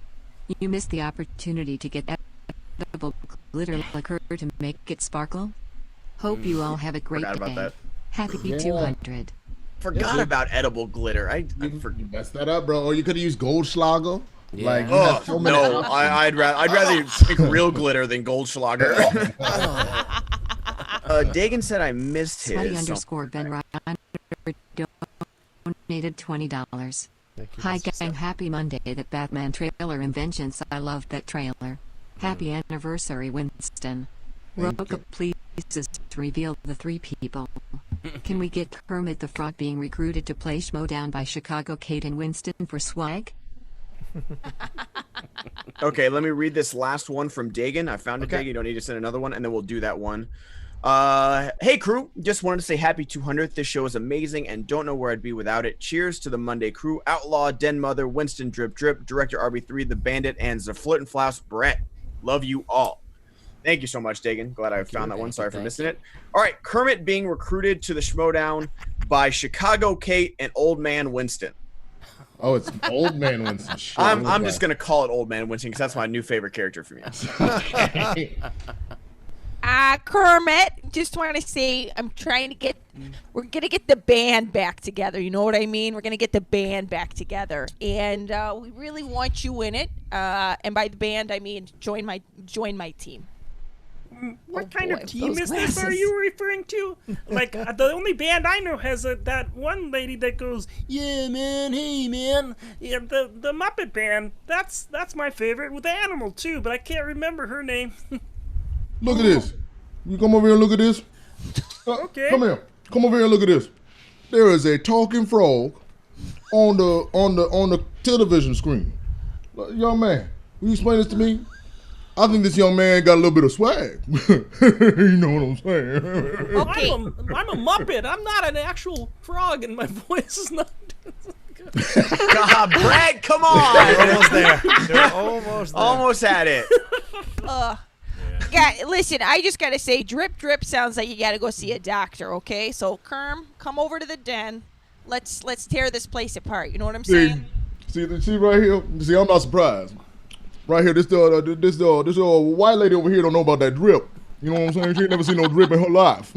You missed the opportunity to get edible glitter liquor to make it sparkle. Hope you all have a great Forgot about day. that. Happy 200. Forgot about edible glitter. I You messed that up, bro. Or you could have used Goldschlager. Yeah. Like, you have so many no, options. I'd rather drink real glitter than Goldschlager. Dagan said I missed his. Sweaty_Ben Ryan donated $20. Hi gang, happy Monday. That Batman trailer inventions. I love that trailer. Happy anniversary, Winston. Rocha, please just reveal the 3 people. Can we get Kermit the Frog being recruited to play Schmodown by Chicago Kate and Winston for swag? Okay, let me read this last one from Dagan. I found it, Dagan. You don't need to send another one, and then we'll do that one. Hey crew, just wanted to say happy 200th. This show is amazing and don't know where I'd be without it. Cheers to the Monday crew. Outlaw, Den Mother, Winston Drip Drip, Director RB3, The Bandit, and Zaflut and Flouse Brett. Love you all. Thank you so much, Dagan. Glad I found that one. Sorry for missing it. All right, Kermit being recruited to the Schmodown by Chicago Kate and Old Man Winston. Oh, it's Old Man Winston. Shit, I'm just gonna call it Old Man Winston because that's my new favorite character for me. Kermit, just want to say we're going to get the band back together. You know what I mean? We're going to get the band back together. And we really want you in it. And by the band, I mean join my team. What kind of team is this are you referring to? Like, the only band I know has that one lady that goes, yeah, man, hey, man. Yeah, the Muppet Band, that's my favorite, with the animal, too, but I can't remember her name. Look at this. You come over here and look at this. Okay. Come here. Come over here and look at this. There is a talking frog on the television screen. Young man, will you explain this to me? I think this young man got a little bit of swag. You know what I'm saying? Okay. I'm a Muppet. I'm not an actual frog, and my voice is not... God, Brett, come on. They're almost there. They're almost there. Almost had it. Yeah, listen, I just got to say, Drip Drip sounds like you got to go see a doctor, okay? So, Kerm, come over to the den. Let's tear this place apart. You know what I'm saying? See right here? See, I'm not surprised. Right here, this white lady over here don't know about that drip. You know what I'm saying? She ain't never seen no drip in her life.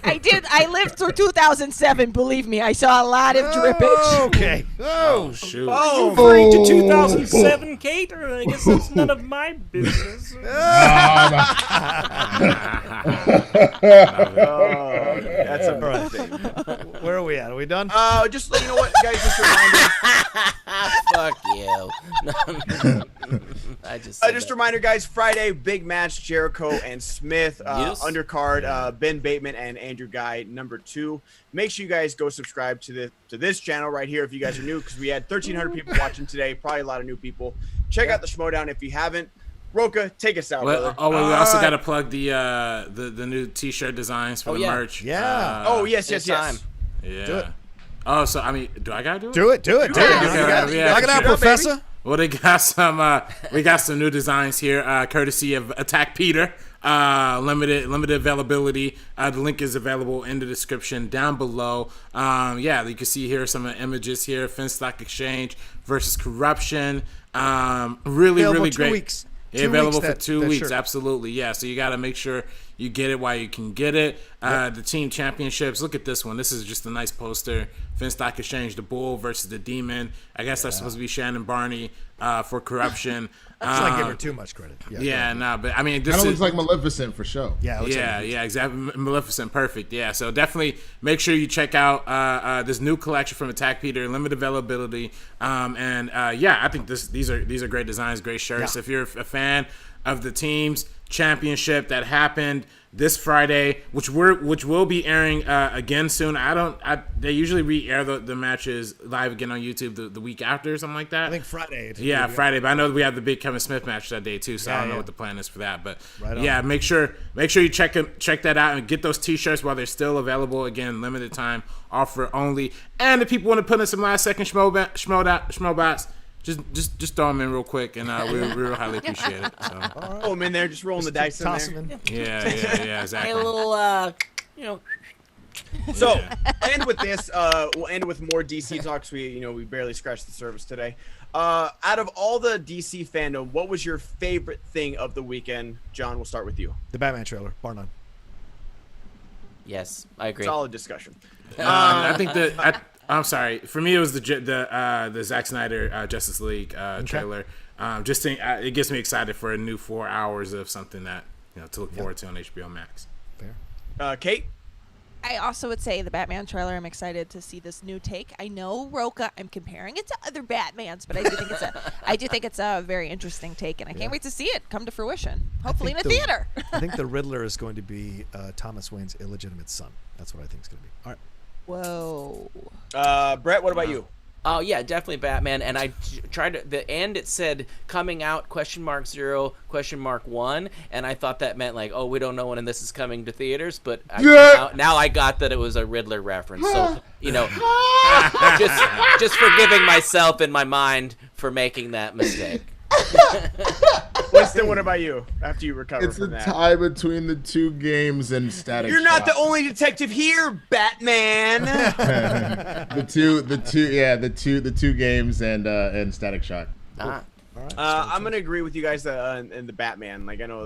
I lived through 2007, believe me. I saw a lot of drippage. Okay. Oh, shoot. Oh, referring to 2007, Kate? Or I guess that's none of my business. That's a birthday. Where are we at? Are we done? Just you know what, guys. Just a reminder. Fuck you. Just a reminder, guys. Friday, big match: Jericho and Smith. Yes. Undercard: Ben Bateman and Andrew Guy, number 2. Make sure you guys go subscribe to this channel right here if you guys are new, because we had 1,300 people watching today. Probably a lot of new people. Check out the Schmodown if you haven't. Rocha, take us out, brother. Oh, we also got to plug the new T-shirt designs for the merch. Yeah. Yes. Yeah. Do it. Oh, so I mean, do I gotta do it? Do it. Knock it out, Professor. Well, they got some. We got some new designs here, courtesy of Attack Peter. Limited availability. The link is available in the description down below. You can see here some images here. Finstock Exchange versus Corruption. Really Available great. 2 weeks. Available for 2 weeks, shirt. absolutely. Yeah, so you got to make sure you get it while you can get it. The team championships, look at this one. This is just a nice poster. Finstock Exchange, the Bull versus the Demon. I guess that's supposed to be Shannon Barney for Corruption. Let's not give her too much credit. But I mean, this looks like Maleficent for sure. Yeah, exactly. Maleficent, perfect. Yeah, so definitely make sure you check out this new collection from Attack Peter, limited availability. I think these are great designs, great shirts. Yeah. If you're a fan of the teams, Championship that happened this Friday, which will be airing again soon. They usually re-air the matches live again on YouTube the week after or something like that. I think Friday. Yeah, Friday. But I know we have the big Kevin Smith match that day too, so I don't know what the plan is for that. But make sure you check that out and get those T-shirts while they're still available. Again, limited time offer only. And if people want to put in some last second schmobots, just throw them in real quick, and we real highly appreciate it. So. Throw them in there, just rolling the dice in there. Yeah, exactly. A little, So, end with this. We'll end with more DC talks. We barely scratched the surface today. Out of all the DC fandom, what was your favorite thing of the weekend? John, we'll start with you. The Batman trailer, bar none. Yes, I agree. Solid discussion. I think I'm sorry. For me, it was the Zack Snyder Justice League trailer. It gets me excited for a new 4 hours of something that to look forward to on HBO Max. Fair. Kate? I also would say the Batman trailer. I'm excited to see this new take. I know Rocha. I'm comparing it to other Batmans, but I do think it's a very interesting take, and I can't wait to see it come to fruition. Hopefully in a theater. I think the Riddler is going to be Thomas Wayne's illegitimate son. That's what I think it's going to be. All right. Whoa. Brett, what about you? Oh yeah, definitely Batman. And I tried to, the end it said coming out $0 $1, and I thought that meant like, oh, we don't know when this is coming to theaters, but now I got that it was a Riddler reference. So just forgiving myself in my mind for making that mistake. Winston, what about you? After you recover it's from a that, tie between the two games and Static you're not Shock. the only detective here, Batman. the two games and Static Shock. Ah. All right. I'm gonna agree with you guys in the Batman. Like I know,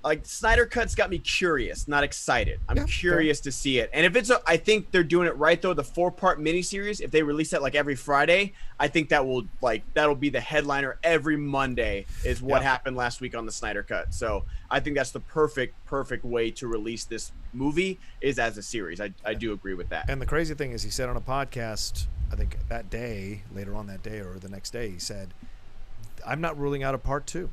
like Snyder Cut's got me curious, not excited. I'm curious to see it. And if it's I think they're doing it right though. The 4-part miniseries, if they release that like every Friday, I think that'll be the headliner every Monday. Is what happened last week on the Snyder Cut. So I think that's the perfect way to release this movie is as a series. I do agree with that. And the crazy thing is, he said on a podcast, I think that day, later on that day or the next day, he said, "I'm not ruling out a part 2."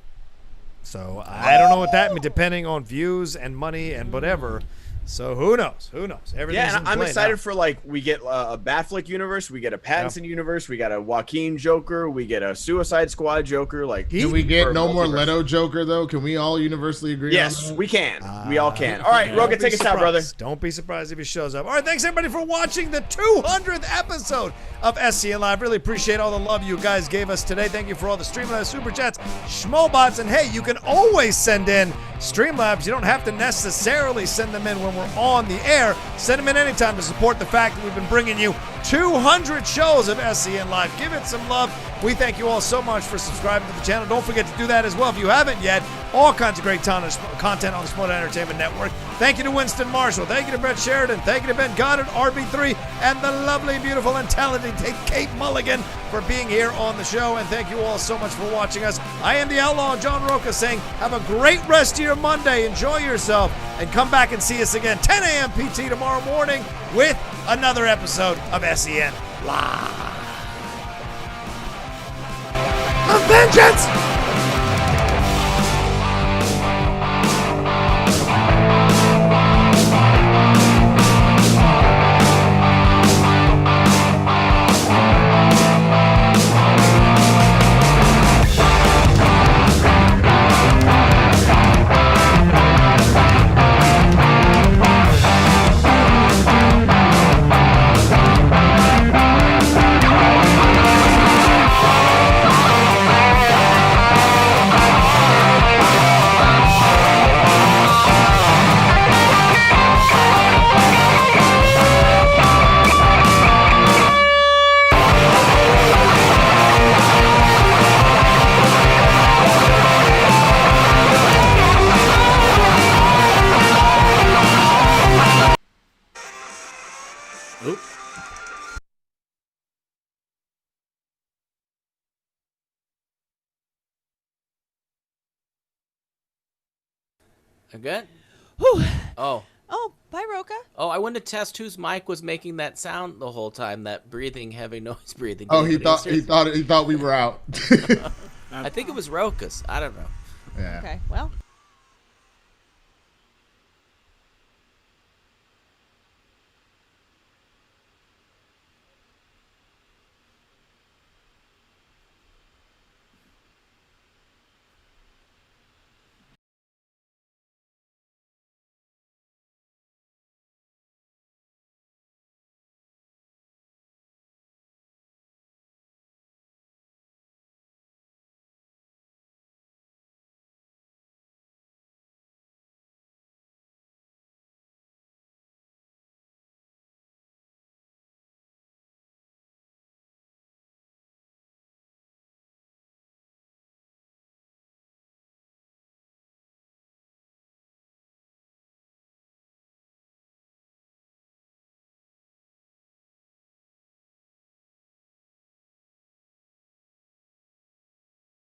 So I don't know what that means, depending on views and money and whatever. So who knows? Everything's and I'm excited for we get a Batfleck universe, we get a Pattinson universe, we got a Joaquin Joker, we get a Suicide Squad Joker. Can we get no more Leto Joker though? Can we all universally agree? Yes, on that? we can. We all can. All right, Rocha, take us out, brother. Don't be surprised if he shows up. All right, thanks everybody for watching the 200th episode of SEN Live. Really appreciate all the love you guys gave us today. Thank you for all the Streamlabs, Super Chats, Schmobots, and hey, you can always send in Streamlabs. You don't have to necessarily send them in when we're on the air. Send them in anytime to support the fact that we've been bringing you 200 shows of SEN Live. Give it some love. We thank you all so much for subscribing to the channel. Don't forget to do that as well if you haven't yet. All kinds of great content on the Schmodown Entertainment Network. Thank you to Winston Marshall. Thank you to Brett Sheridan. Thank you to Ben Goddard, RB3, and the lovely, beautiful, and talented Kate Mulligan for being here on the show. And thank you all so much for watching us. I am the Outlaw, John Rocha, saying have a great rest of your Monday. Enjoy yourself, and come back and see us again 10 a.m. PT tomorrow morning with another episode of SEN Live. A vengeance! Good? Whew. Oh, bye, Rocha. Oh, I wanted to test whose mic was making that sound the whole time, that breathing, heavy noise breathing. Oh, he thought we were out. I think it was Rocha's. I don't know. Yeah. Okay. Well,